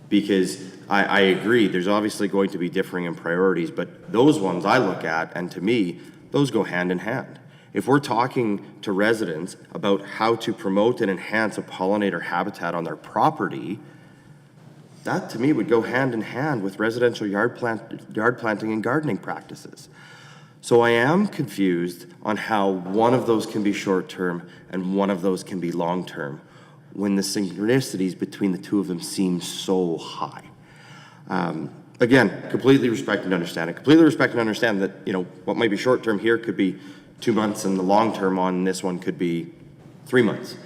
Because I agree, there's obviously going to be differing in priorities, but those ones I look at, and to me, those go hand in hand. If we're talking to residents about how to promote and enhance a pollinator habitat on their property, that to me would go hand in hand with residential yard planting and gardening practices. So I am confused on how one of those can be short-term and one of those can be long-term, when the synchronicities between the two of them seem so high. Again, completely respect and understand it. Completely respect and understand that, you know, what might be short-term here could be 2 months and the long-term on this one could be 3 months.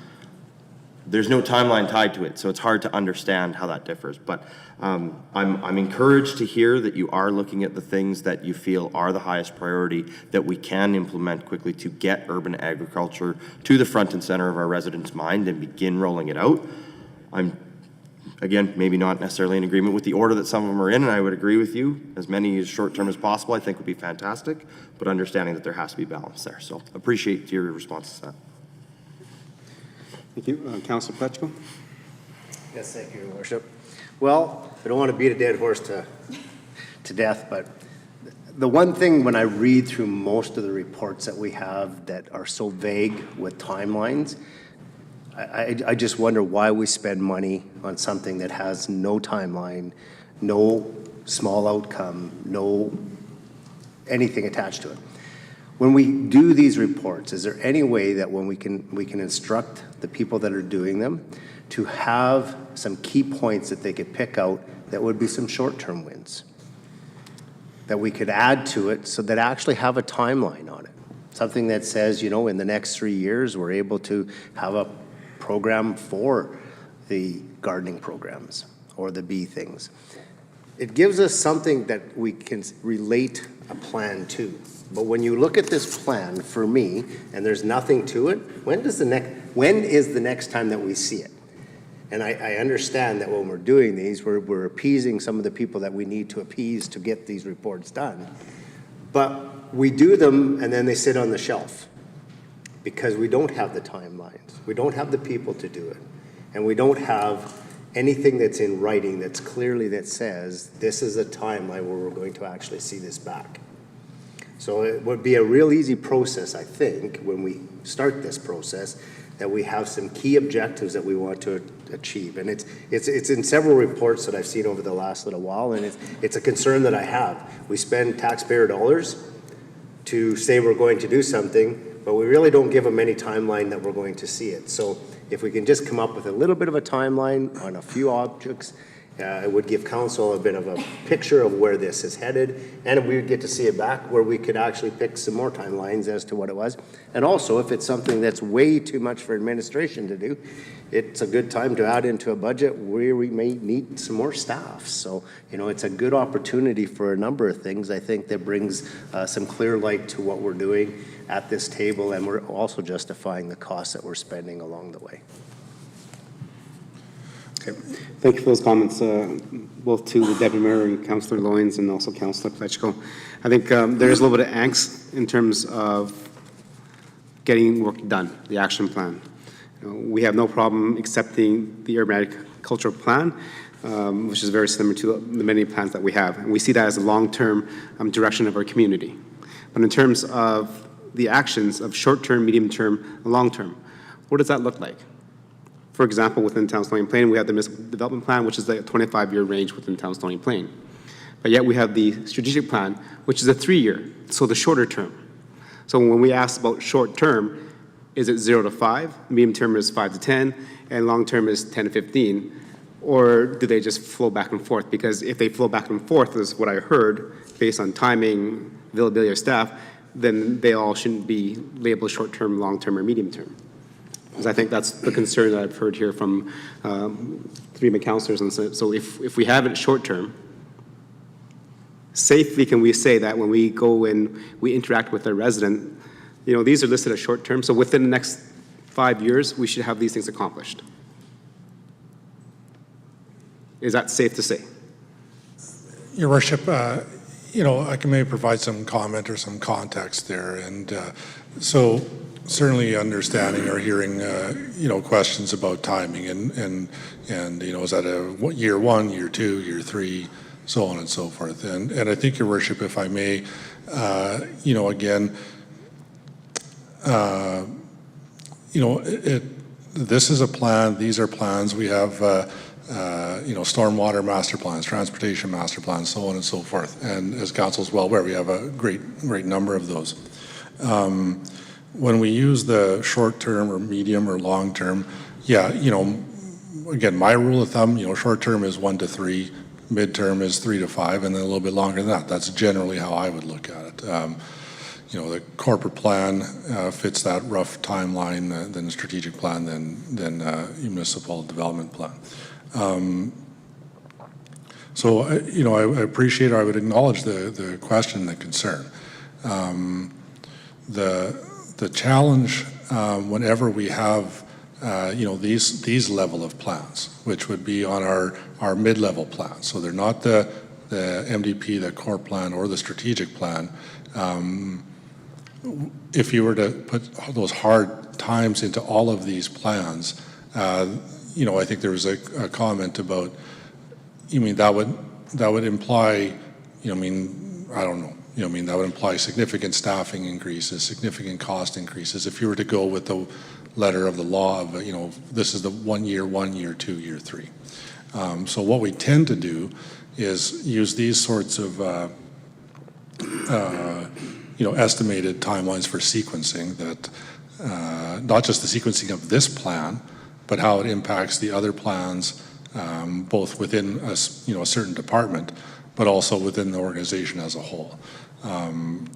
There's no timeline tied to it, so it's hard to understand how that differs. But I'm encouraged to hear that you are looking at the things that you feel are the highest priority that we can implement quickly to get urban agriculture to the front and center of our residents' mind and begin rolling it out. I'm, again, maybe not necessarily in agreement with the order that some of them are in, and I would agree with you. As many as short-term as possible, I think would be fantastic, but understanding that there has to be balance there. So appreciate your response to that. Thank you. Councilor Pletchko. Yes, thank you, Your Worship. Well, I don't want to beat a dead horse to death, but the one thing when I read through most of the reports that we have that are so vague with timelines, I just wonder why we spend money on something that has no timeline, no small outcome, no anything attached to it. When we do these reports, is there any way that when we can instruct the people that are doing them to have some key points that they could pick out that would be some short-term wins that we could add to it so that actually have a timeline on it? Something that says, you know, in the next 3 years, we're able to have a program for the gardening programs or the bee things. It gives us something that we can relate a plan to. But when you look at this plan, for me, and there's nothing to it, when is the next time that we see it? And I understand that when we're doing these, we're appeasing some of the people that we need to appease to get these reports done. But we do them and then they sit on the shelf because we don't have the timelines. We don't have the people to do it. And we don't have anything that's in writing that's clearly that says this is a timeline where we're going to actually see this back. So it would be a real easy process, I think, when we start this process, that we have some key objectives that we want to achieve. And it's in several reports that I've seen over the last little while, and it's a concern that I have. We spend taxpayer dollars to say we're going to do something, but we really don't give them any timeline that we're going to see it. So if we can just come up with a little bit of a timeline on a few objects, it would give council a bit of a picture of where this is headed, and we would get to see it back where we could actually pick some more timelines as to what it was. And also, if it's something that's way too much for administration to do, it's a good time to add into a budget where we may need some more staff. So, you know, it's a good opportunity for a number of things, I think, that brings some clear light to what we're doing at this table, and we're also justifying the costs that we're spending along the way. Okay. Thank you for those comments, both to the Deputy Mayor and Councillor Loyens and also Councillor Pletchko. I think there is a little bit of angst in terms of getting work done, the action plan. You know, we have no problem accepting the urban agricultural plan, which is very similar to the many plans that we have. And we see that as a long-term direction of our community. But in terms of the actions of short-term, medium-term, and long-term, what does that look like? For example, within Town Stony Plain, we have the municipal development plan, which is the 25-year range within Town Stony Plain. But yet we have the strategic plan, which is a 3-year, so the shorter term. So when we ask about short term, is it 0 to 5, medium term is 5 to 10, and long term is 10 to 15? Or do they just flow back and forth? Because if they flow back and forth, is what I heard, based on timing, availability of staff, then they all shouldn't be labeled short term, long term, or medium term. Because I think that's the concern that I've heard here from 3 of my councillors. And so if we have it short term, safely can we say that when we go and we interact with a resident, you know, these are listed as short term, so within the next 5 years, we should have these things accomplished. Is that safe to say? Your Worship, you know, I can maybe provide some comment or some context there. And so certainly understanding or hearing, questions about timing and, is that year 1, year 2, year 3, so on and so forth. And I think, Your Worship, if I may, again, this is a plan, these are plans, we have, stormwater master plans, transportation master plans, so on and so forth. And as council's well aware, we have a great number of those. When we use the short term or medium or long term, again, my rule of thumb, short term is 1 to 3, midterm is 3 to 5, and then a little bit longer than that. That's generally how I would look at it. The corporate plan fits that rough timeline, then the strategic plan, then municipal development plan. So I appreciate, or I would acknowledge the question, the concern. The challenge whenever we have these level of plans, which would be on our mid-level plans, so they're not the MDP, the core plan, or the strategic plan. If you were to put those hard times into all of these plans, I think there was a comment about, that would imply, I don't know. That would imply significant staffing increases, significant cost increases. If you were to go with the letter of the law of, this is the 1 year, 1 year, 2 year, 3. So what we tend to do is use these sorts of, estimated timelines for sequencing that, not just the sequencing of this plan, but how it impacts the other plans, both within a certain department, but also within the organization as a whole. And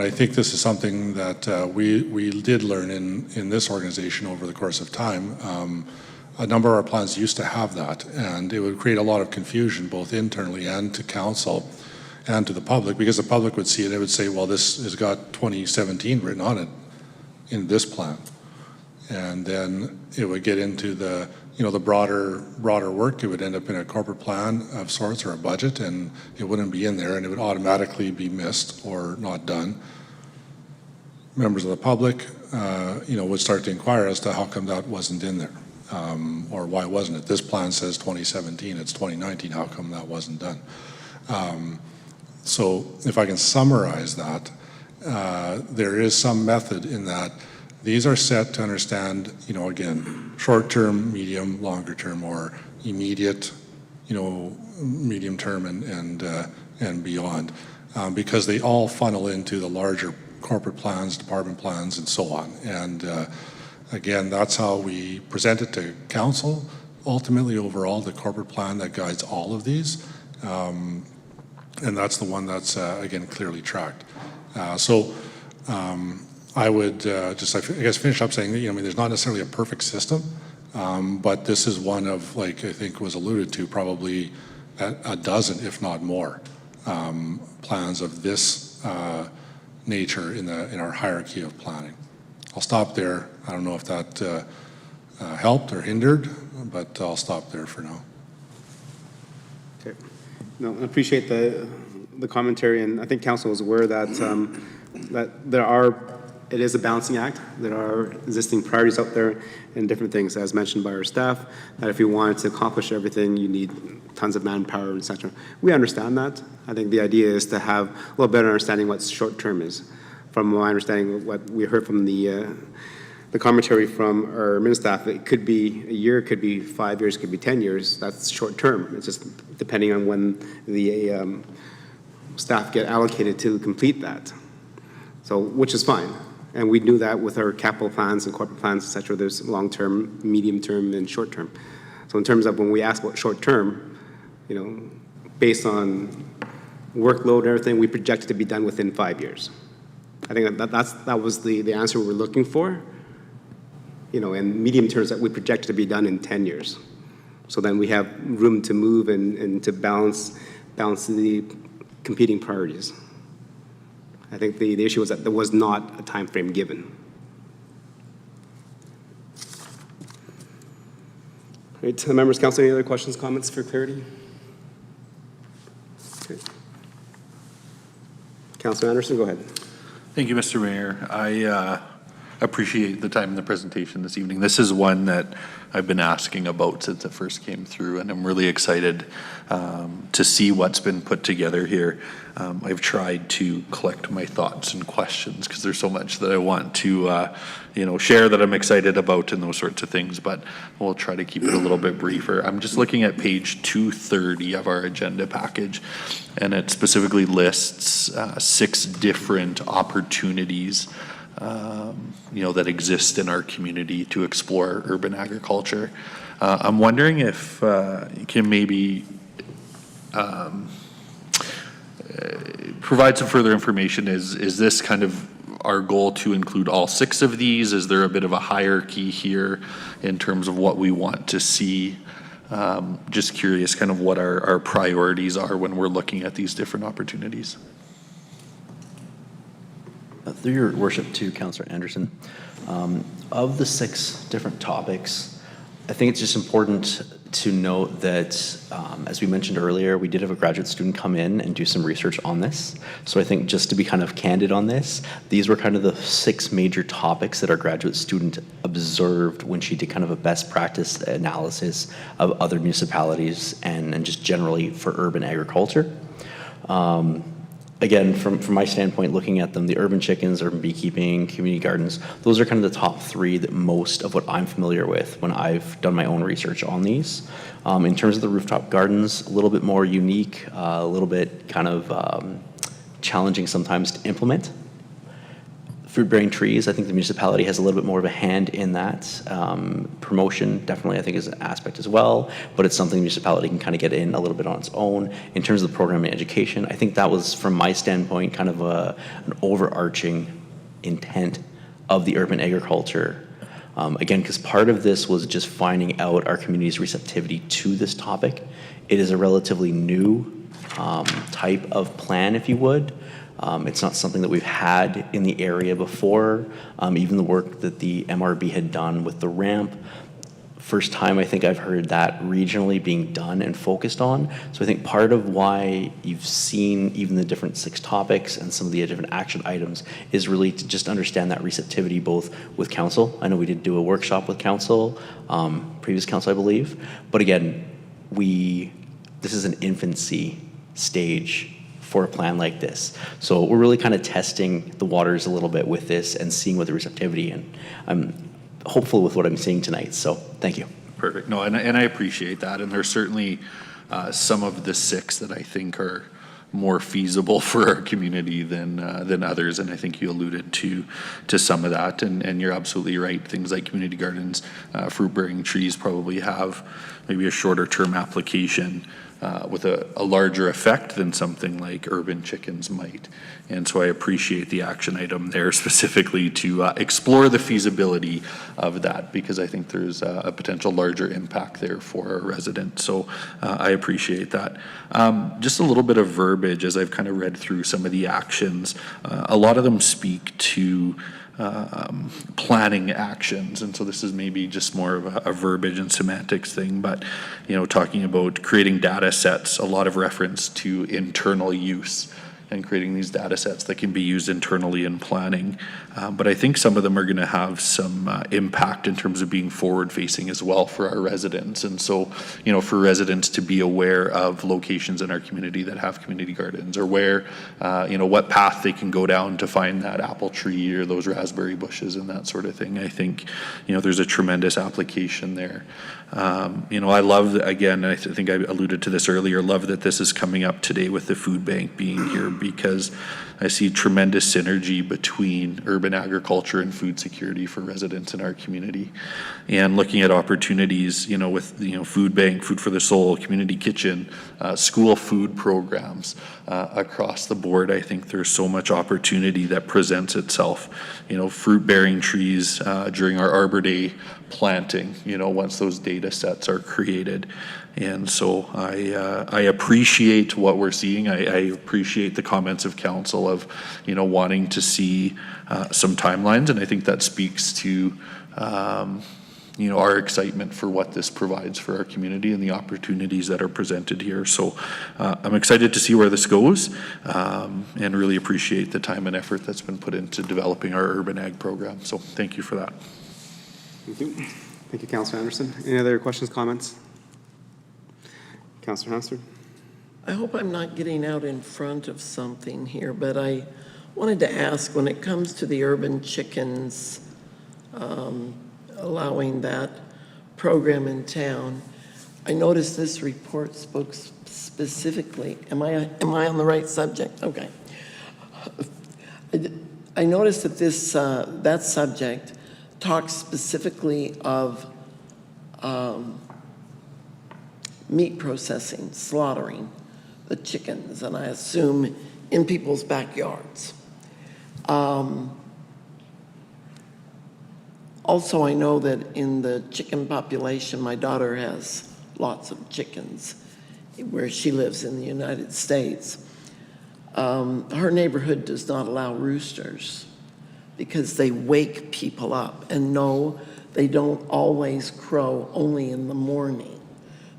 I think this is something that we did learn in this organization over the course of time. A number of our plans used to have that, and it would create a lot of confusion both internally and to council and to the public, because the public would see it and it would say, well, this has got 2017 written on it in this plan. And then it would get into the broader work. It would end up in a corporate plan of sorts or a budget, and it wouldn't be in there, and it would automatically be missed or not done. Members of the public, would start to inquire as to how come that wasn't in there, or why wasn't it? This plan says 2017, it's 2019, how come that wasn't done? So if I can summarize that, there is some method in that these are set to understand, again, short-term, medium, longer term, or immediate, medium term and beyond, because they all funnel into the larger corporate plans, department plans, and so on. And again, that's how we present it to council. Ultimately, overall, the corporate plan that guides all of these, and that's the one that's again clearly tracked. I would just, I guess, finish up saying that, there's not necessarily a perfect system, but this is one of, like I think was alluded to, probably a dozen, if not more, plans of this nature in our hierarchy of planning. I'll stop there. I don't know if that helped or hindered, but I'll stop there for now. Okay. No, I appreciate the commentary, and I think council is aware that it is a balancing act. There are existing priorities out there and different things, as mentioned by our staff, that if you wanted to accomplish everything, you need tons of manpower, et cetera. We understand that. I think the idea is to have a little better understanding what short-term is. From my understanding, what we heard from the commentary from our admin staff, it could be a year, it could be 5 years, it could be 10 years. That's short-term. It's just depending on when the staff get allocated to complete that. So, which is fine. And we knew that with our capital plans and corporate plans, et cetera, there's long-term, medium-term, and short-term. So in terms of when we ask about short-term, based on workload and everything, we project it to be done within 5 years. I think that was the answer we were looking for. And medium terms that we project to be done in 10 years. So then we have room to move and to balance the competing priorities. I think the issue was that there was not a time frame given. Right, members, council, any other questions, comments for clarity? Okay. Councilor Anderson, go ahead. Thank you, Mr. Mayor. I appreciate the time in the presentation this evening. This is one that I've been asking about since it first came through, and I'm really excited to see what's been put together here. I've tried to collect my thoughts and questions because there's so much that I want to share that I'm excited about and those sorts of things, but we'll try to keep it a little bit briefer. I'm just looking at page 230 of our agenda package, and it specifically lists 6 different opportunities that exist in our community to explore urban agriculture. I'm wondering if you can maybe provide some further information. Is this kind of our goal to include all 6 of these? Is there a bit of a hierarchy here in terms of what we want to see? Just curious kind of what our priorities are when we're looking at these different opportunities. Through your worship to Councillor Anderson, of the 6 different topics, I think it's just important to note that, as we mentioned earlier, we did have a graduate student come in and do some research on this. So I think just to be kind of candid on this, these were kind of the 6 major topics that our graduate student observed when she did kind of a best practice analysis of other municipalities and just generally for urban agriculture. Again, from my standpoint, looking at them, the urban chickens, urban beekeeping, community gardens, those are kind of the top 3 that most of what I'm familiar with when I've done my own research on these. In terms of the rooftop gardens, a little bit more unique, a little bit kind of challenging sometimes to implement. Fruit-bearing trees, I think the municipality has a little bit more of a hand in that. Promotion, definitely, I think, is an aspect as well, but it's something the municipality can kind of get in a little bit on its own. In terms of the program and education, I think that was, from my standpoint, kind of an overarching intent of the urban agriculture. Again, because part of this was just finding out our community's receptivity to this topic. It is a relatively new type of plan, if you would. It's not something that we've had in the area before. Even the work that the MRB had done with the ramp, first time I think I've heard that regionally being done and focused on. So I think part of why you've seen even the different 6 topics and some of the different action items is really to just understand that receptivity both with council. I know we did do a workshop with council, previous council I believe, but again, this is an infancy stage for a plan like this. So we're really kind of testing the waters a little bit with this and seeing what the receptivity, and I'm hopeful with what I'm seeing tonight. So thank you. Perfect. No, and I appreciate that. And there's certainly some of the 6 that I think are more feasible for our community than others. And I think you alluded to some of that. And you're absolutely right. Things like community gardens, fruit-bearing trees probably have maybe a shorter term application with a larger effect than something like urban chickens might. And so I appreciate the action item there specifically to explore the feasibility of that, because I think there's a potential larger impact there for our residents. So I appreciate that. Just a little bit of verbiage as I've kind of read through some of the actions. A lot of them speak to planning actions, and so this is maybe just more of a verbiage and semantics thing, but talking about creating data sets, a lot of reference to internal use and creating these data sets that can be used internally in planning. But I think some of them are going to have some impact in terms of being forward-facing as well for our residents. And so, for residents to be aware of locations in our community that have community gardens, or where, what path they can go down to find that apple tree or those raspberry bushes and that sort of thing. I think, there's a tremendous application there. I love, again, I think I alluded to this earlier, love that this is coming up today with the food bank being here, because I see tremendous synergy between urban agriculture and food security for residents in our community. And looking at opportunities, with, food bank, food for the soul, community kitchen, school food programs across the board, I think there's so much opportunity that presents itself. Fruit-bearing trees during our Arbor Day planting, once those data sets are created. And so I appreciate what we're seeing. I appreciate the comments of council of, wanting to see some timelines. And I think that speaks to, our excitement for what this provides for our community and the opportunities that are presented here. So I'm excited to see where this goes, and really appreciate the time and effort that's been put into developing our urban ag program. So thank you for that. Thank you. Thank you, Councillor Anderson. Any other questions, comments? Councillor Hansford? I hope I'm not getting out in front of something here, but I wanted to ask, when it comes to the urban chickens, allowing that program in town, I noticed this report spoke specifically, am I on the right subject? Okay. I noticed that that subject talks specifically of meat processing, slaughtering the chickens, and I assume in people's backyards. Also, I know that in the chicken population, my daughter has lots of chickens where she lives in the United States. Her neighborhood does not allow roosters because they wake people up. And no, they don't always crow only in the morning.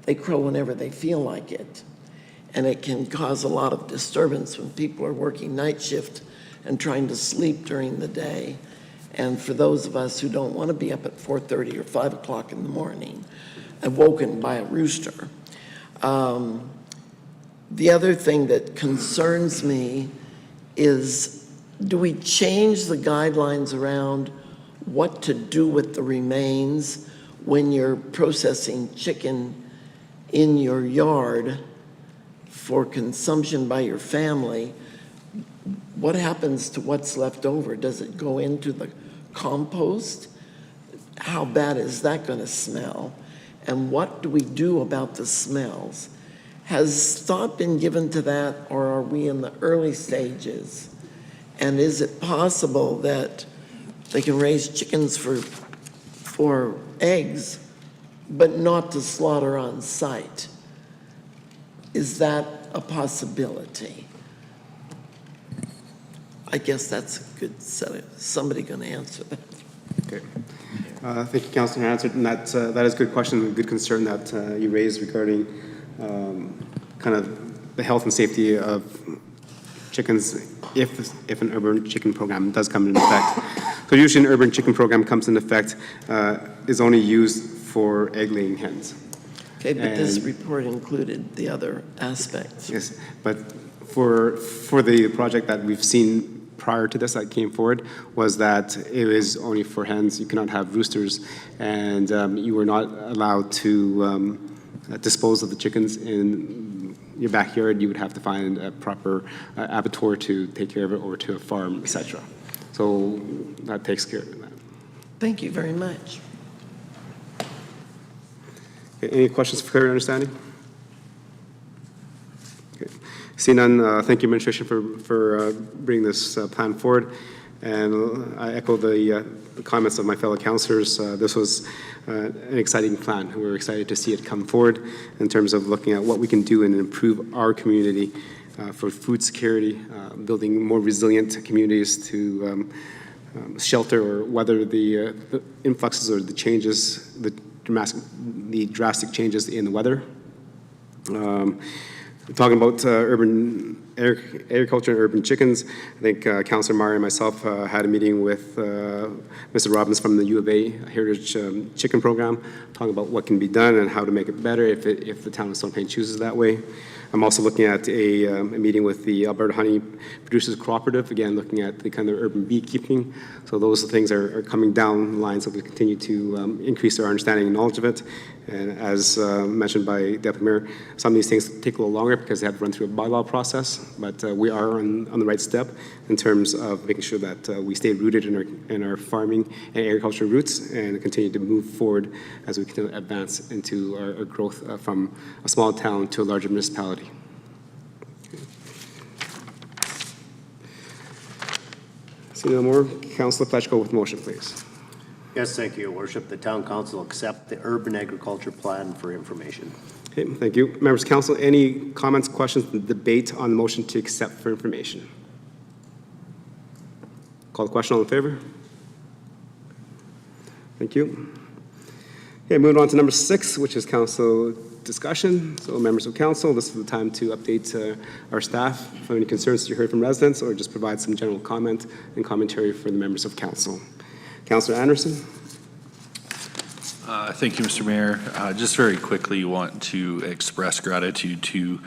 They crow whenever they feel like it. And it can cause a lot of disturbance when people are working night shift and trying to sleep during the day. And for those of us who don't want to be up at 4:30 or 5 o'clock in the morning, awoken by a rooster. The other thing that concerns me is, do we change the guidelines around what to do with the remains when you're processing chicken in your yard for consumption by your family? What happens to what's left over? Does it go into the compost? How bad is that going to smell? And what do we do about the smells? Has thought been given to that, or are we in the early stages? And is it possible that they can raise chickens for eggs, but not to slaughter on site? Is that a possibility? I guess that's a good set. Somebody going to answer that. Okay. Thank you, Councillor Hansford. And that is a good question, a good concern that you raised regarding kind of the health and safety of chickens if an urban chicken program does come into effect. So usually an urban chicken program comes into effect is only used for egg-laying hens. Okay, but this report included the other aspects. Yes, but for the project that we've seen prior to this that came forward was that it was only for hens. You cannot have roosters, and you were not allowed to dispose of the chickens in your backyard. You would have to find a proper abattoir to take care of it, or to a farm, etc. So that takes care of that. Thank you very much. Okay, any questions for clear understanding? Okay. Seeing none, thank you, administration, for bringing this plan forward. And I echo the comments of my fellow councillors. This was an exciting plan. We're excited to see it come forward in terms of looking at what we can do and improve our community for food security, building more resilient communities to shelter or weather the influxes or the changes, the drastic changes in the weather. Talking about urban agriculture and urban chickens, I think Councillor Meyer and myself had a meeting with Mr. Robbins from the U of A Heritage Chicken Program, talking about what can be done and how to make it better if the town of Stony Plain chooses that way. I'm also looking at a meeting with the Alberta Honey Producers Cooperative, again looking at the kind of urban beekeeping. So those things are coming down the line, so we continue to increase our understanding and knowledge of it. And as mentioned by Deputy Mayor, some of these things take a little longer because they have to run through a bylaw process, but we are on the right step in terms of making sure that we stay rooted in our farming and agricultural roots and continue to move forward as we continue to advance into our growth from a small town to a larger municipality. See no more. Councillor Fletchko with motion, please. Yes, thank you, Your Worship. The Town Council accept the Urban Agriculture Plan for information. Okay, thank you. Members of Council, any comments, questions, debate on the motion to accept for information? Call the question. All in favor? Thank you. Okay, moving on to number 6, which is council discussion. So members of council, this is the time to update our staff for any concerns that you heard from residents, or just provide some general comment and commentary for the members of council. Councillor Anderson. Thank you, Mr. Mayor. Just very quickly want to express gratitude to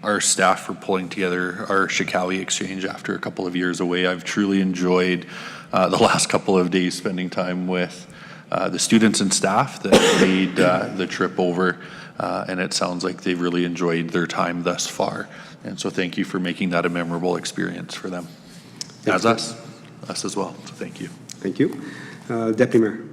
our staff for pulling together our Shikawi exchange after a couple of years away. I've truly enjoyed the last couple of days spending time with the students and staff that made the trip over, and it sounds like they've really enjoyed their time thus far. And so thank you for making that a memorable experience for them. As us as well, so thank you. Thank you. Deputy Mayor.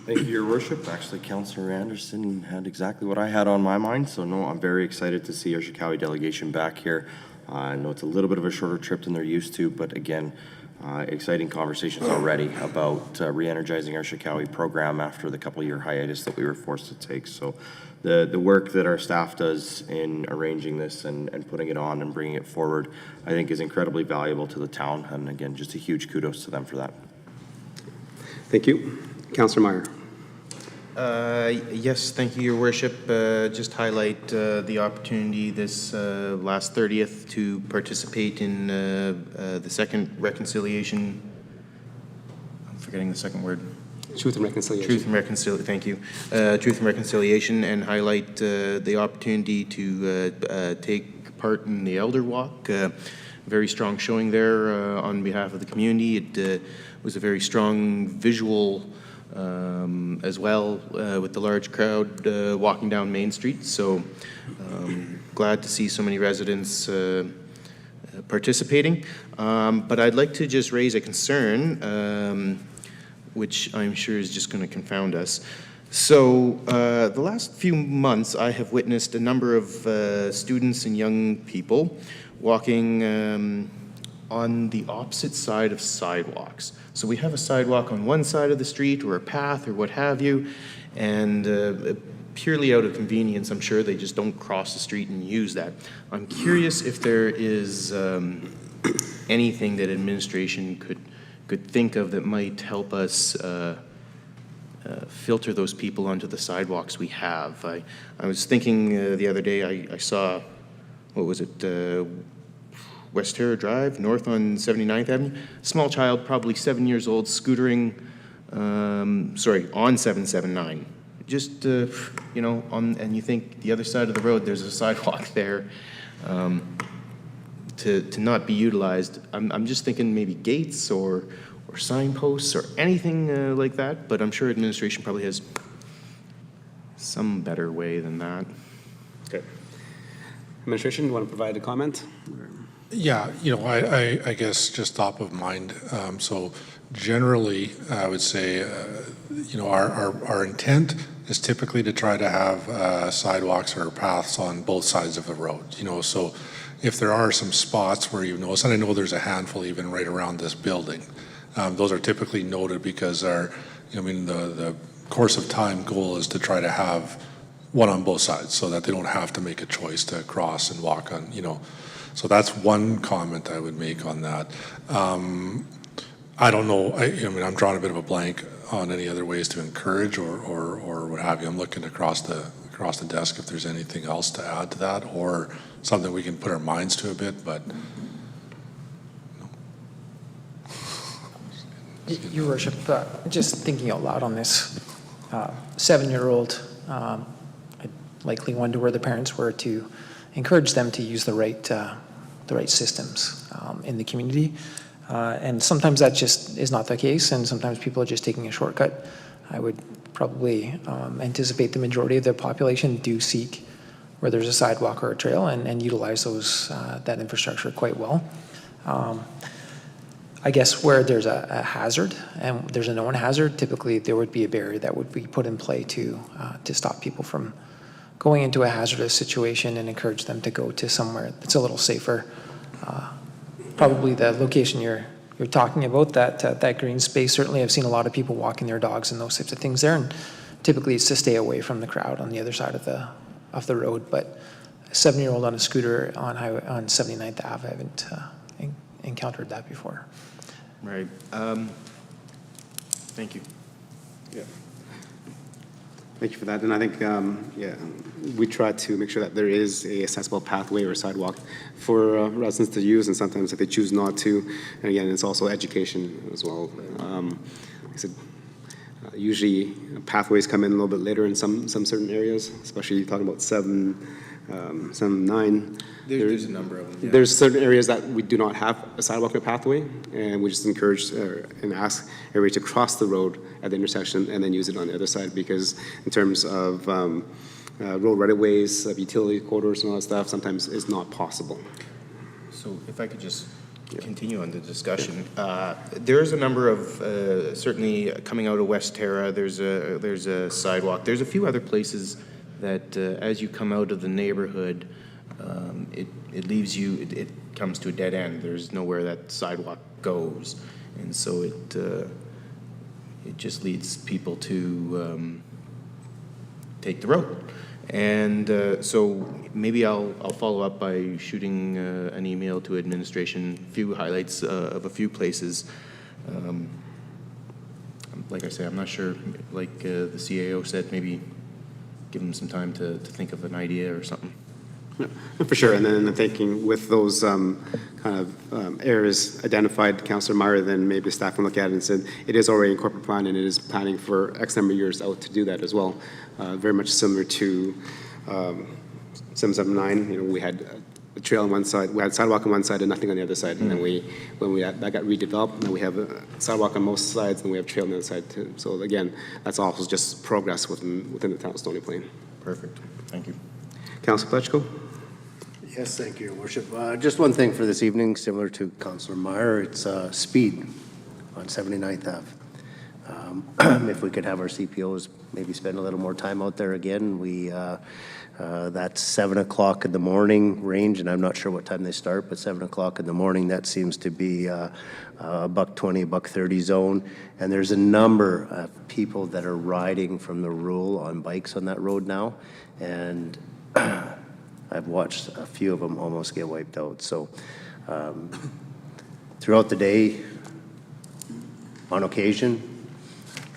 Thank you, Your Worship. Actually, Councillor Anderson had exactly what I had on my mind, so no, I'm very excited to see our Shikawi delegation back here. I know it's a little bit of a shorter trip than they're used to, but again, exciting conversations already about re-energizing our Shikawi program after the couple-year hiatus that we were forced to take. So the work that our staff does in arranging this and putting it on and bringing it forward, I think is incredibly valuable to the town. And again, just a huge kudos to them for that. Thank you. Councillor Meyer. Yes, thank you, Your Worship. Just highlight the opportunity this last 30th to participate in the second reconciliation. I'm forgetting the second word. Truth and Reconciliation. Truth and Reconciliation, thank you. Truth and Reconciliation, and highlight the opportunity to take part in the Elder Walk. Very strong showing there on behalf of the community. It was a very strong visual as well, with the large crowd walking down Main Street. So glad to see so many residents participating. But I'd like to just raise a concern, which I'm sure is just going to confound us. So the last few months, I have witnessed a number of students and young people walking on the opposite side of sidewalks. So we have a sidewalk on one side of the street, or a path, or what have you, and purely out of convenience, I'm sure they just don't cross the street and use that. I'm curious if there is anything that administration could think of that might help us filter those people onto the sidewalks we have. I was thinking the other day, I saw, what was it, West Terra Drive, north on 79th Avenue. Small child, probably 7 years old, scootering, on 779. Just, you know, and you think the other side of the road, there's a sidewalk there to not be utilized. I'm just thinking maybe gates or signposts or anything like that, but I'm sure administration probably has some better way than that. Okay. Administration, you want to provide a comment? Yeah, you know, I guess just top of mind. So generally, I would say, you know, our intent is typically to try to have sidewalks or paths on both sides of the road. You know, so if there are some spots where you notice, and I know there's a handful even right around this building, those are typically noted because our, I mean, the course of time goal is to try to have one on both sides so that they don't have to make a choice to cross and walk on, you know. So that's one comment I would make on that. I don't know, I mean, I'm drawing a bit of a blank on any other ways to encourage or what have you. I'm looking across the desk if there's anything else to add to that or something we can put our minds to a bit, but. Your Worship, just thinking out loud on this, 7-year-old, I likely wonder where the parents were to encourage them to use the right systems in the community. And sometimes that just is not the case, and sometimes people are just taking a shortcut. I would probably anticipate the majority of the population do seek where there's a sidewalk or a trail and utilize that infrastructure quite well. I guess where there's a hazard and there's a known hazard, typically there would be a barrier that would be put in play to stop people from going into a hazardous situation and encourage them to go to somewhere that's a little safer. Probably the location you're talking about, that green space, certainly I've seen a lot of people walking their dogs and those types of things there, and typically it's to stay away from the crowd on the other side of the road. But a 7-year-old on a scooter on 79th Ave, I haven't encountered that before. Right. Thank you. Yeah. Thank you for that. And I think, yeah, we try to make sure that there is a accessible pathway or sidewalk for residents to use, and sometimes if they choose not to, and again, it's also education as well. Like I said, usually pathways come in a little bit later in some certain areas, especially talking about 7, 9. There's a number of them, yeah. There's certain areas that we do not have a sidewalk or pathway, and we just encourage and ask everybody to cross the road at the intersection and then use it on the other side, because in terms of road right-of-ways, of utility corridors and all that stuff, sometimes it's not possible. So if I could just continue on the discussion. There's a number of, certainly coming out of West Terra, there's a sidewalk. There's a few other places that as you come out of the neighborhood, it leaves you, it comes to a dead end. There's nowhere that sidewalk goes. And so it just leads people to take the road. And so maybe I'll follow up by shooting an email to administration, a few highlights of a few places. Like I say, I'm not sure, like the CAO said, maybe give them some time to think of an idea or something. Yeah, for sure. And then thinking with those kind of areas identified, Councillor Meyer, then maybe staff can look at it and said it is already in corporate plan and it is planning for X number of years out to do that as well. Very much similar to 779. You know, we had a trail on one side, we had sidewalk on one side and nothing on the other side. And then that got redeveloped, and we have a sidewalk on most sides, and we have trail on the other side too. So again, that's also just progress within the town of Stony Plain. Perfect. Thank you. Councillor Pletchko. Yes, thank you, Your Worship. Just one thing for this evening, similar to Councillor Meyer, it's speed on 79th Ave. If we could have our CPOs maybe spend a little more time out there again. That's 7 o'clock in the morning range, and I'm not sure what time they start, but 7 o'clock in the morning, that seems to be a $1.20, $1.30 zone. And there's a number of people that are riding from the rural on bikes on that road now, and I've watched a few of them almost get wiped out. So throughout the day, on occasion,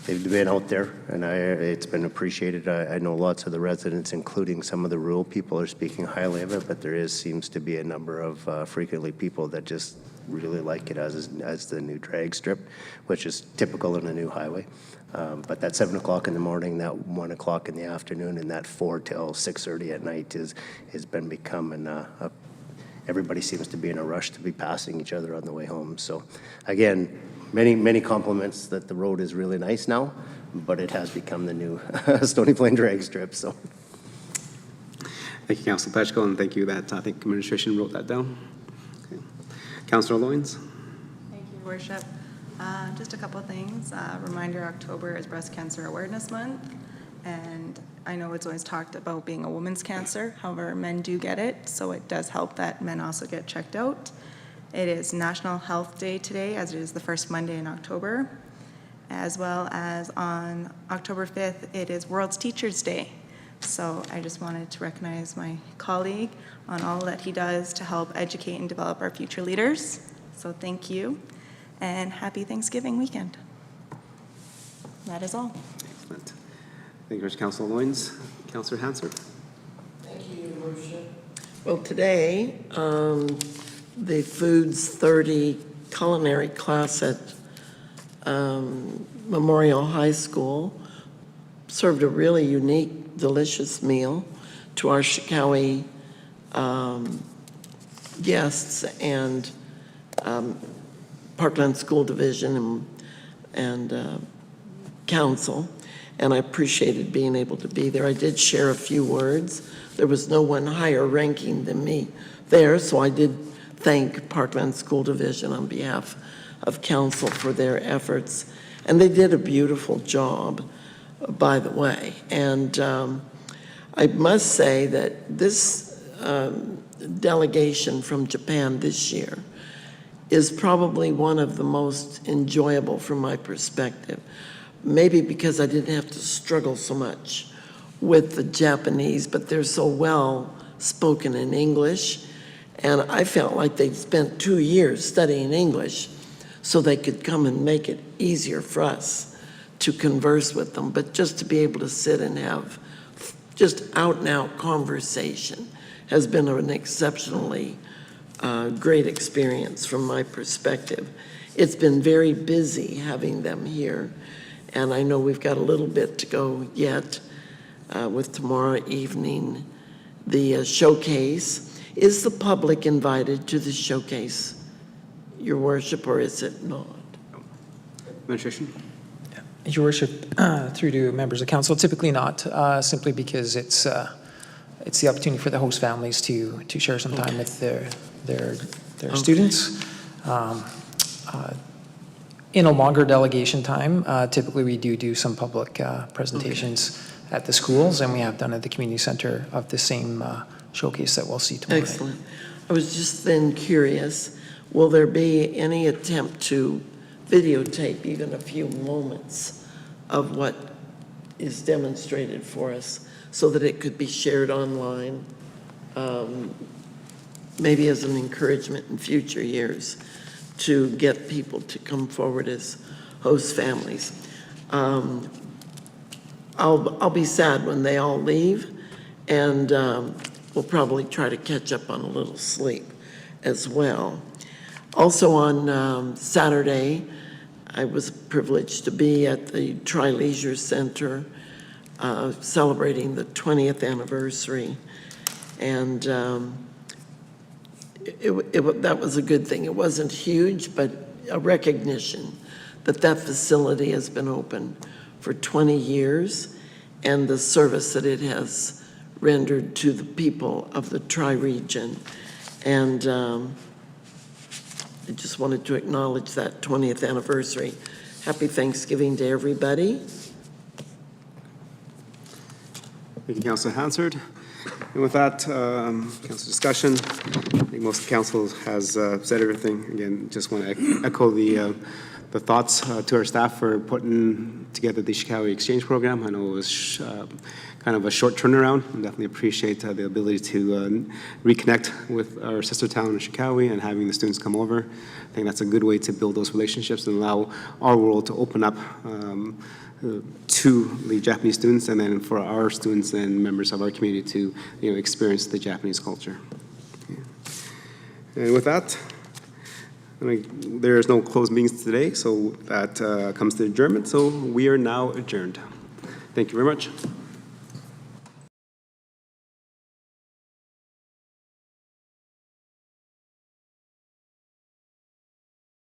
they've been out there, and it's been appreciated. I know lots of the residents, including some of the rural people, are speaking highly of it, but there seems to be a number of frequently people that just really like it as the new drag strip, which is typical in a new highway. But that 7 o'clock in the morning, that 1 o'clock in the afternoon, and that 4 till 6:30 at night has been becoming everybody seems to be in a rush to be passing each other on the way home. So again, many compliments that the road is really nice now, but it has become the new Stony Plain drag strip. So Thank you, Councillor Pletchko, and thank you that I think administration wrote that down. Okay. Councillor Loynes. Thank you, Your Worship. Just a couple of things. Reminder, October is Breast Cancer Awareness Month, and I know it's always talked about being a woman's cancer. However, men do get it, so it does help that men also get checked out. It is National Health Day today, as it is the first Monday in October, as well as on October 5th, it is World Teachers Day. So I just wanted to recognize my colleague on all that he does to help educate and develop our future leaders. So thank you, and happy Thanksgiving weekend. That is all. Excellent. Thank you, Councillor Loynes. Councillor Hansard. Thank you, Your Worship. Well, today, the Foods 30 culinary class at Memorial High School served a really unique, delicious meal to our Shikawi guests and Parkland School Division and council, and I appreciated being able to be there. I did share a few words. There was no one higher ranking than me there, so I did thank Parkland School Division on behalf of council for their efforts. And they did a beautiful job, by the way. And I must say that this delegation from Japan this year is probably one of the most enjoyable from my perspective. Maybe because I didn't have to struggle so much with the Japanese, but they're so well spoken in English. And I felt like they'd spent 2 years studying English so they could come and make it easier for us to converse with them, but just to be able to sit and have just out-and-out conversation has been an exceptionally great experience from my perspective. It's been very busy having them here, and I know we've got a little bit to go yet with tomorrow evening, the showcase. Is the public invited to the showcase, Your Worship, or is it not? Administration? Your Worship, through to members of council, typically not, simply because it's the opportunity for the host families to share some time with their students. In a longer delegation time, typically we do some public presentations at the schools, and we have done at the community center of the same showcase that we'll see tomorrow night. Excellent. I was just then curious, will there be any attempt to videotape even a few moments of what is demonstrated for us so that it could be shared online, maybe as an encouragement in future years to get people to come forward as host families? I'll be sad when they all leave, and we'll probably try to catch up on a little sleep as well. Also on Saturday, I was privileged to be at the Tri-Leisure Center celebrating the 20th anniversary, and that was a good thing. It wasn't huge, but a recognition that that facility has been open for 20 years and the service that it has rendered to the people of the Tri-Region. And I just wanted to acknowledge that 20th anniversary. Happy Thanksgiving to everybody. Thank you, Councilor Hansard. And with that, council discussion, I think most of the council has said everything. Again, just want to echo the thoughts to our staff for putting together the Chicago Exchange Program. I know it was kind of a short turnaround. I definitely appreciate the ability to reconnect with our sister town in Chicago and having the students come over. I think that's a good way to build those relationships and allow our world to open up to the Japanese students, and then for our students and members of our community to experience the Japanese culture. Yeah. And with that, there's no closed meetings today, so that comes to adjournment. So we are now adjourned. Thank you very much.